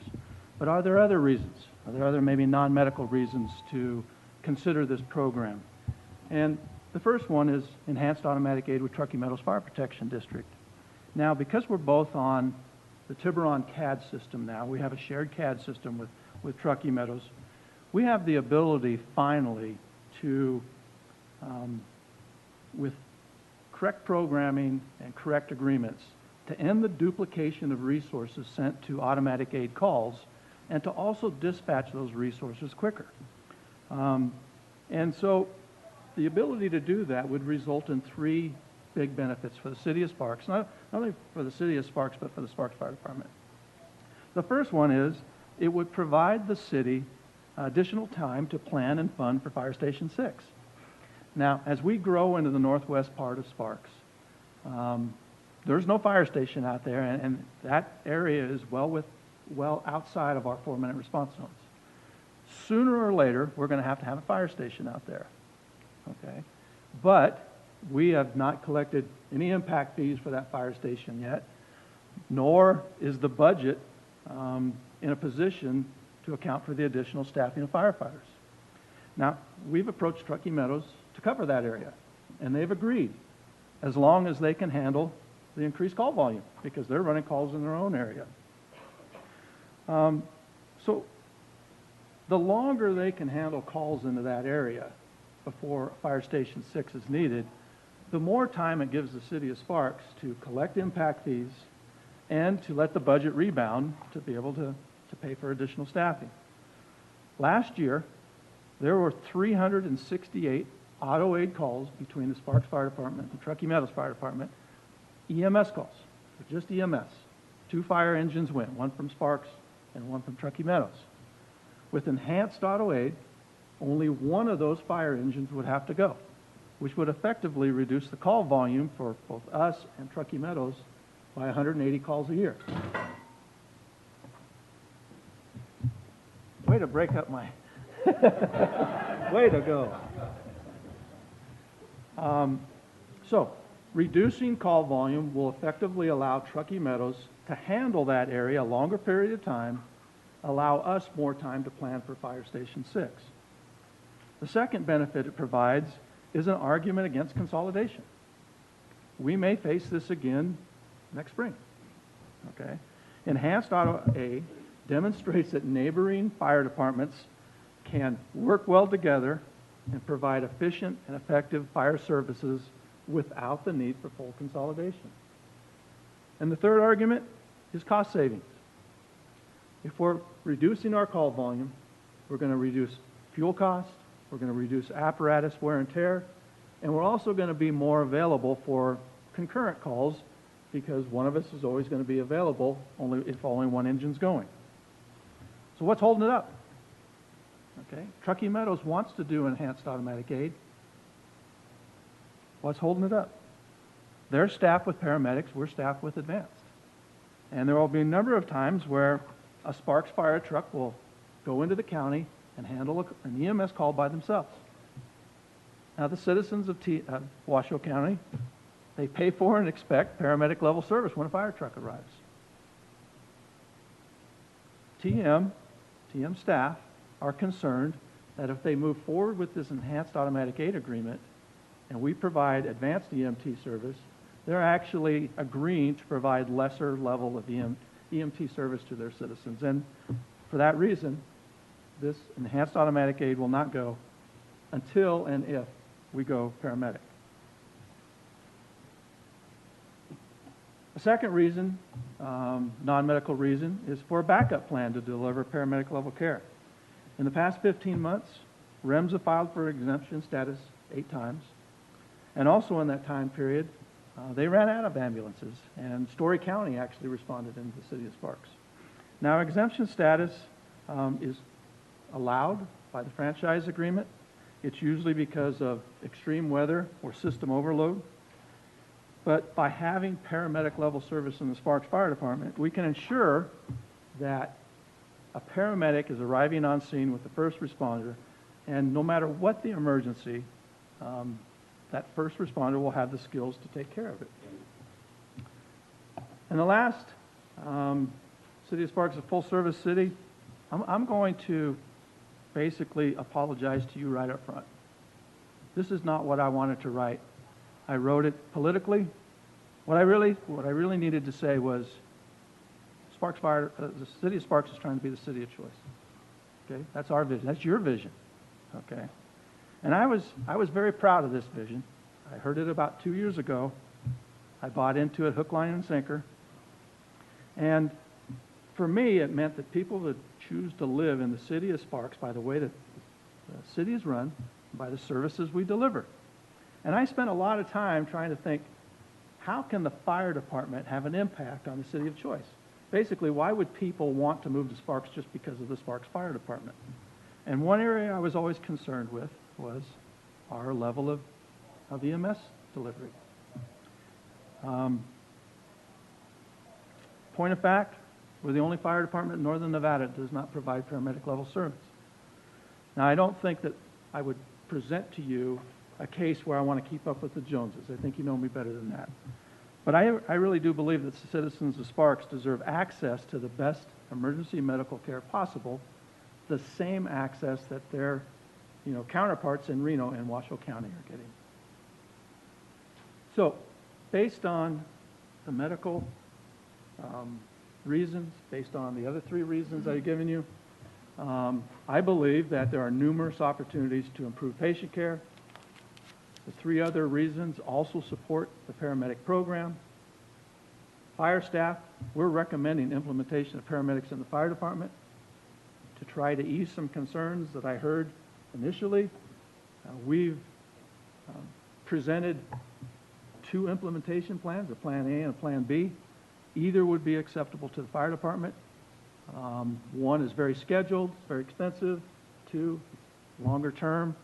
But are there other reasons? Are there other maybe non-medical reasons to consider this program? And the first one is enhanced automatic aid with Truckee Meadows Fire Protection District. Now, because we're both on the Tiburon CAD system now, we have a shared CAD system with Truckee Meadows, we have the ability finally to, with correct programming and correct agreements, to end the duplication of resources sent to automatic aid calls and to also dispatch those resources quicker. And so the ability to do that would result in 3 big benefits for the city of Sparks, not only for the city of Sparks, but for the Sparks Fire Department. The first one is it would provide the city additional time to plan and fund for Fire Station 6. Now, as we grow into the northwest part of Sparks, there's no fire station out there, and that area is well outside of our 4-minute response zones. Sooner or later, we're going to have a fire station out there, okay? But we have not collected any impact fees for that fire station yet, nor is the budget in a position to account for the additional staffing of firefighters. Now, we've approached Truckee Meadows to cover that area, and they've agreed, as long as they can handle the increased call volume, because they're running calls in their own area. So the longer they can handle calls into that area before Fire Station 6 is needed, the more time it gives the city of Sparks to collect impact fees and to let the budget rebound to be able to pay for additional staffing. Last year, there were 368 auto aid calls between the Sparks Fire Department and Truckee Meadows Fire Department, EMS calls, just EMS. 2 fire engines went, one from Sparks and one from Truckee Meadows. With enhanced auto aid, only one of those fire engines would have to go, which would effectively reduce the call volume for both us and Truckee Meadows by 180 calls a year. Way to break up my... Way to go. So, reducing call volume will effectively allow Truckee Meadows to handle that area a longer period of time, allow us more time to plan for Fire Station 6. The second benefit it provides is an argument against consolidation. We may face this again next spring, okay? Enhanced Auto A demonstrates that neighboring fire departments can work well together and provide efficient and effective fire services without the need for full consolidation. And the third argument is cost savings. If we're reducing our call volume, we're going to reduce fuel costs, we're going to reduce apparatus wear and tear, and we're also going to be more available for concurrent calls because one of us is always going to be available if only one engine's going. So what's holding it up? Okay, Truckee Meadows wants to do enhanced automatic aid. What's holding it up? They're staffed with paramedics, we're staffed with advanced. And there will be a number of times where a Sparks fire truck will go into the county and handle an EMS call by themselves. Now the citizens of Washoe County, they pay for and expect paramedic level service when a fire truck arrives. TM staff are concerned that if they move forward with this enhanced automatic aid agreement and we provide advanced EMT service, they're actually agreeing to provide lesser level of EMT service to their citizens. And for that reason, this enhanced automatic aid will not go until and if we go paramedic. A second reason, non-medical reason, is for a backup plan to deliver paramedic level care. In the past 15 months, REMS have filed for exemption status 8 times. And also in that time period, they ran out of ambulances, and Story County actually responded in the city of Sparks. Now, exemption status is allowed by the franchise agreement. It's usually because of extreme weather or system overload. But by having paramedic level service in the Sparks Fire Department, we can ensure that a paramedic is arriving on scene with the first responder, and no matter what the emergency, that first responder will have the skills to take care of it. And the last, City of Sparks is a full-service city. I'm going to basically apologize to you right up front. This is not what I wanted to write. I wrote it politically. What I really needed to say was, the City of Sparks is trying to be the city of choice. Okay, that's our vision. That's your vision. Okay, and I was very proud of this vision. I heard it about 2 years ago. I bought into it hook, line, and sinker. And for me, it meant that people would choose to live in the city of Sparks by the way that the city is run, by the services we deliver. And I spent a lot of time trying to think, how can the fire department have an impact on the city of choice? basically, why would people want to move to Sparks just because of the Sparks Fire Department? And one area I was always concerned with was our level of EMS delivery. Point of fact, we're the only fire department in northern Nevada that does not provide paramedic level service. Now, I don't think that I would present to you a case where I want to keep up with the Joneses. I think you know me better than that. But I really do believe that the citizens of Sparks deserve access to the best emergency medical care possible, the same access that their counterparts in Reno and Washoe County are getting. So, based on the medical reasons, based on the other 3 reasons I've given you, I believe that there are numerous opportunities to improve patient care. The 3 other reasons also support the paramedic program. Fire staff, we're recommending implementation of paramedics in the fire department to try to ease some concerns that I heard initially. We've presented 2 implementation plans, a Plan A and a Plan B. Either would be acceptable to the fire department. One is very scheduled, very expensive. 2, longer term,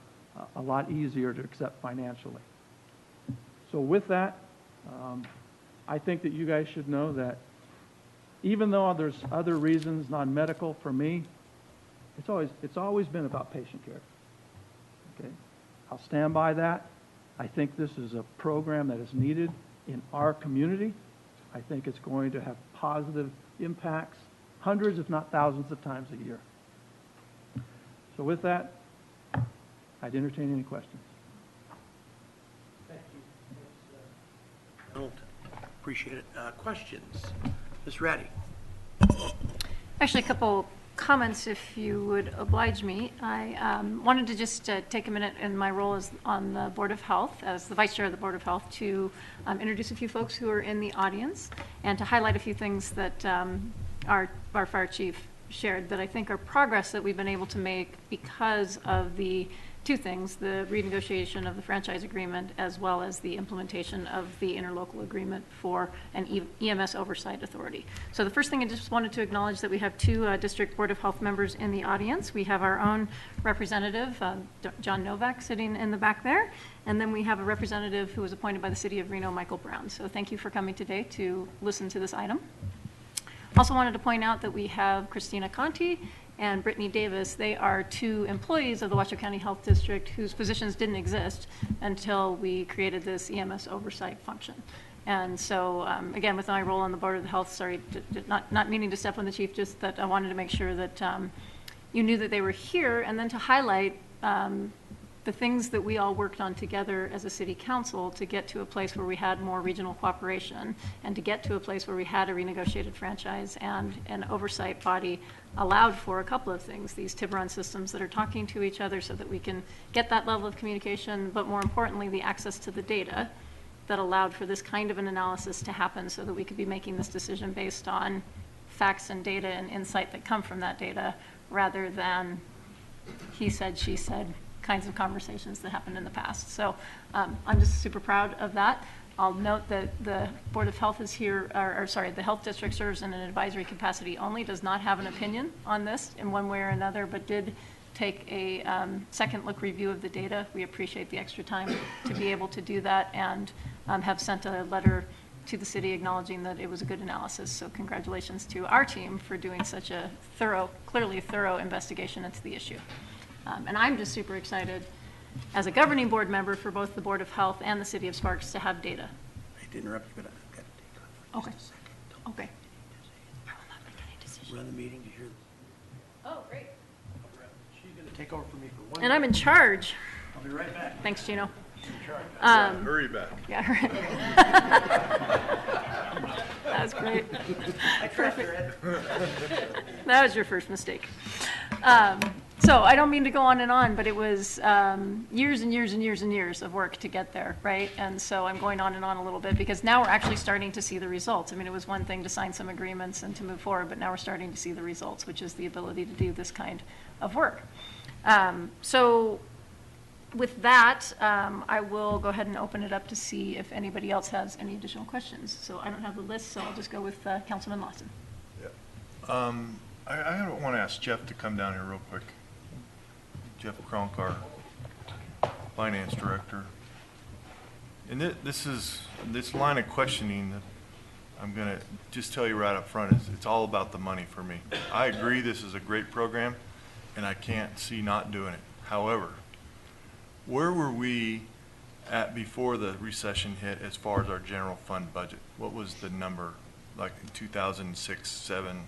a lot easier to accept financially. So with that, I think that you guys should know that even though there's other reasons, non-medical, for me, it's always been about patient care. Okay, I'll stand by that. I think this is a program that is needed in our community. I think it's going to have positive impacts hundreds, if not thousands of times a year. So with that, I'd entertain any questions. Thank you. Don't appreciate it. Questions? Ms. Ratty. Actually, a couple comments, if you would oblige me. I wanted to just take a minute in my role as on the Board of Health, as the Vice Chair of the Board of Health, to introduce a few folks who are in the audience and to highlight a few things that our Fire Chief shared that I think are progress that we've been able to make because of the 2 things, the renegotiation of the franchise agreement as well as the implementation of the interlocal agreement for an EMS oversight authority. So the first thing I just wanted to acknowledge that we have 2 District Board of Health members in the audience. We have our own representative, John Novak, sitting in the back there, and then we have a representative who was appointed by the City of Reno, Michael Brown. So thank you for coming today to listen to this item. Also wanted to point out that we have Christina Conti and Brittany Davis. They are 2 employees of the Washoe County Health District whose positions didn't exist until we created this EMS oversight function. And so, again, with my role on the Board of Health, sorry, not meaning to step on the chief, just that I wanted to make sure that you knew that they were here, and then to highlight the things that we all worked on together as a city council to get to a place where we had more regional cooperation and to get to a place where we had a renegotiated franchise and an oversight body allowed for a couple of things, these Tiburon systems that are talking to each other so that we can get that level of communication, but more importantly, the access to the data that allowed for this kind of an analysis to happen so that we could be making this decision based on facts and data and insight that come from that data rather than he said, she said, kinds of conversations that happened in the past. So I'm just super proud of that. I'll note that the Board of Health is here, the Health District serves in an advisory capacity only, does not have an opinion on this in one way or another, but did take a second look review of the data. We appreciate the extra time to be able to do that and have sent a letter to the city acknowledging that it was a good analysis. So congratulations to our team for doing such a clearly thorough investigation into the issue. And I'm just super excited as a governing board member for both the Board of Health and the City of Sparks to have data. I hate to interrupt you, but I've got to take off. Okay. Just a second. Okay. I will not make any decision. Run the meeting to hear. Oh, great. She's going to take over for me for 1 And I'm in charge. I'll be right back. Thanks, Gino. In charge. Hurry back. Yeah, right. That was great. Perfect. That was your first mistake. So I don't mean to go on and on, but it was years and years and years and years of work to get there, right? And so I'm going on and on a little bit because now we're actually starting to see the results. I mean, it was one thing to sign some agreements and to move forward, but now we're starting to see the results, which is the ability to do this kind of work. So with that, I will go ahead and open it up to see if anybody else has any additional questions. So I don't have the list, so I'll just go with Councilman Lawson. Yeah. I want to ask Jeff to come down here real quick. Jeff Kronk, our finance director. And this line of questioning that I'm going to just tell you right up front is it's all about the money for me. I agree this is a great program, and I can't see not doing it. However, where were we at before the recession hit as far as our general fund budget? What was the number, like in 2006, 7?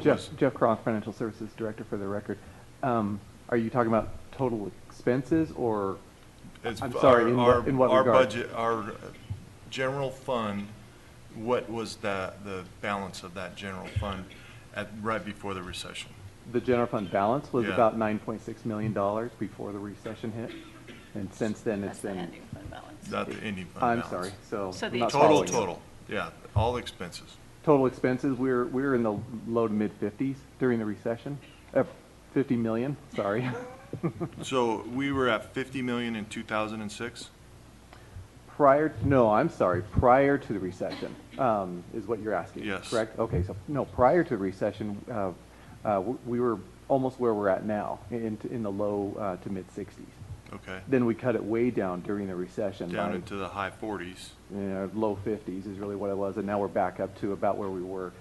Jeff Kronk, Financial Services Director, for the record. Are you talking about total expenses or, I'm sorry, in what our regard? budget, our general fund, what was the balance of that general fund right before the recession? The general fund balance was Yeah. about $9.6 million before the recession hit. And since then, it's been. ending fund balance. Not the ending fund I'm balance. sorry, so. So I'm the not Total, following you. total, yeah, all expenses. Total expenses, we're in the low to mid 50s during the recession. 50 million, sorry. So we were at 50 million in 2006? Prior to the recession, is what you're asking. Yes. Correct? Okay, so, no, prior to the recession, we were almost where we're at now, in the low to mid 60s. Okay. Then we cut it way down during the recession. Down by, into the high 40s. low 50s is really what it was, and now we're back up to about where we were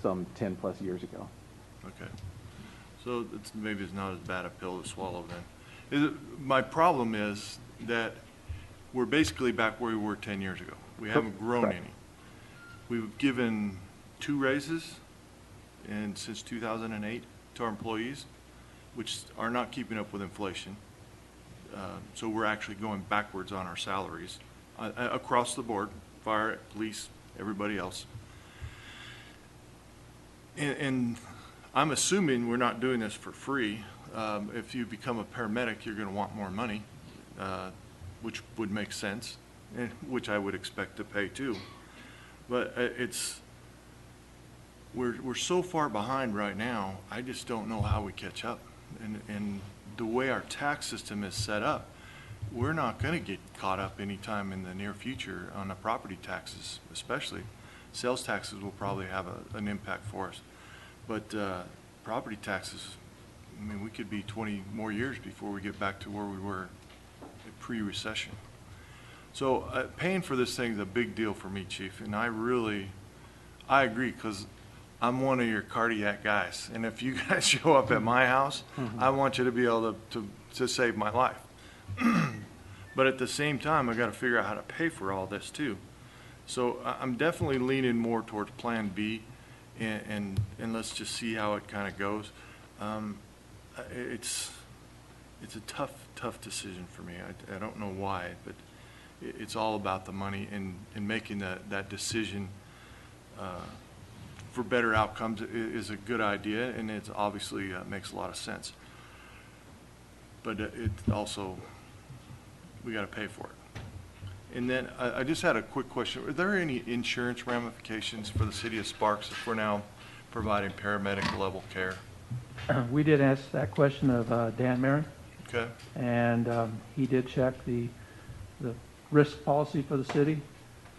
some 10 plus years ago. Okay. So maybe it's not as bad a pill to swallow then. My problem is that we're basically back where we were 10 years ago. We haven't grown Correct. any. We've given 2 raises since 2008 to our employees, which are not keeping up with inflation. So we're actually going backwards on our salaries across the board, fire, police, everybody else. And I'm assuming we're not doing this for free. If you become a paramedic, you're going to want more money, which would make sense, and which I would expect to pay too. But we're so far behind right now, I just don't know how we catch up. And the way our tax system is set up, we're not going to get caught up anytime in the near future on the property taxes, especially. Sales taxes will probably have an impact for us. But property taxes, I mean, we could be 20 more years before we get back to where we were pre-recession. So paying for this thing is a big deal for me, Chief, and I agree, because I'm one of your cardiac guys, and if you guys show up at my house, I want you to be able to save my life. But at the same time, I got to figure out how to pay for all this too. So I'm definitely leaning more towards Plan B, and let's just see how it kind of goes. It's a tough decision for me. I don't know why, but it's all about the money, and making that decision for better outcomes is a good idea, and it obviously makes a lot of sense. But it also, we got to pay for it. And then I just had a quick question. Are there any insurance ramifications for the city of Sparks if we're now providing paramedic level care? We did ask that question of Dan Marin. Okay. And he did check the risk policy for the city,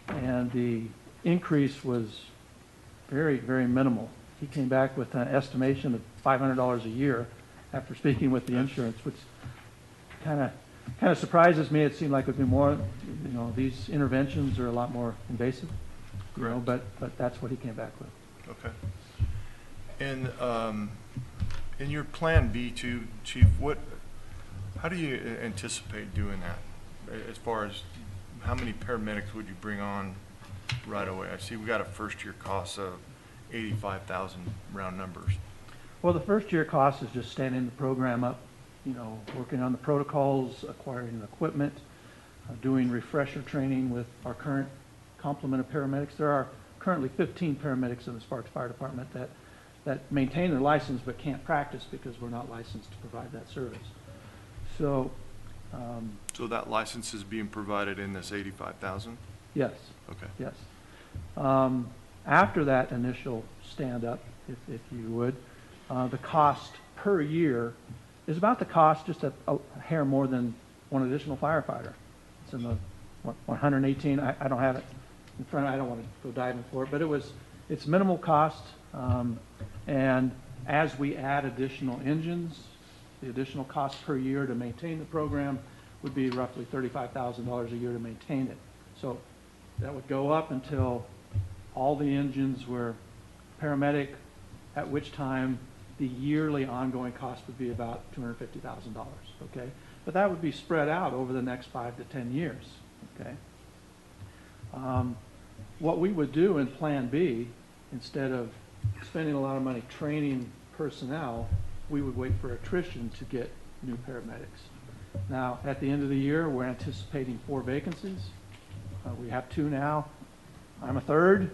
and the increase was very, very minimal. He came back with an estimation of $500 a year after speaking with the insurance, which kind of surprises me. It seemed like it would be more, these interventions are a lot more invasive, but that's what he came back with. Okay. And in your Plan B too, Chief, how do you anticipate doing that? As far as how many paramedics would you bring on right away? I see we got a first year cost of $85,000 round numbers. Well, the first year cost is just standing the program up, working on the protocols, acquiring the equipment, doing refresher training with our current complement of paramedics. There are currently 15 paramedics in the Sparks Fire Department that maintain their license but can't practice because we're not licensed to provide that service. So that license is being provided in this $85,000? Yes. Okay. Yes. After that initial stand-up, if you would, the cost per year is about the cost, just a hair more than one additional firefighter. It's in the 118. I don't have it in front. I don't want to go diving for it, but it was it's minimal cost, and as we add additional engines, the additional cost per year to maintain the program would be roughly $35,000 a year to maintain it. So that would go up until all the engines were paramedic, at which time the yearly ongoing cost would be about $250,000, okay? But that would be spread out over the next 5 to 10 years, okay? What we would do in Plan B, instead of spending a lot of money training personnel, we would wait for attrition to get new paramedics. Now, at the end of the year, we're anticipating 4 vacancies. We have 2 now. I'm a third.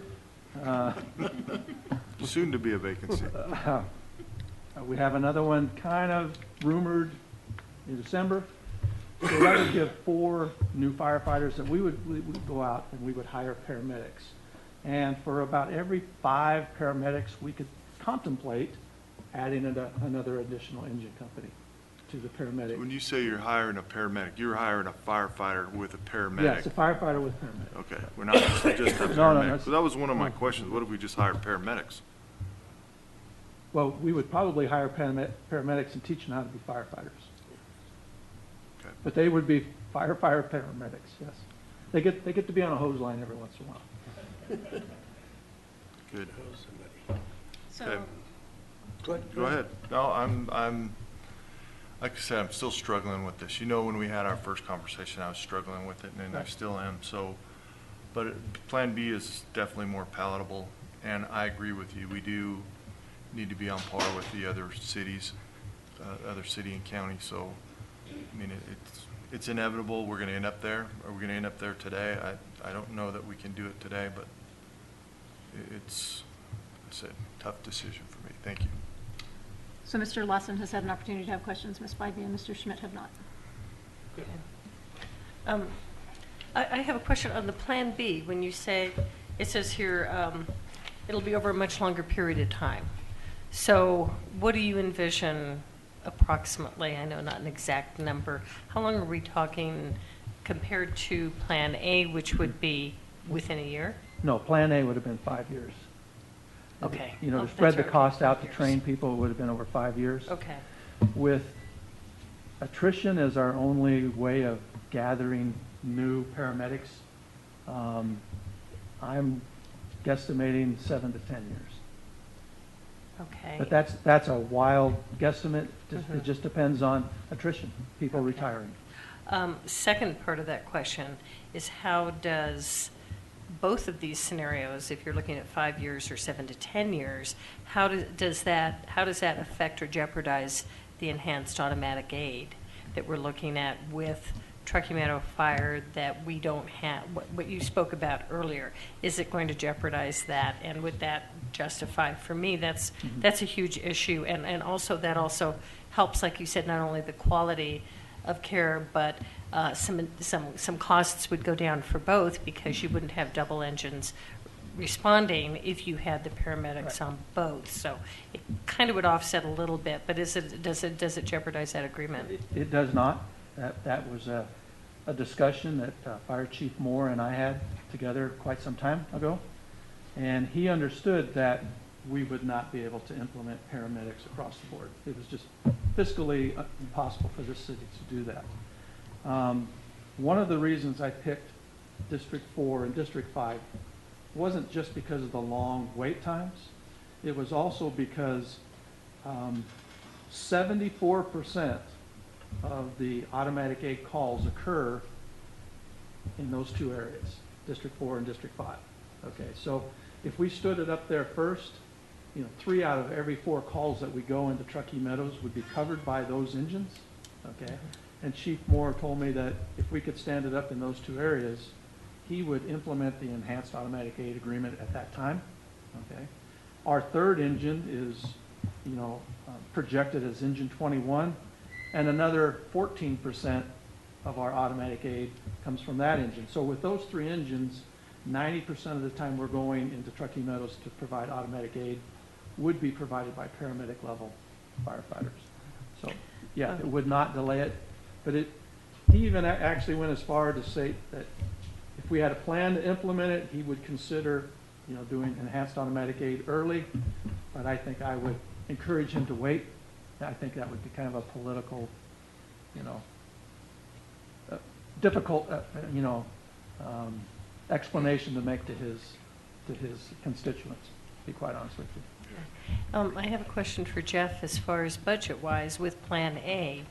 Soon to be a vacancy. We have another one kind of rumored in December. So that would give 4 new firefighters that we would go out and we would hire paramedics. And for about every 5 paramedics, we could contemplate adding another additional engine company to the paramedic. When you say you're hiring a paramedic, you're hiring a firefighter with a paramedic? Yes, a firefighter with paramedic. Okay, we're not just a paramedic. No, So that was one of my questions. What if we just hired paramedics? Well, we would probably hire paramedics and teach them how to be firefighters. Okay. But they would be firefighter paramedics, yes. They get to be on a hose line every once in a while. Good. So, Okay. Go ahead. No, I'm, like I said, I'm still struggling with this. You know, when we had our first conversation, I was struggling with it, and I still am. So, but Plan B is definitely more palatable, and I agree with you. We do need to be on par with the other cities, other city and county. So, I mean, it's inevitable. We're going to end up there. Are we going to end up there today? I don't know that we can do it today, but it's a tough decision for me. Thank you. so Mr. Lawson has had an opportunity to have questions. Ms. Bybee and Mr. Schmidt have not. I have a question on the Plan B. When you say, it says here, it'll be over a much longer period of time. So what do you envision approximately? I know not an exact number. How long are we talking compared to Plan A, which would be within a year? No, Plan A would have been 5 years. Okay. You know, Oh, to spread that's the right. cost out 5 to years. train people, it would have been over 5 years. Okay. With attrition as our only way of gathering new paramedics, I'm guesstimating 7 to 10 years. Okay. But that's a wild guesstimate. Mhm. It just depends on attrition, people retiring. Second part of that question is, how does both of these scenarios, if you're looking at 5 years or 7 to 10 years, how does that affect or jeopardize the enhanced automatic aid that we're looking at with Truckee Meadow Fire that we don't have? What you spoke about earlier, is it going to jeopardize that? And would that justify, for me, that's a huge issue. And also that also helps, like you said, not only the quality of care, but some costs would go down for both, because you wouldn't have double engines responding if you had the paramedics on both. So it kind of would offset a little bit, but does it jeopardize that agreement? It does not. That was a discussion that Fire Chief Moore and I had together quite some time ago. And he understood that we would not be able to implement paramedics across the board. It was just fiscally impossible for this city to do that. One of the reasons I picked District 4 and District 5 wasn't just because of the long wait times. It was also because 74% of the automatic aid calls occur in those 2 areas, District 4 and District 5. Okay, so if we stood it up there first, 3 out of every 4 calls that we go into Truckee Meadows would be covered by those engines. Okay, and Chief Moore told me that if we could stand it up in those 2 areas, he would implement the enhanced automatic aid agreement at that time. Okay, our 3rd engine is, projected as engine 21, and another 14% of our automatic aid comes from that engine. So with those 3 engines, 90% of the time we're going into Truckee Meadows to provide automatic aid would be provided by paramedic level firefighters. So yeah, it would not delay it, but he even actually went as far to say that if we had a plan to implement it, he would consider doing enhanced automatic aid early, but I think I would encourage him to wait. I think that would be kind of a political, difficult, explanation to make to his constituents, to be quite honest with you. I have a question for Jeff as far as budget-wise with Plan A.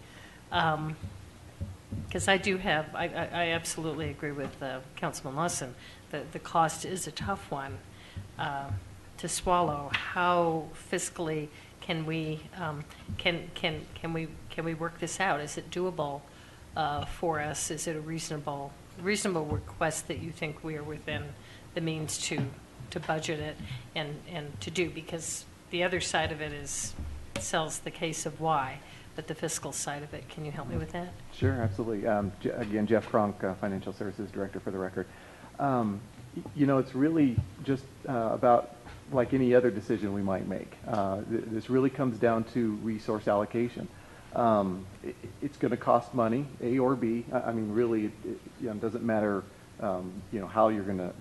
Because I absolutely agree with Councilman Lawson. The cost is a tough one to swallow. How fiscally can we work this out? Is it doable for us? Is it a reasonable request that you think we are within the means to budget it and to do? Because the other side of it sells the case of why, but the fiscal side of it, can you help me with that? Sure, absolutely. Again, Jeff Kronk, Financial Services Director for the record. It's really just about like any other decision we might make. This really comes down to resource allocation. It's going to cost money, A or B. I mean, really, it doesn't matter, how you're going to,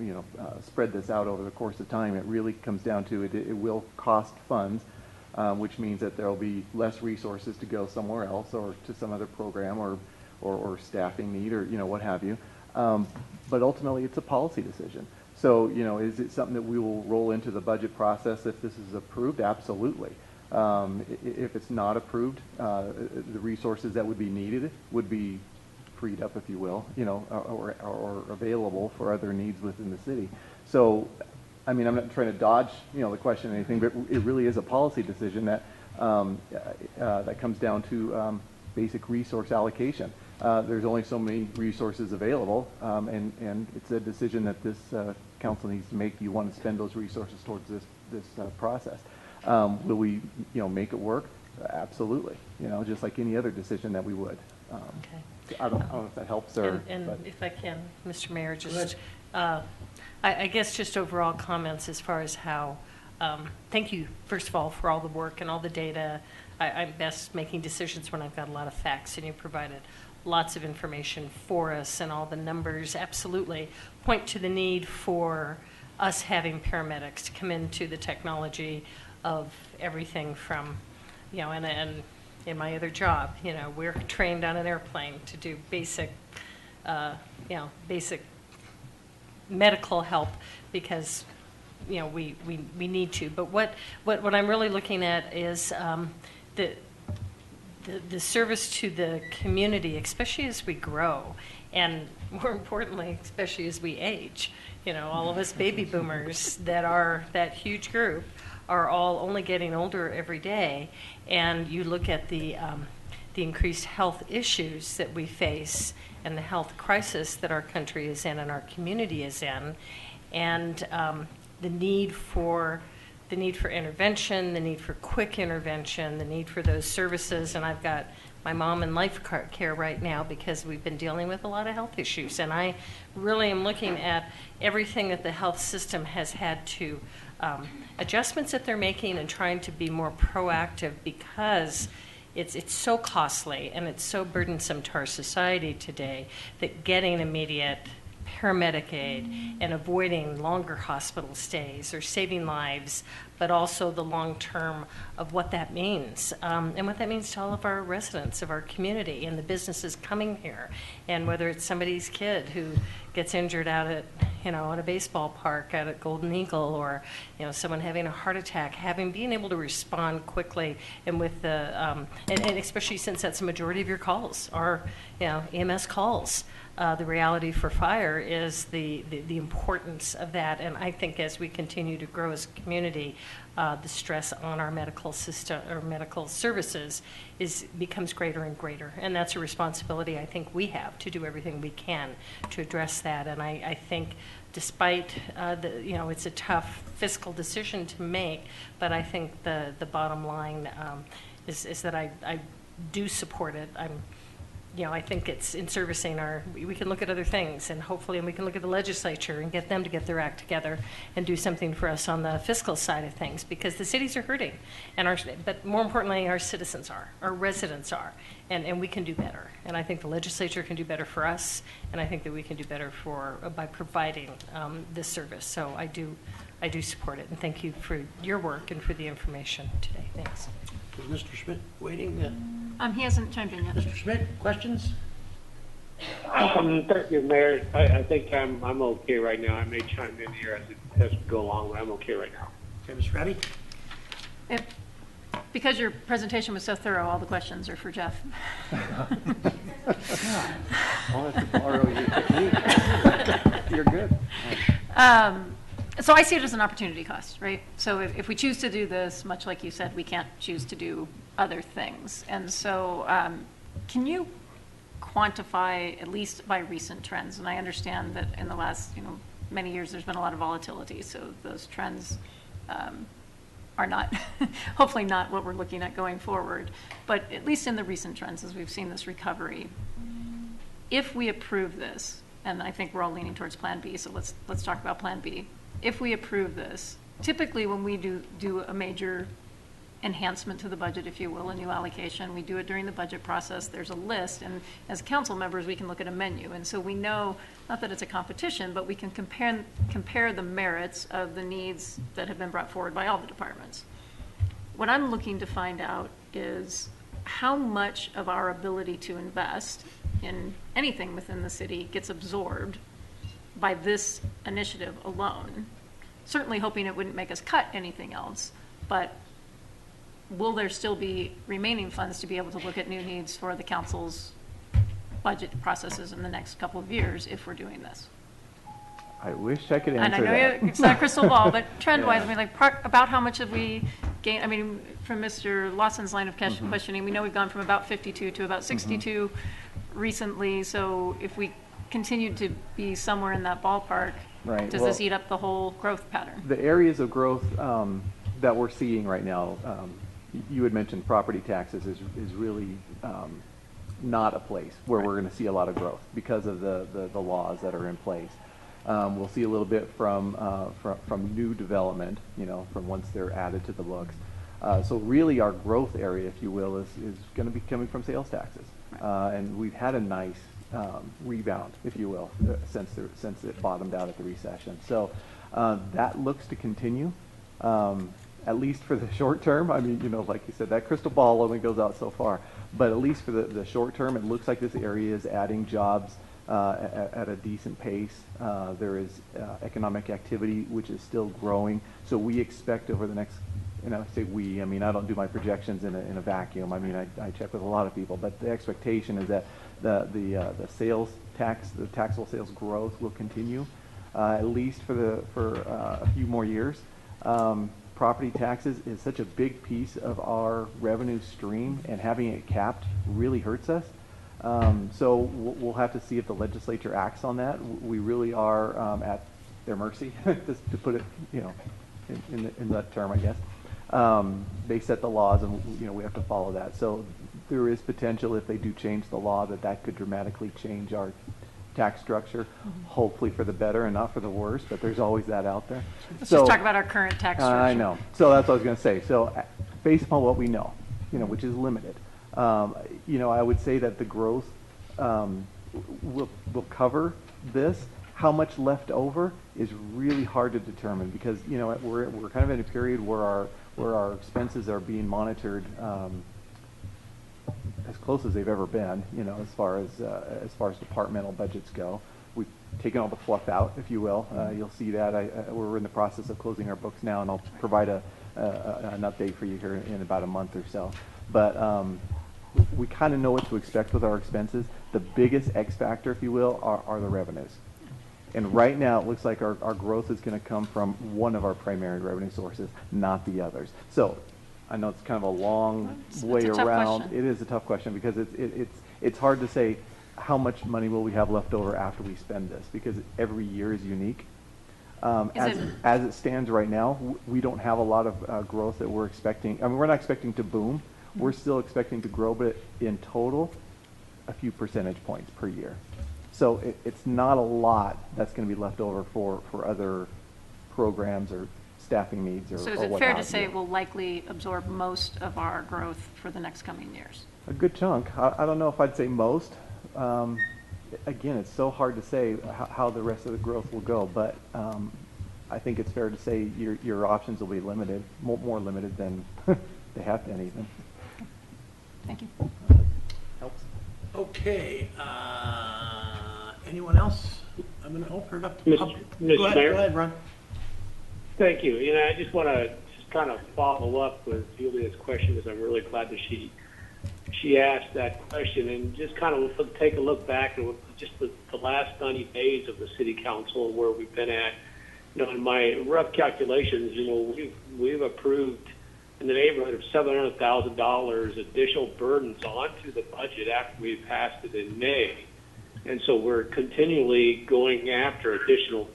spread this out over the course of time. It really comes down to it will cost funds, which means that there will be less resources to go somewhere else or to some other program or staffing need or, what have you. But ultimately, it's a policy decision. So, is it something that we will roll into the budget process if this is approved? Absolutely. If it's not approved, the resources that would be needed would be freed up, if you will, or available for other needs within the city. So, I mean, I'm not trying to dodge, the question or anything, but it really is a policy decision that that comes down to basic resource allocation. There's only so many resources available, and it's a decision that this council needs to make. Do you want to spend those resources towards this process? Will we, make it work? Absolutely. Just like any other decision that we would. Okay. I don't know if that helps or. And if I can, Mr. Mayor, just I guess just overall comments as far as how. Thank you, first of all, for all the work and all the data. I'm best making decisions when I've got a lot of facts, and you provided lots of information for us, and all the numbers absolutely point to the need for us having paramedics to come into the technology of everything from, and in my other job, we're trained on an airplane to do basic, basic medical help because, we need to. But what I'm really looking at is the service to the community, especially as we grow, and more importantly, especially as we age. All of us baby boomers that are that huge group are all only getting older every day, and you look at the increased health issues that we face and the health crisis that our country is in and our community is in, and the need for intervention, the need for quick intervention, the need for those services. And I've got my mom in life care right now because we've been dealing with a lot of health issues. And I really am looking at everything that the health system has had to, adjustments that they're making and trying to be more proactive because it's so costly and it's so burdensome to our society today that getting immediate paramedic aid and avoiding longer hospital stays or saving lives, but also the long term of what that means and what that means to all of our residents of our community and the businesses coming here, and whether it's somebody's kid who gets injured out at at a baseball park out at Golden Eagle, or someone having a heart attack, being able to respond quickly and with the and especially since that's the majority of your calls are EMS calls. The reality for fire is the importance of that, and I think as we continue to grow as a community, the stress on our medical system or medical services becomes greater and greater, and that's a responsibility I think we have to do everything we can to address that. And I think, despite it's a tough fiscal decision to make, but I think the bottom line is that I do support it. I think it's in servicing we can look at other things, and hopefully we can look at the legislature and get them to get their act together and do something for us on the fiscal side of things, because the cities are hurting, but more importantly, our citizens are, our residents are, and we can do better. And I think the legislature can do better for us, and I think that we can do better by providing this service. So I do support it, and thank you for your work and for the information today. Thanks. Is Mr. Schmidt waiting? He hasn't chimed in yet. Mr. Schmidt, questions? Thank you, Mayor. I think I'm okay right now. I may chime in here as we go along, but I'm okay right now. Okay, Ms. Reddy? Because your presentation was so thorough, all the questions are for Jeff. Oh, that's to borrow your technique. You're good. So I see it as an opportunity cost, right? So if we choose to do this, much like you said, we can't choose to do other things. And so can you quantify, at least by recent trends? And I understand that in the last many years there's been a lot of volatility, so those trends are not, hopefully not what we're looking at going forward. But at least in the recent trends, as we've seen this recovery, if we approve this, and I think we're all leaning towards Plan B, so let's talk about Plan B. If we approve this, typically when we do a major enhancement to the budget, if you will, a new allocation, we do it during the budget process. There's a list, and as council members, we can look at a menu. And so we know, not that it's a competition, but we can compare the merits of the needs that have been brought forward by all the departments. What I'm looking to find out is how much of our ability to invest in anything within the city gets absorbed by this initiative alone. Certainly hoping it wouldn't make us cut anything else, but will there still be remaining funds to be able to look at new needs for the council's budget processes in the next couple of years if we're doing this? I wish I could answer and I know that. it's not a crystal ball, but trend-wise, Yeah. I mean, about how much have we gained? I mean, from Mr. Lawson's line of questioning, we know we've gone from about 52 to about 62 recently. So if we continue to be somewhere in that ballpark, Right. does this eat up the whole growth pattern? The areas of growth that we're seeing right now, you had mentioned property taxes is really not a place where we're going to see a lot of growth because of the laws that are in place. We'll see a little bit from new development, from once they're added to the books. So really our growth area, if you will, is going to be coming from sales taxes. And we've had a nice rebound, if you will, since it bottomed out at the recession. So that looks to continue, at least for the short term. I mean, like you said, that crystal ball only goes out so far. But at least for the short term, it looks like this area is adding jobs at a decent pace. There is economic activity, which is still growing. So we expect over the next, and I say we, I mean, I don't do my projections in a vacuum. I mean, I check with a lot of people, but the expectation is that the sales tax, the taxable sales growth will continue, at least for a few more years. Property taxes is such a big piece of our revenue stream, and having it capped really hurts us. So we'll have to see if the legislature acts on that. We really are at their mercy, just to put it, in that term, I guess. They set the laws, and we have to follow that. So there is potential, if they do change the law, that could dramatically change our tax structure, hopefully for the better and not for the worse, but there's always that out there. Let's just talk about our current tax structure. I know. So that's what I was going to say. So based upon what we know, which is limited, I would say that the growth will cover this. How much left over is really hard to determine because we're kind of in a period where our expenses are being monitored as close as they've ever been. As far as departmental budgets go, we've taken all the fluff out, if you will. You'll see that we're in the process of closing our books now, and I'll provide an update for you here in about a month or so. But we kind of know what to expect with our expenses. The biggest X factor, if you will, are the revenues. And right now, it looks like our growth is going to come from one of our primary revenue sources, not the others. So I know it's kind of a long way around. It is a tough question because it's hard to say how much money will we have left over after we spend this, because every year is unique. As it stands right now, we don't have a lot of growth that we're expecting. I mean, we're not expecting to boom. We're still expecting to grow, but in total, a few percentage points per year. So it's not a lot that's going to be left over for other programs or staffing needs or So is or it what fair have to say you. it will likely absorb most of our growth for the next coming years? A good chunk. I don't know if I'd say most. Again, it's so hard to say how the rest of the growth will go, but I think it's fair to say your options will be limited, more limited than they have been even. Thank you. Helps. Okay, anyone else? I'm going to open it up to the public. Mr. Go Mayor? ahead, Ron. Thank you. You know, I just want to just kind of follow up with Julia's question because I'm really glad that she asked that question and just kind of take a look back at just the last 90 days of the city council and where we've been at. You know, in my rough calculations, you know, we've approved in the neighborhood of $700,000 additional burdens onto the budget after we passed it in May. And so we're continually going after additional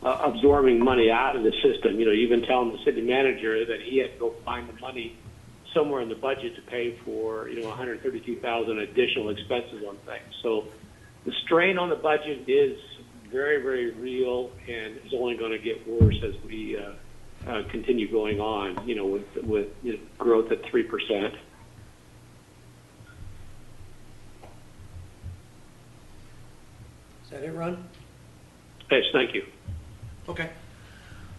absorbing money out of the system. You know, even telling the city manager that he had to go find the money somewhere in the budget to pay for, you know, $132,000 additional expenses on things. So the strain on the budget is very, very real and is only going to get worse as we continue going on, you know, with you know, growth at 3%. Is that it, Ron? Yes, thank you. Okay.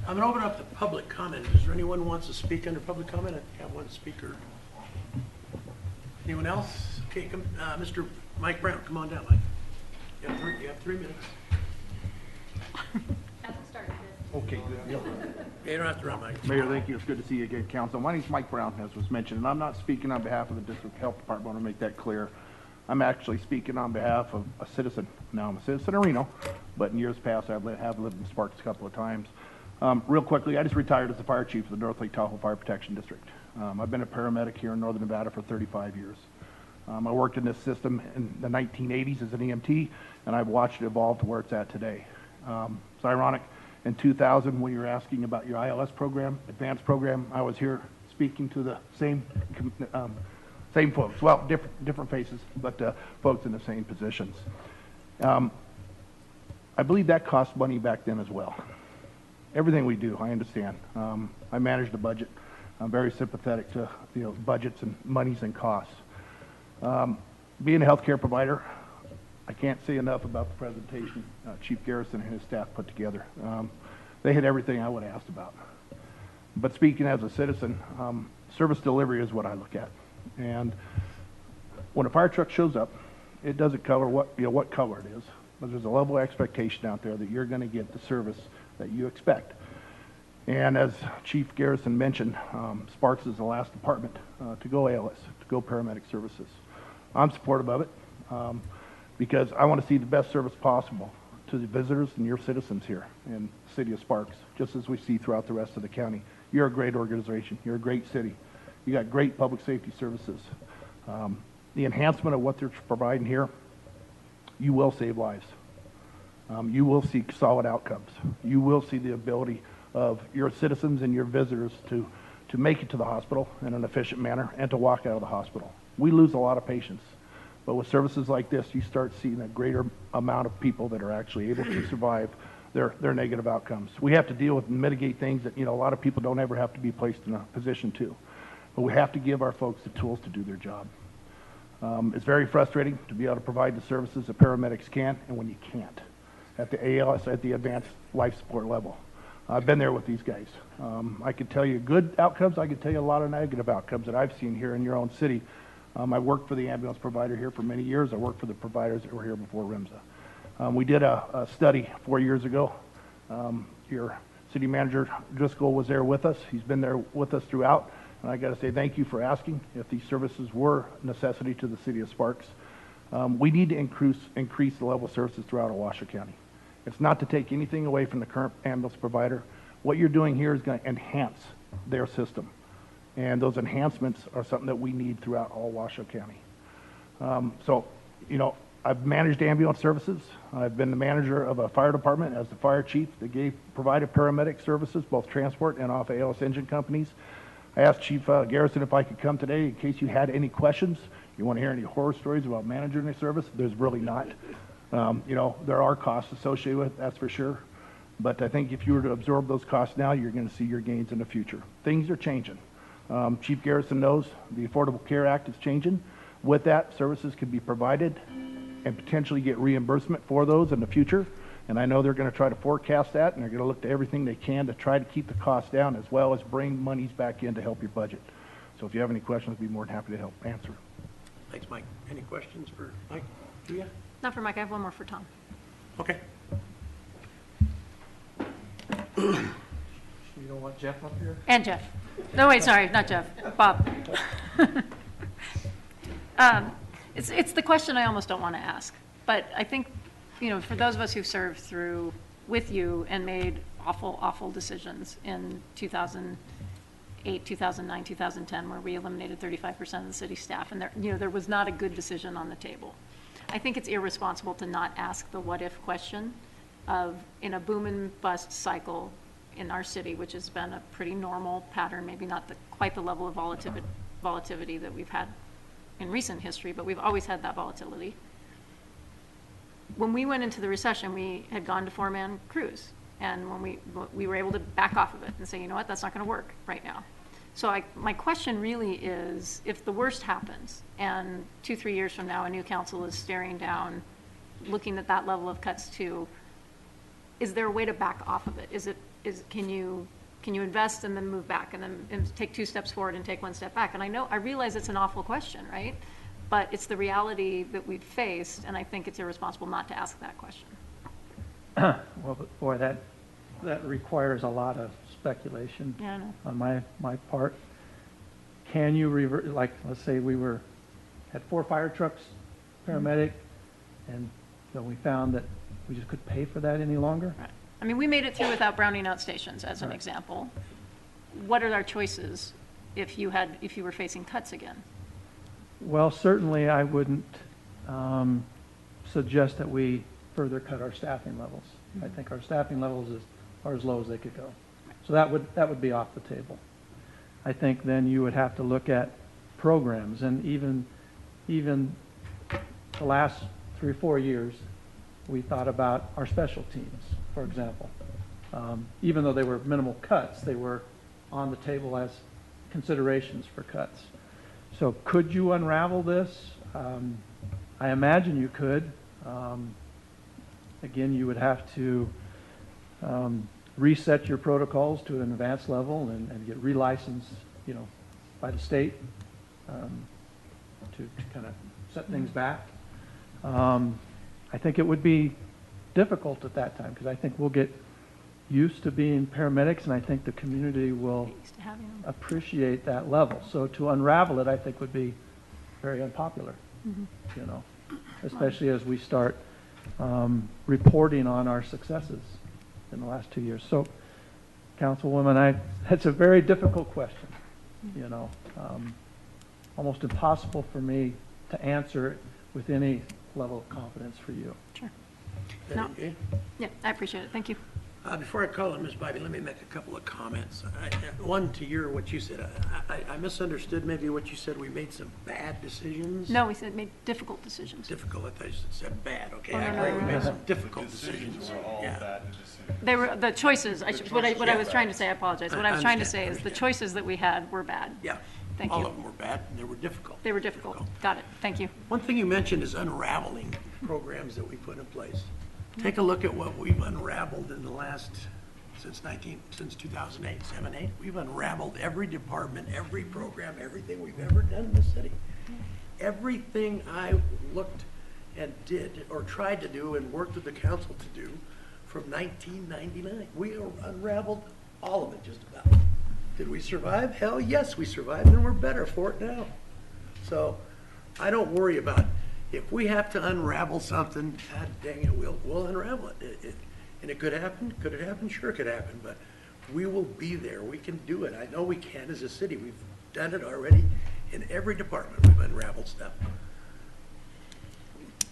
I'm going to open up the public comment. Is there anyone who wants to speak under public comment? I have one speaker. Anyone else? Okay, come, Mr. Mike Brown, come on down, Mike. You have 3 minutes. Okay, good. You don't have to run, Mike. Mayor, thank you. It's good to see you again, council. My name's Mike Brown, as was mentioned, and I'm not speaking on behalf of the district health department. I want to make that clear. I'm actually speaking on behalf of a citizen. Now, I'm a citizen of Reno, but in years past, I have lived in Sparks a couple of times. Real quickly, I just retired as the fire chief of the North Lake Tahoe Fire Protection District. I've been a paramedic here in Northern Nevada for 35 years. I worked in this system in the 1980s as an EMT, and I've watched it evolve to where it's at today. It's ironic, in 2000, when you were asking about your ILS program, advanced program, I was here speaking to the same folks, well, different faces, but folks in the same positions. I believe that cost money back then as well. Everything we do, I understand. I manage the budget. I'm very sympathetic to budgets and monies and costs. Being a healthcare provider, I can't say enough about the presentation Chief Garrison and his staff put together. They hit everything I would have asked about. But speaking as a citizen, service delivery is what I look at. And when a fire truck shows up, it doesn't cover what color it is, but there's a level of expectation out there that you're going to get the service that you expect. And as Chief Garrison mentioned, Sparks is the last department to go ALS, to go paramedic services. I'm supportive of it because I want to see the best service possible to the visitors and your citizens here in the city of Sparks, just as we see throughout the rest of the county. You're a great organization. You're a great city. You got great public safety services. The enhancement of what they're providing here, you will save lives. You will see solid outcomes. You will see the ability of your citizens and your visitors to make it to the hospital in an efficient manner and to walk out of the hospital. We lose a lot of patients, but with services like this, you start seeing a greater amount of people that are actually able to survive their negative outcomes. We have to deal with and mitigate things that, a lot of people don't ever have to be placed in a position to. But we have to give our folks the tools to do their job. It's very frustrating to be able to provide the services that paramedics can, and when you can't, at the ALS, at the advanced life support level. I've been there with these guys. I could tell you good outcomes. I could tell you a lot of negative outcomes that I've seen here in your own city. I worked for the ambulance provider here for many years. I worked for the providers that were here before RIMSA. We did a study 4 years ago. Your city manager Driscoll was there with us. He's been there with us throughout. And I got to say thank you for asking if these services were a necessity to the city of Sparks. We need to increase the level of services throughout Washoe County. It's not to take anything away from the current ambulance provider. What you're doing here is going to enhance their system. And those enhancements are something that we need throughout all Washoe County. I've managed ambulance services. I've been the manager of a fire department as the fire chief that provided paramedic services, both transport and off ALS engine companies. I asked Chief Garrison if I could come today in case you had any questions. You want to hear any horror stories about managing a service? There's really not. You know, there are costs associated with it, that's for sure. But I think if you were to absorb those costs now, you're going to see your gains in the future. Things are changing. Chief Garrison knows the Affordable Care Act is changing. With that, services can be provided and potentially get reimbursement for those in the future. And I know they're going to try to forecast that, and they're going to look to everything they can to try to keep the costs down, as well as bring monies back in to help your budget. So if you have any questions, I'd be more than happy to help answer. Thanks, Mike. Any questions for Mike? Do you? Not for Mike, I have one more for Tom. Okay. You don't want Jeff up here? And Jeff. No, wait, sorry, not Jeff, Bob. It's the question I almost don't want to ask, but I think, you know, for those of us who've served through with you and made awful, awful decisions in 2008, 2009, 2010, where we eliminated 35% of the city staff, and there was not a good decision on the table. I think it's irresponsible to not ask the what if question of, in a boom and bust cycle in our city, which has been a pretty normal pattern, maybe not quite the level of volatility that we've had in recent history, but we've always had that volatility. When we went into the recession, we had gone to four-man crews, and when we were able to back off of it and say, you know what, that's not going to work right now. So my question really is, if the worst happens, and 2-3 years from now, a new council is staring down, looking at that level of cuts too, is there a way to back off of it? Can you invest and then move back and then take 2 steps forward and take 1 step back? And I realize it's an awful question, right? But it's the reality that we've faced, and I think it's irresponsible not to ask that question. Well, boy, that requires a lot of speculation Yeah, I know. on my part. Can you revert, like, let's say we had 4 fire trucks, paramedic, and then we found that we just couldn't pay for that any longer? Right. I mean, we made it through without browning out stations, as an Right. example. What are our choices if you were facing cuts again? Well, certainly I wouldn't suggest that we further cut our staffing levels. I think our staffing levels are as low as they could go. So that would be off the table. I think then you would have to look at programs, and even the last 3 or 4 years, we thought about our special teams, for example. Even though they were minimal cuts, they were on the table as considerations for cuts. So could you unravel this? I imagine you could. Again, you would have to reset your protocols to an advanced level and get relicensed, by the state to kind of set things back. I think it would be difficult at that time because I think we'll get used to being paramedics, and I think the community will appreciate that level. So to unravel it, I think would be very unpopular, especially as we start reporting on our successes in the last 2 years. So, Councilwoman, that's a very difficult question, almost impossible for me to answer it with any level of confidence for you. Sure. No. Yeah, I appreciate it. Thank you. Before I call on Ms. Bybee, let me make a couple of comments. One, to what you said. I misunderstood maybe what you said. We made some bad decisions. No, we said made difficult decisions. Difficult. I thought you said bad. Okay, Oh, I no, agree. no, We no, made no. some difficult decisions. Bad decisions. They were the choices. What I was trying to say, I apologize. What I was trying to say understand, is the choices that we had were bad. Yeah. Thank All you. of them were bad, and they were difficult. They were difficult. Got it. Thank you. One thing you mentioned is unraveling programs that we put in place. Take a look at what we've unraveled in the last, since 2008, 7, 8. We've unraveled every department, every program, everything we've ever done in the city. Everything I looked and did or tried to do and worked with the council to do from 1999. We unraveled all of it just about. Did we survive? Hell yes, we survived, and we're better for it now. So I don't worry about if we have to unravel something, God dang it, we'll unravel it. And it could happen. Could it happen? Sure it could happen, but we will be there. We can do it. I know we can as a city. We've done it already in every department. We've unraveled stuff.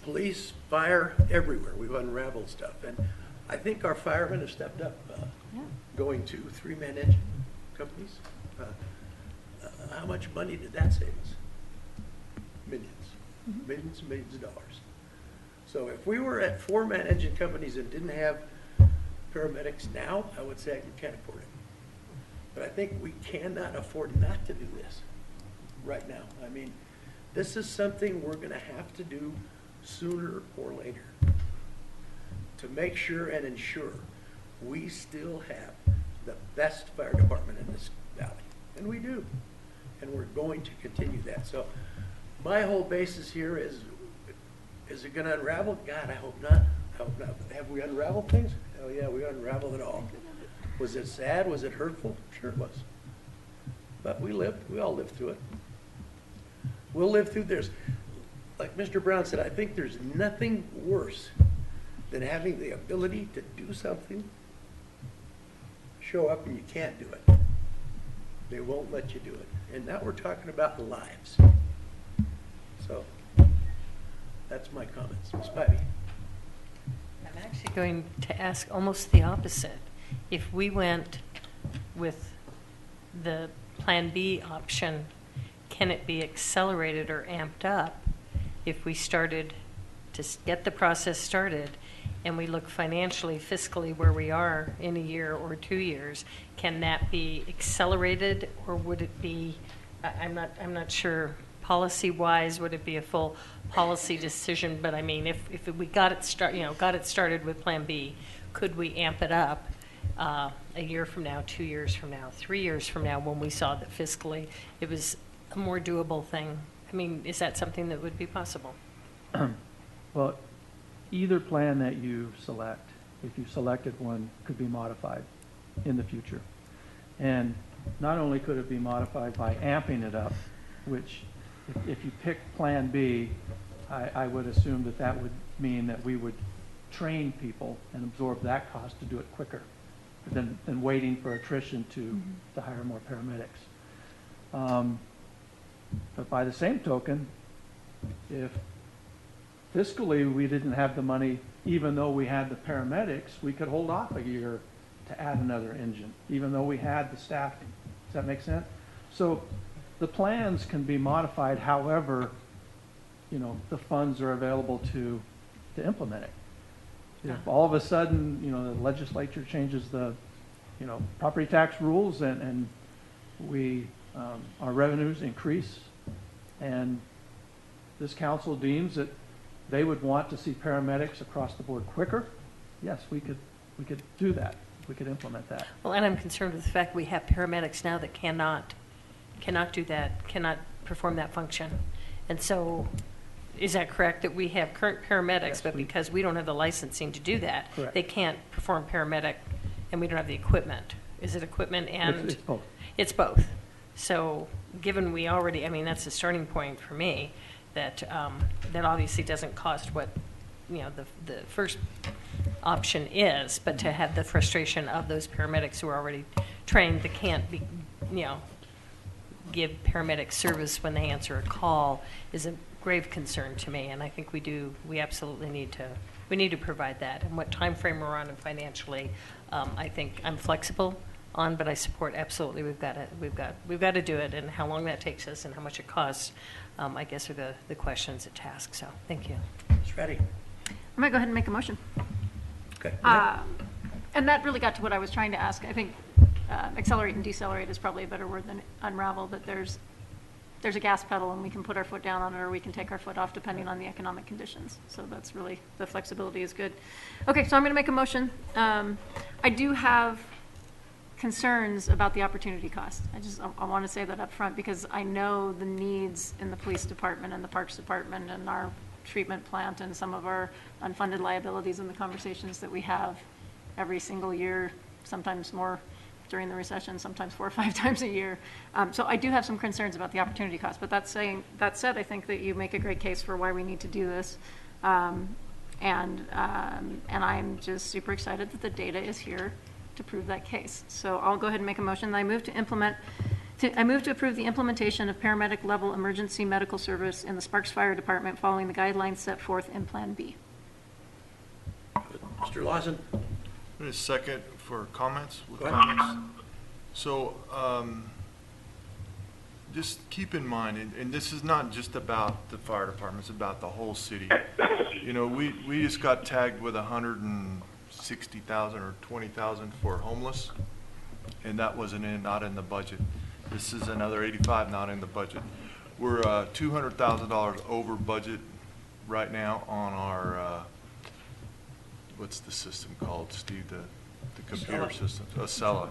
Police, fire, everywhere. We've unraveled stuff. And I think our firemen have stepped up, going to 3-man engine companies. how much money did that save us? Millions, millions and millions of dollars. So if we were at 4-man engine companies and didn't have paramedics now, I would say we can't afford it. But I think we cannot afford not to do this right now. I mean, this is something we're going to have to do sooner or later to make sure and ensure we still have the best fire department in this valley. And we do. And we're going to continue that. So my whole basis here is it going to unravel? God, I hope not. I hope not. Have we unraveled things? Oh yeah, we unraveled it all. Was it sad? Was it hurtful? Sure it was. But we lived. We all lived through it. We'll live through this. Like Mr. Brown said, I think there's nothing worse than having the ability to do something, show up and you can't do it. They won't let you do it. And now we're talking about lives. So that's my comments. Ms. Spivey. I'm actually going to ask almost the opposite. If we went with the Plan B option, can it be accelerated or amped up if we started to get the process started and we look financially, fiscally where we are in a year or 2 years? Can that be accelerated, or would it be, I'm not sure policy-wise, would it be a full policy decision? But I mean, if we got it started with Plan B, could we amp it up a year from now, 2 years from now, 3 years from now, when we saw that fiscally it was a more doable thing? I mean, is that something that would be possible? Well, either plan that you select, if you selected one, could be modified in the future. And not only could it be modified by amping it up, which if you pick Plan B, I would assume that that would mean that we would train people and absorb that cost to do it quicker than waiting for attrition to hire more paramedics. But by the same token, if fiscally we didn't have the money, even though we had the paramedics, we could hold off a year to add another engine, even though we had the staffing. Does that make sense? So the plans can be modified however, the funds are available to implement it. If all of a sudden, the legislature changes the, property tax rules and our revenues increase, and this council deems that they would want to see paramedics across the board quicker, yes, we could do that. We could implement that. Well, and I'm concerned with the fact we have paramedics now that cannot do that, cannot perform that function. And so, is that correct, that we have current paramedics, yes, but because we don't have the licensing to do that, correct, they can't perform paramedic, and we don't have the equipment? Is it equipment and? It's both. It's both. So, given we already, that's the starting point for me, that obviously doesn't cost what, the first option is, but to have the frustration of those paramedics who are already trained that can't be, give paramedic service when they answer a call is a grave concern to me, and I think we absolutely need to provide that. And what time frame we're on and financially, I think I'm flexible on, but I support absolutely we've got to do it, and how long that takes us and how much it costs, I guess are the questions at task. So thank you. It's ready. I'm going to go ahead and make a motion. Okay. And that really got to what I was trying to ask. I think accelerate and decelerate is probably a better word than unravel, but there's a gas pedal and we can put our foot down on it or we can take our foot off depending on the economic conditions. So that's really, the flexibility is good. Okay, so I'm going to make a motion. I do have concerns about the opportunity cost. I want to say that up front because I know the needs in the police department and the parks department and our treatment plant and some of our unfunded liabilities and the conversations that we have every single year, sometimes more during the recession, sometimes 4 or 5 times a year. So I do have some concerns about the opportunity cost, but that said, I think that you make a great case for why we need to do this. And I'm just super excited that the data is here to prove that case. So I'll go ahead and make a motion. I move to approve the implementation of paramedic level emergency medical service in the Sparks Fire Department following the guidelines set forth in Plan B. Mr. Lawson. A second for comments. Go ahead. So just keep in mind, and this is not just about the fire department, it's about the whole city. You know, we just got tagged with 160,000 or 20,000 for homeless, and that wasn't not in the budget. This is another 85 not in the budget. We're $200,000 over budget right now on our, what's the system called, Steve? The computer system, Acela.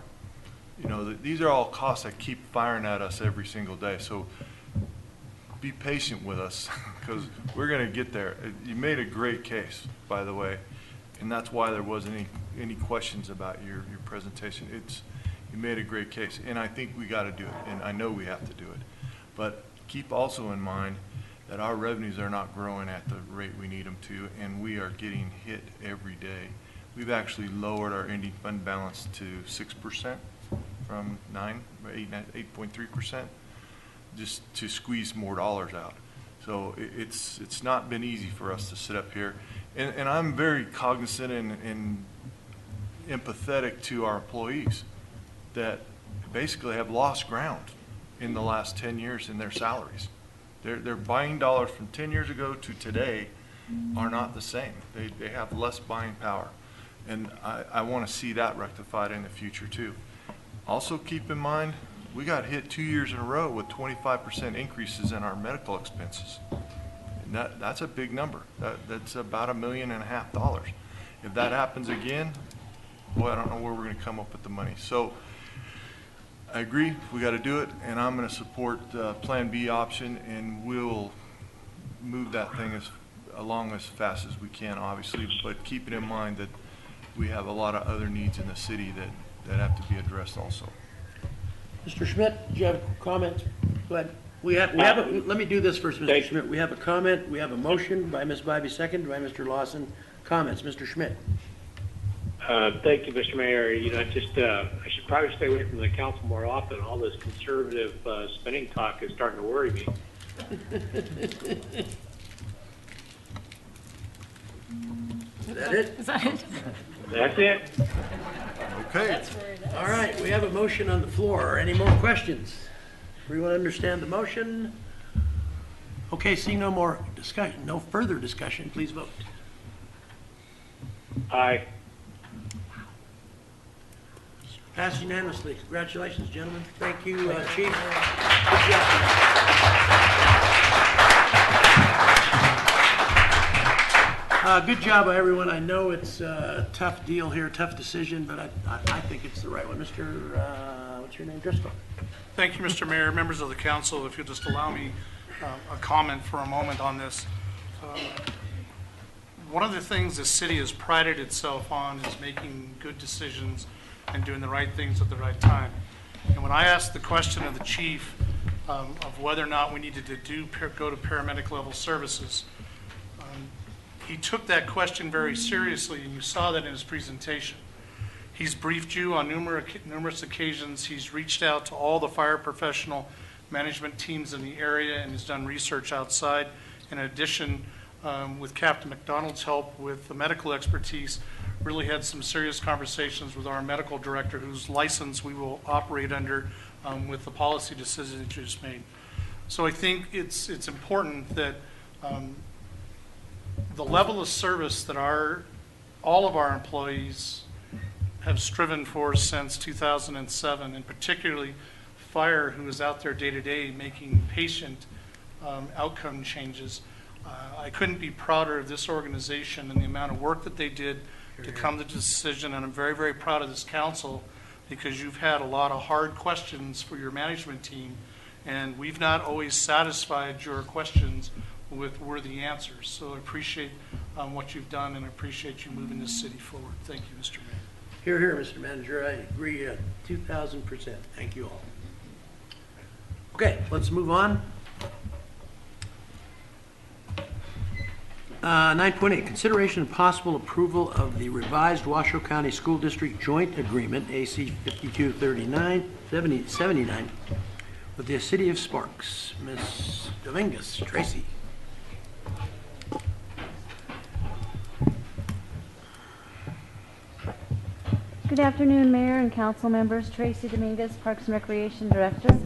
You know, these are all costs that keep firing at us every single day. So be patient with us because we're going to get there. You made a great case, by the way, and that's why there wasn't any questions about your presentation. You made a great case, and I think we got to do it, and I know we have to do it. But keep also in mind that our revenues are not growing at the rate we need them to, and we are getting hit every day. We've actually lowered our ending fund balance to 6% from 8.3%, just to squeeze more dollars out. So it's not been easy for us to sit up here. And I'm very cognizant and empathetic to our employees that basically have lost ground in the last 10 years in their salaries. Their buying dollars from 10 years ago to today are not the same. They have less buying power. And I want to see that rectified in the future too. Also keep in mind, we got hit 2 years in a row with 25% increases in our medical expenses. And that's a big number. That's about $1.5 million. If that happens again, boy, I don't know where we're going to come up with the money. So I agree, we got to do it, and I'm going to support Plan B option, and we'll move that thing along as fast as we can, obviously, but keeping in mind that we have a lot of other needs in the city that have to be addressed also. Mr. Schmidt, do you have comments? Go ahead. Let me do this first, Mr. Schmidt. We have a comment, we have a motion by Ms. Bybee, second by Mr. Lawson. Comments, Mr. Schmidt. Thank you, Mr. Mayor. You know, I should probably stay away from the council more often. All this conservative spending talk is starting to worry me. Is that it? Is that it? That's it. Okay. All right, we have a motion on the floor. Any more questions? Everyone understand the motion? Okay, seeing no more discussion, no further discussion, please vote. Aye. Passed unanimously. Congratulations, gentlemen. Thank you, Chief. Good job. Good job, everyone. I know it's a tough deal here, tough decision, but I think it's the right one. Mr. What's your name? Driscoll. Thank you, Mr. Mayor. Members of the council, if you'll just allow me a comment for a moment on this. One of the things the city has prided itself on is making good decisions and doing the right things at the right time. And when I asked the question of the chief of whether or not we needed to go to paramedic level services, he took that question very seriously, and you saw that in his presentation. He's briefed you on numerous occasions. He's reached out to all the fire professional management teams in the area and has done research outside. In addition, with Captain McDonald's help with the medical expertise, really had some serious conversations with our medical director, whose license we will operate under with the policy decision that you just made. So I think it's important that the level of service that all of our employees have striven for since 2007, and particularly fire, who is out there day to day making patient outcome changes. I couldn't be prouder of this organization and the amount of work that they did to come to the decision, and I'm very, very proud of this council because you've had a lot of hard questions for your management team, and we've not always satisfied your questions with worthy answers. So I appreciate what you've done, and I appreciate you moving this city forward. Thank you, Mr. Mayor. Hear, hear, Mr. Manager. I agree 2,000%. Thank you all. Okay, let's move on. 9.8, consideration and possible approval of the revised Washoe County School District Joint Agreement, AC 5239-79, with the City of Sparks. Ms. Dominguez, Tracy. Good afternoon, Mayor and council members. Tracy Dominguez, Parks and Recreation Director.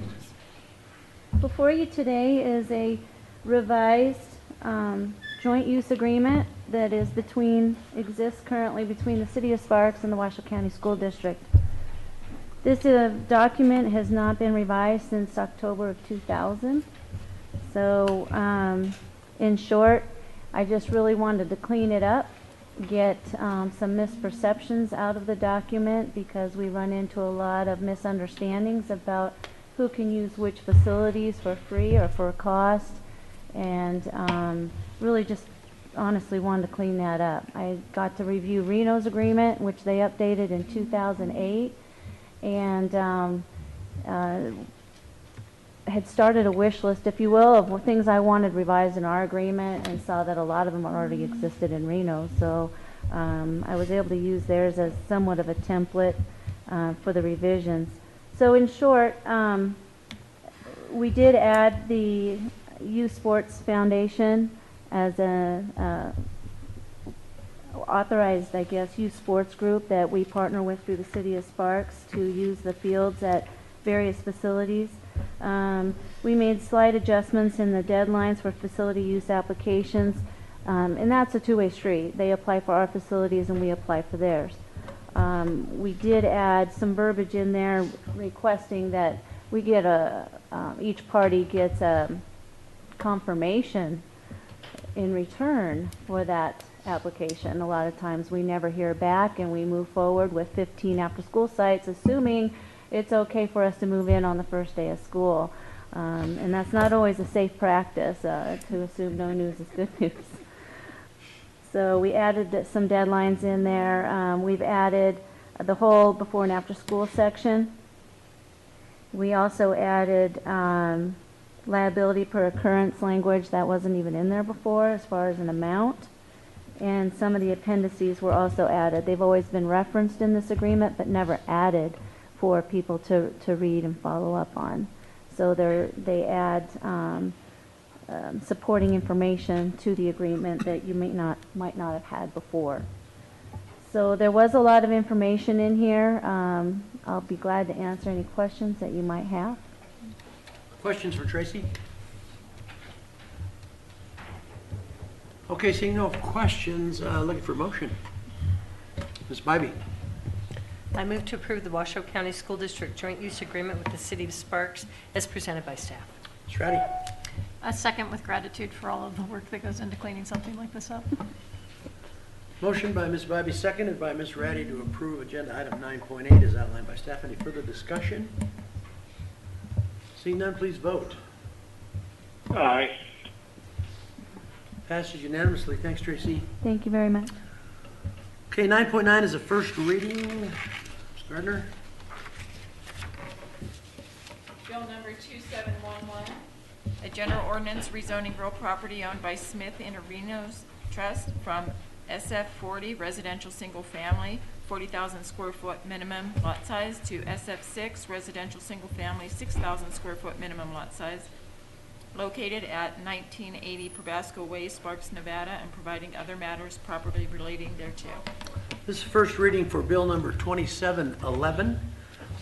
before you today is a revised joint use agreement that exists currently between the City of Sparks and the Washoe County School District. This document has not been revised since October of 2000. So in short, I just really wanted to clean it up, get some misperceptions out of the document because we run into a lot of misunderstandings about who can use which facilities for free or for a cost, and really just honestly wanted to clean that up. I got to review Reno's agreement, which they updated in 2008, and had started a wish list, if you will, of things I wanted revised in our agreement, and saw that a lot of them already existed in Reno. So I was able to use theirs as somewhat of a template for the revisions. So in short, we did add the Youth Sports Foundation as a authorized, I guess, youth sports group that we partner with through the City of Sparks to use the fields at various facilities. We made slight adjustments in the deadlines for facility use applications, and that's a two-way street. They apply for our facilities and we apply for theirs. We did add some verbiage in there requesting that we get each party gets a confirmation in return for that application. A lot of times we never hear back and we move forward with 15 after-school sites, assuming it's okay for us to move in on the first day of school. And that's not always a safe practice, to assume no news is good news. So we added some deadlines in there. We've added the whole before and after school section. We also added liability per occurrence language that wasn't even in there before as far as an amount. And some of the appendices were also added. They've always been referenced in this agreement but never added for people to read and follow up on. So they add supporting information to the agreement that you might not have had before. So there was a lot of information in here. I'll be glad to answer any questions that you might have. Questions for Tracy? Okay, seeing no questions, looking for a motion. Ms. Bybee. I move to approve the Washoe County School District Joint Use Agreement with the City of Sparks as presented by staff. Ms. Ratty. A second with gratitude for all of the work that goes into cleaning something like this up. Motion by Ms. Bybee, seconded by Ms. Ratty to approve agenda item 9.8 as outlined by staff. Any further discussion? Seeing none, please vote. Aye. Passes unanimously. Thanks, Tracy. Thank you very much. Okay, 9.9 is a first reading. Ms. Gardner. Bill number 2711, a general ordinance rezoning real property owned by Smith Intervenos Trust from SF 40 residential single family, 40,000 square foot minimum lot size, to SF 6 residential single family, 6,000 square foot minimum lot size, located at 1980 Probasco Way, Sparks, Nevada, and providing other matters properly relating thereto. This is first reading for bill number 2711.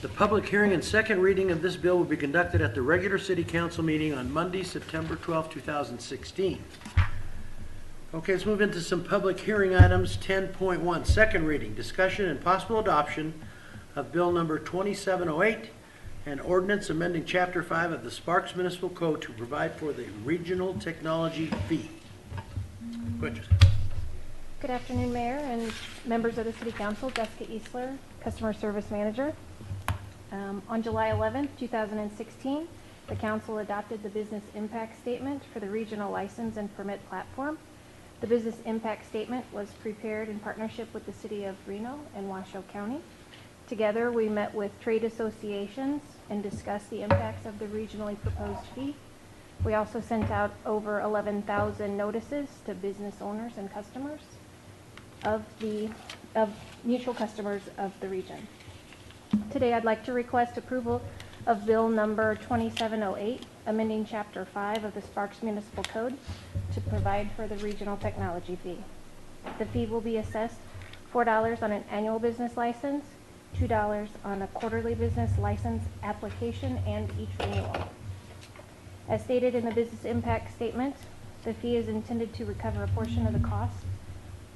The public hearing and second reading of this bill will be conducted at the regular city council meeting on Monday, September 12, 2016. Okay, let's move into some public hearing items. 10.1, second reading, discussion and possible adoption of bill number 2708, an ordinance amending Chapter 5 of the Sparks Municipal Code to provide for the regional technology fee. Questions? Good afternoon, Mayor and members of the City Council. Jessica Eastler, Customer Service Manager. On July 11th, 2016, the Council adopted the Business Impact Statement for the Regional License and Permit Platform. The Business Impact Statement was prepared in partnership with the City of Reno and Washoe County. Together, we met with trade associations and discussed the impacts of the regionally proposed fee. We also sent out over 11,000 notices to business owners and customers of mutual customers of the region. Today, I'd like to request approval of bill number 2708, amending Chapter 5 of the Sparks Municipal Code to provide for the regional technology fee. The fee will be assessed $4 on an annual business license, $2 on a quarterly business license application and each renewal. As stated in the business impact statement, the fee is intended to recover a portion of the cost,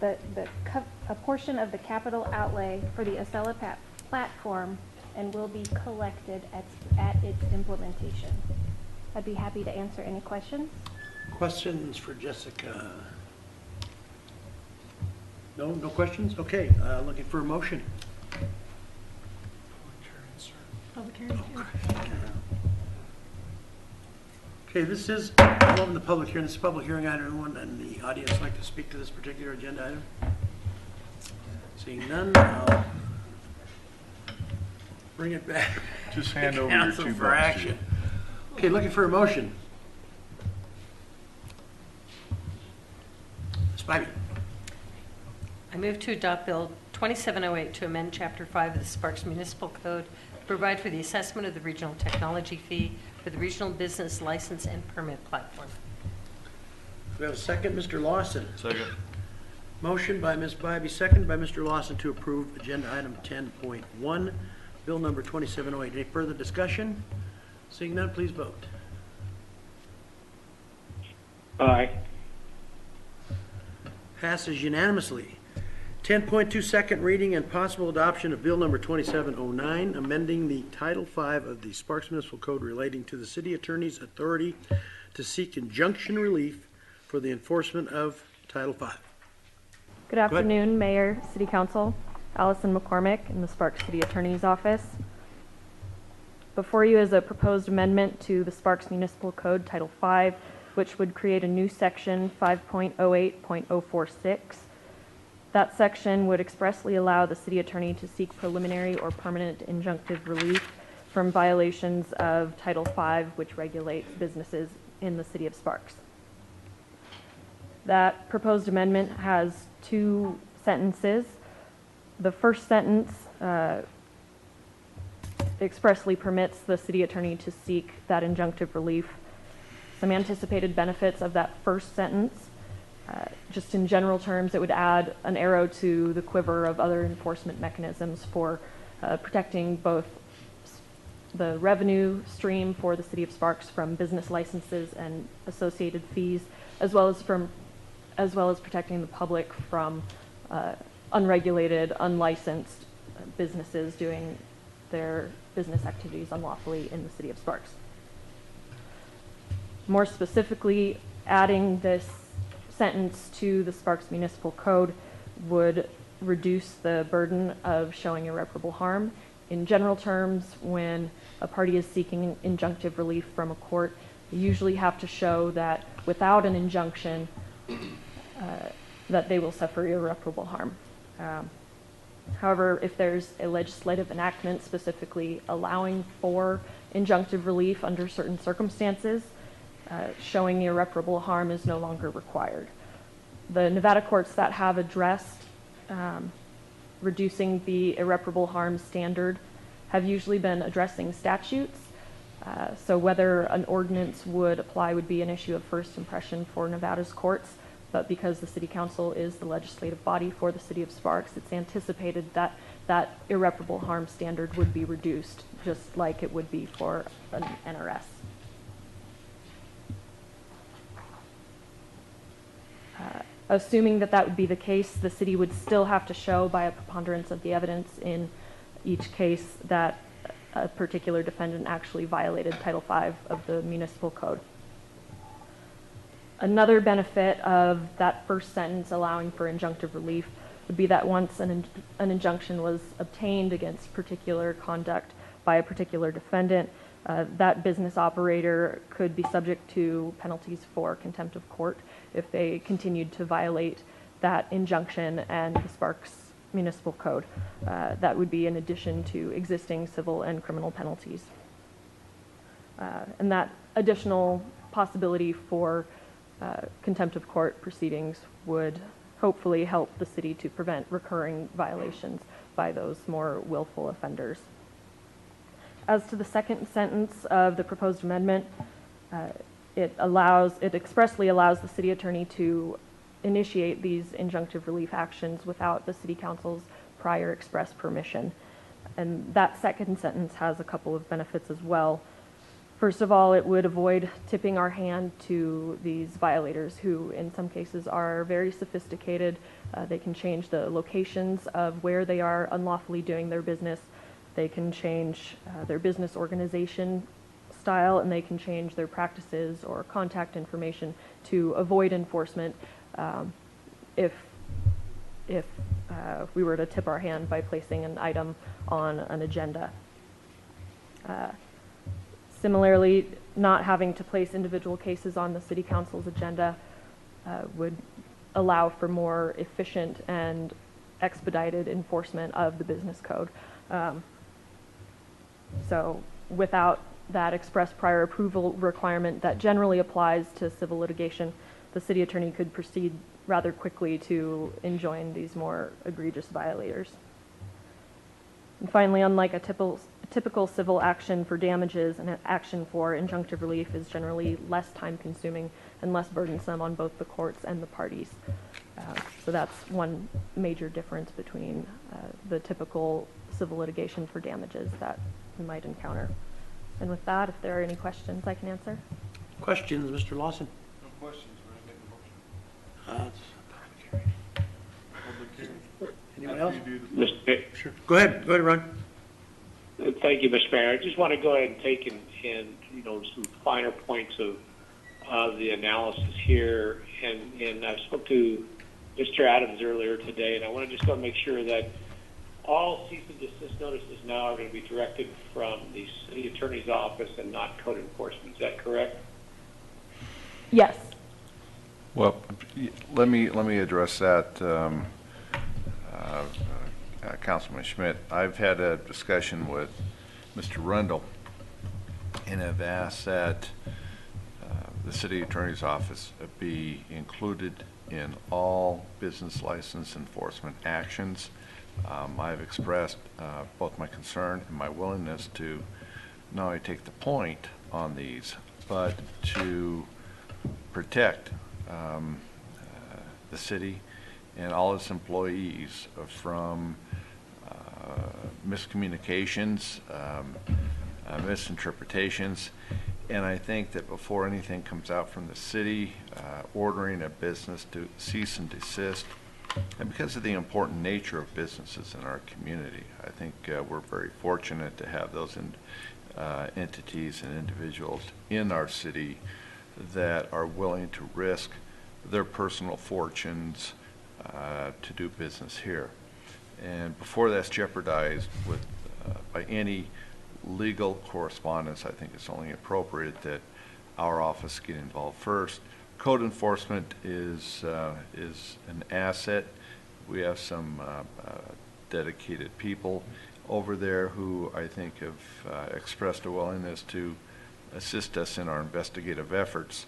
a portion of the capital outlay for the Acela platform, and will be collected at its implementation. I'd be happy to answer any questions. Questions for Jessica? No questions? Okay, looking for a motion. Public hearing. Okay, this is, welcome to the public hearing. This is public hearing item. Anyone in the audience like to speak to this particular agenda item? Seeing none, I'll bring it back. Just hand over your Council 2 for bucks to action. you. Okay, looking for a motion. Spivey. I move to adopt Bill 2708 to amend Chapter 5 of the Sparks Municipal Code to provide for the assessment of the regional technology fee for the regional business license and permit platform. Do we have a second? Mr. Lawson. Second. Motion by Ms. Bybee, second by Mr. Lawson to approve agenda item 10.1, bill number 2708. Any further discussion? Seeing none, please vote. Aye. Passes unanimously. 10.2, second reading and possible adoption of bill number 2709, amending the Title V of the Sparks Municipal Code relating to the city attorney's authority to seek injunction relief for the enforcement of Title V. Good afternoon, Mayor, City Council. Allison McCormick in the Sparks City Attorney's Office. Before you is a proposed amendment to the Sparks Municipal Code Title V, which would create a new section 5.08.046. That section would expressly allow the city attorney to seek preliminary or permanent injunctive relief from violations of Title V, which regulates businesses in the city of Sparks. That proposed amendment has 2 sentences. The first sentence expressly permits the city attorney to seek that injunctive relief. Some anticipated benefits of that first sentence. Just in general terms, it would add an arrow to the quiver of other enforcement mechanisms for protecting both the revenue stream for the city of Sparks from business licenses and associated fees, as well as protecting the public from unregulated, unlicensed businesses doing their business activities unlawfully in the city of Sparks. More specifically, adding this sentence to the Sparks Municipal Code would reduce the burden of showing irreparable harm. In general terms, when a party is seeking injunctive relief from a court, they usually have to show that without an injunction, that they will suffer irreparable harm. However, if there's a legislative enactment specifically allowing for injunctive relief under certain circumstances, showing irreparable harm is no longer required. The Nevada courts that have addressed reducing the irreparable harm standard have usually been addressing statutes. So whether an ordinance would apply would be an issue of first impression for Nevada's courts, but because the City Council is the legislative body for the City of Sparks, it's anticipated that that irreparable harm standard would be reduced, just like it would be for an NRS. Assuming that that would be the case, the city would still have to show by a preponderance of the evidence in each case that a particular defendant actually violated Title V of the municipal code. Another benefit of that first sentence allowing for injunctive relief would be that once an injunction was obtained against particular conduct by a particular defendant, that business operator could be subject to penalties for contempt of court if they continued to violate that injunction and the Sparks Municipal Code. That would be in addition to existing civil and criminal penalties. And that additional possibility for contempt of court proceedings would hopefully help the city to prevent recurring violations by those more willful offenders. As to the second sentence of the proposed amendment, it expressly allows the city attorney to initiate these injunctive relief actions without the city council's prior express permission. And that second sentence has a couple of benefits as well. First of all, it would avoid tipping our hand to these violators who in some cases are very sophisticated. They can change the locations of where they are unlawfully doing their business. They can change their business organization style, and they can change their practices or contact information to avoid enforcement if we were to tip our hand by placing an item on an agenda. Similarly, not having to place individual cases on the City Council's agenda would allow for more efficient and expedited enforcement of the business code. So without that express prior approval requirement that generally applies to civil litigation, the city attorney could proceed rather quickly to enjoin these more egregious violators. And finally, unlike a typical civil action for damages, an action for injunctive relief is generally less time-consuming and less burdensome on both the courts and the parties. So that's one major difference between the typical civil litigation for damages that we might encounter. And with that, if there are any questions I can answer. Questions, Mr. Lawson? No questions, we're gonna make a motion. Public hearing. Anyone else? Sure. Go ahead, Ron. Thank you, Mr. Mayor. I just want to go ahead and take in some finer points of the analysis here. And I spoke to Mr. Adams earlier today, and I want to just go make sure that all cease and desist notices now are going to be directed from the city attorney's office and not code enforcement. Is that correct? Yes. Well, let me address that, Councilman Schmidt. I've had a discussion with Mr. Rundle and have asked that the city attorney's office be included in all business license enforcement actions. I've expressed both my concern and my willingness to not only take the point on these, but to protect the city and all its employees from miscommunications, misinterpretations. And I think that before anything comes out from the city ordering a business to cease and desist, and because of the important nature of businesses in our community, I think we're very fortunate to have those entities and individuals in our city that are willing to risk their personal fortunes to do business here. And before that's jeopardized by any legal correspondence, I think it's only appropriate that our office get involved first. Code enforcement is an asset. We have some dedicated people over there who I think have expressed a willingness to assist us in our investigative efforts,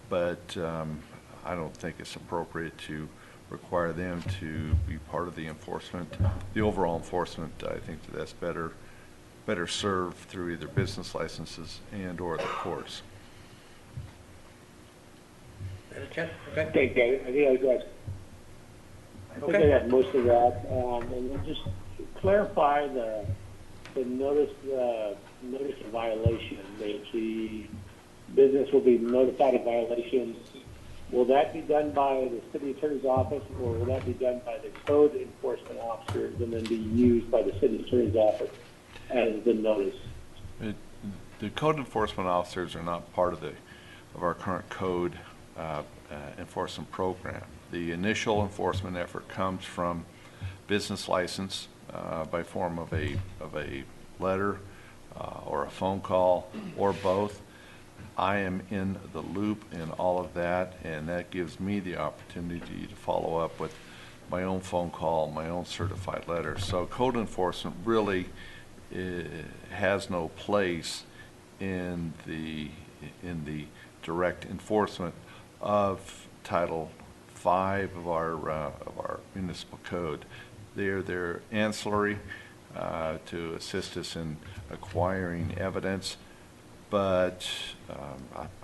but I don't think it's appropriate to require them to be part of the enforcement, the overall enforcement. I think that's better served through either business licenses and or the courts. Okay. I think I got most of that. And then just clarify the notice of violation. The business will be notified of violations. Will that be done by the city attorney's office, or will that be done by the code enforcement officers and then be used by the city attorney's office as the notice? The code enforcement officers are not part of our current code enforcement program. The initial enforcement effort comes from business license by form of a letter or a phone call or both. I am in the loop in all of that, and that gives me the opportunity to follow up with my own phone call, my own certified letter. So code enforcement really has no place in the direct enforcement of Title V of our municipal code. They're ancillary to assist us in acquiring evidence, but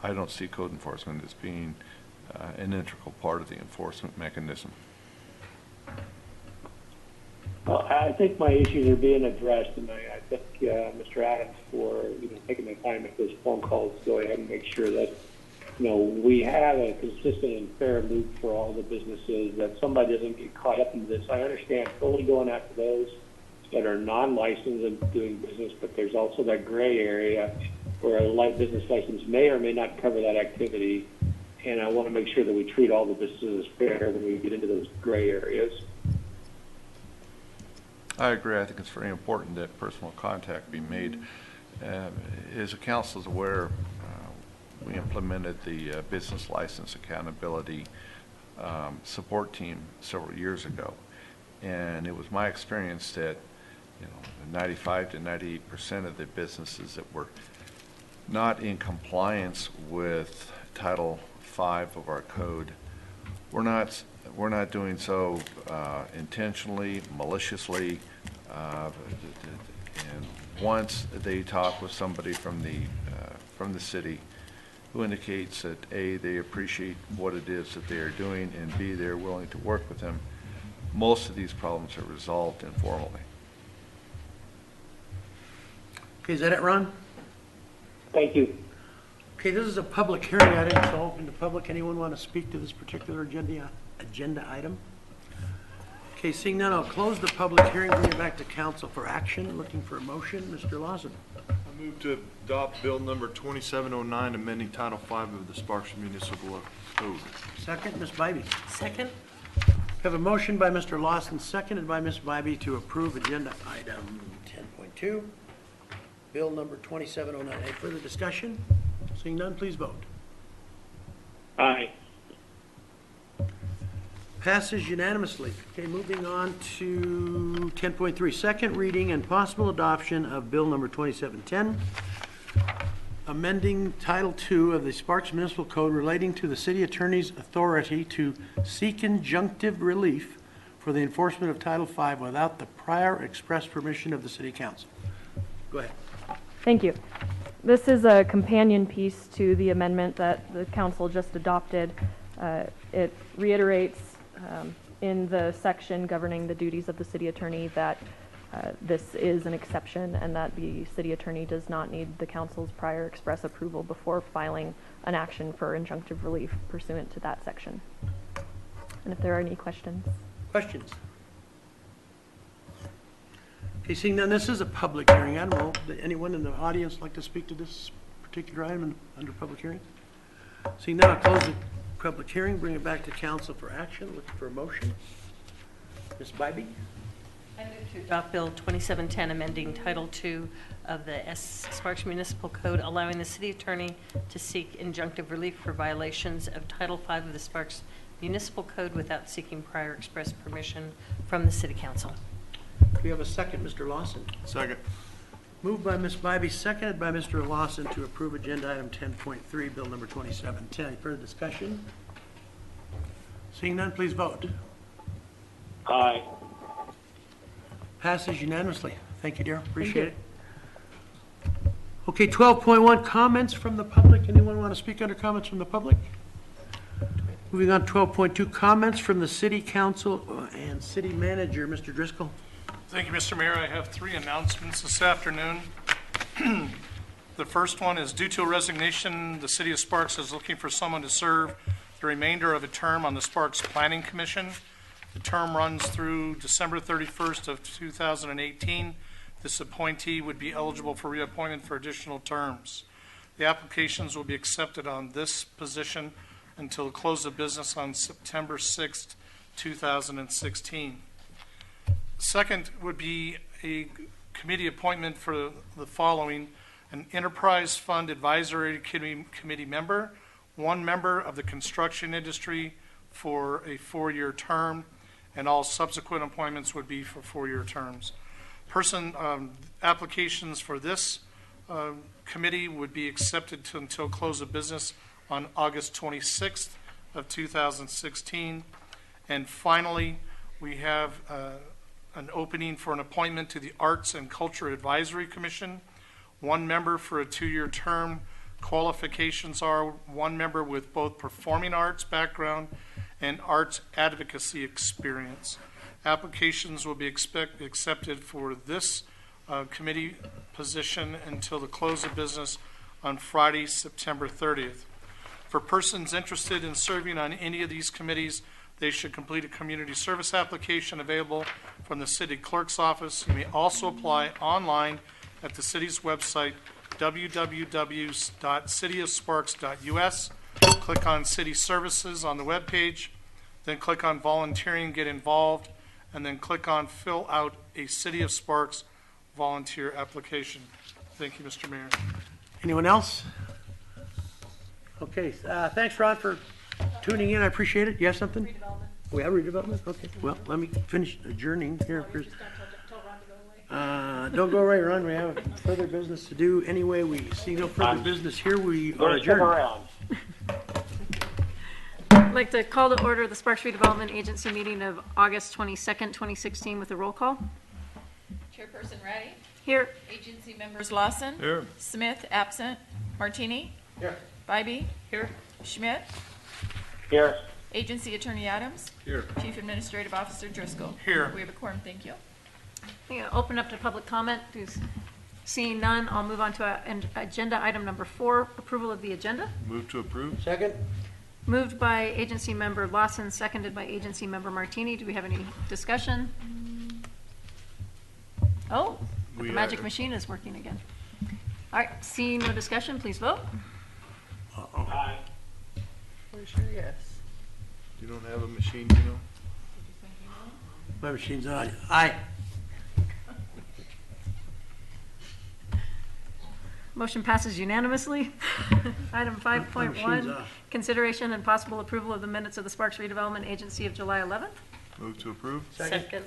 I don't see code enforcement as being an integral part of the enforcement mechanism. Well, I think my issues are being addressed, and I thank Mr. Adams for taking the time at this phone call to go ahead and make sure that we have a consistent and fair loop for all the businesses, that somebody doesn't get caught up in this. I understand fully going after those that are non-licensed and doing business, but there's also that gray area where a light business license may or may not cover that activity. And I want to make sure that we treat all the businesses fair when we get into those gray areas. I agree. I think it's very important that personal contact be made. As the council is aware, we implemented the business license accountability support team several years ago. And it was my experience that 95 to 98% of the businesses that were not in compliance with Title V of our code, we're not doing so intentionally, maliciously, and once they talk with somebody from the city who indicates that A, they appreciate what it is that they are doing, and B, they're willing to work with them, most of these problems are resolved informally. Okay, is that it, Ron? Thank you. Okay, this is a public hearing. I didn't open to public. Anyone want to speak to this particular agenda item? Okay, seeing none, I'll close the public hearing, bring it back to council for action. Looking for a motion. Mr. Lawson. I move to adopt bill number 2709, amending Title V of the Sparks Municipal Code. Second, Ms. Bybee. Second. Have a motion by Mr. Lawson, seconded by Ms. Bybee to approve agenda item 10.2, bill number 2709. Any further discussion? Seeing none, please vote. Aye. Passes unanimously. Okay, moving on to 10.3, second reading and possible adoption of bill number 2710, amending Title II of the Sparks Municipal Code relating to the city attorney's authority to seek injunctive relief for the enforcement of Title V without the prior express permission of the city council. Go ahead. Thank you. This is a companion piece to the amendment that the council just adopted. It reiterates in the section governing the duties of the city attorney that this is an exception and that the city attorney does not need the council's prior express approval before filing an action for injunctive relief pursuant to that section. And if there are any questions. Questions? Okay, seeing none, this is a public hearing. I don't know, does anyone in the audience like to speak to this particular item under public hearing? Seeing none, I'll close the public hearing, bring it back to council for action. Looking for a motion. Ms. Bybee? I move to adopt Bill 2710, amending Title II of the Sparks Municipal Code, allowing the city attorney to seek injunctive relief for violations of Title V of the Sparks Municipal Code without seeking prior express permission from the city council. Do we have a second, Mr. Lawson? Second. Moved by Ms. Bybee, seconded by Mr. Lawson to approve agenda item 10.3, bill number 2710. Any further discussion? Seeing none, please vote. Aye. Passes unanimously. Thank you, dear. Appreciate it. Okay, 12.1, comments from the public. Anyone want to speak under comments from the public? Moving on to 12.2, comments from the city council and city manager, Mr. Driscoll. Thank you, Mr. Mayor. I have 3 announcements this afternoon. The first one is due to a resignation, the city of Sparks is looking for someone to serve the remainder of a term on the Sparks Planning Commission. The term runs through December 31st of 2018. This appointee would be eligible for reappointment for additional terms. The applications will be accepted on this position until the close of business on September 6th, 2016. Second would be a committee appointment for the following: an Enterprise Fund Advisory Committee member, 1 member of the construction industry for a 4-year term, and all subsequent appointments would be for 4-year terms. Applications for this committee would be accepted until close of business on August 26th of 2016. And finally, we have an opening for an appointment to the Arts and Culture Advisory Commission, 1 member for a 2-year term. Qualifications are 1 member with both performing arts background and arts advocacy experience. Applications will be accepted for this committee position until the close of business on Friday, September 30th. For persons interested in serving on any of these committees, they should complete a community service application available from the city clerk's office. You may also apply online at the city's website, www.cityofsparks.us. Click on City Services on the web page, then click on Volunteering, Get Involved, and then click on Fill Out a City of Sparks volunteer application. Thank you, Mr. Mayor. Anyone else? Okay, thanks, Ron, for tuning in. I appreciate it. You have something? Redevelopment. We have redevelopment? Okay, well, let me finish adjourning here. Don't go away, Ron. We have further business to do. Anyway, we see no further business here. We are adjourned. I'd like to call to order the Sparks Redevelopment Agency meeting of August 22nd, 2016 with a roll call. Chairperson Ratty? Here. Agency members Lawson? Here. Smith, absent. Martini? Here. Bybee? Here. Schmidt? Here. Agency Attorney Adams? Here. Chief Administrative Officer Driscoll? Here. We have a quorum, thank you. I'm going to open up to public comment. Seeing none, I'll move on to agenda item number 4, approval of the agenda. Move to approve. Second? Moved by agency member Lawson, seconded by agency member Martini. Do we have any discussion? Oh, the magic machine is working again. All right, seeing no discussion, please vote. Aye. Sure, yes. You don't have a machine, you know? My machine's on. Aye. Motion passes unanimously. Item Machine's 5.1, off. consideration and possible approval of the minutes of the Sparks Redevelopment Agency of July 11th. Move to approve. Second.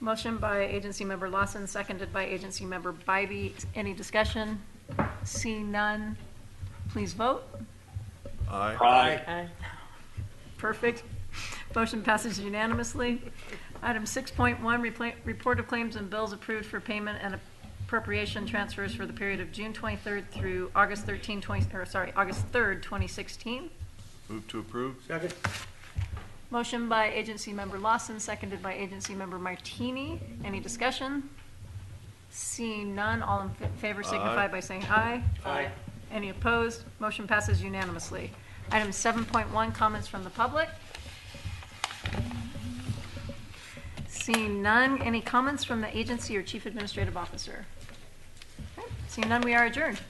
Motion by agency member Lawson, seconded by agency member Bybee. Any discussion? Seeing none, please vote. Aye. Aye. Perfect. Motion passes unanimously. Item 6.1, report of claims and bills approved for payment and appropriation transfers for the period of June 23rd through August 3rd, 2016. Move to approve. Second. Motion by agency member Lawson, seconded by agency member Martini. Any discussion? Seeing none, all in favor signify by saying aye. Aye. Any opposed? Motion passes unanimously. Item 7.1, comments from the public. Seeing none, any comments from the agency or chief administrative officer? Okay. Seeing none, we are adjourned.